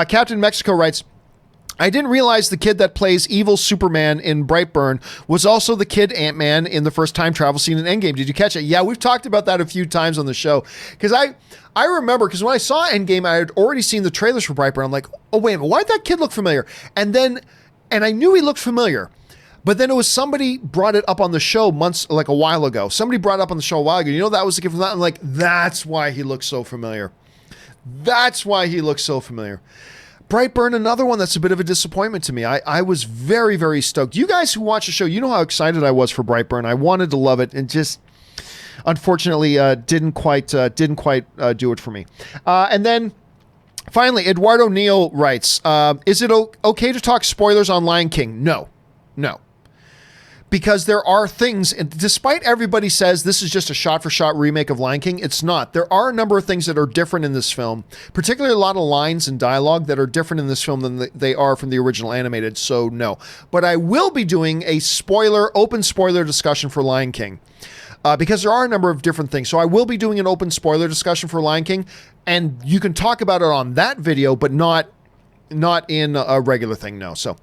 Captain Mexico writes, I didn't realize the kid that plays evil Superman in Brightburn was also the kid Ant-Man in the first time travel scene in Endgame. Did you catch it? Yeah, we've talked about that a few times on the show. Because I remember, because when I saw Endgame, I had already seen the trailers for Brightburn. I'm like, oh, wait a minute, why'd that kid look familiar? And I knew he looked familiar. But then it was somebody brought it up on the show like a while ago. Somebody brought it up on the show a while ago. You know, that was the kid from that. I'm like, that's why he looks so familiar. That's why he looks so familiar. Brightburn, another one that's a bit of a disappointment to me. I was very, very stoked. You guys who watch the show, you know how excited I was for Brightburn. I wanted to love it and just, unfortunately, didn't quite do it for me. And then finally, Eduardo Neal writes, is it okay to talk spoilers on Lion King? No. Because there are things, and despite everybody says this is just a shot-for-shot remake of Lion King, it's not. There are a number of things that are different in this film, particularly a lot of lines and dialogue that are different in this film than they are from the original animated, so no. But I will be doing a open spoiler discussion for Lion King, because there are a number of different things. So I will be doing an open spoiler discussion for Lion King, and you can talk about it on that video, but not in a regular thing, no. So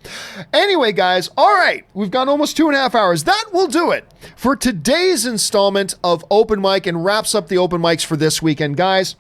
anyway, guys, all right, we've gone almost 2.5 hours. That will do it for today's installment of Open Mic and wraps up the open mics for this weekend. Guys,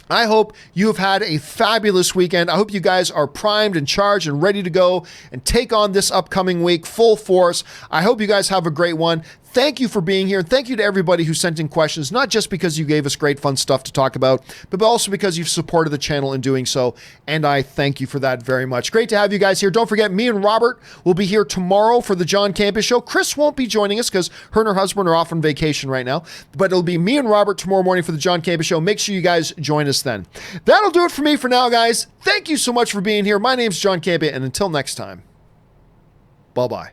I hope you have had a fabulous weekend. I hope you guys are primed and charged and ready to go and take on this upcoming week full force. I hope you guys have a great one. Thank you for being here. Thank you to everybody who sent in questions, not just because you gave us great fun stuff to talk about, but also because you've supported the channel in doing so. And I thank you for that very much. Great to have you guys here. Don't forget, me and Robert will be here tomorrow for the John Campea Show. Chris won't be joining us because her and her husband are off on vacation right now, but it'll be me and Robert tomorrow morning for the John Campea Show. Make sure you guys join us then. That'll do it for me for now, guys. Thank you so much for being here. My name's John Campea, and until next time, bye-bye.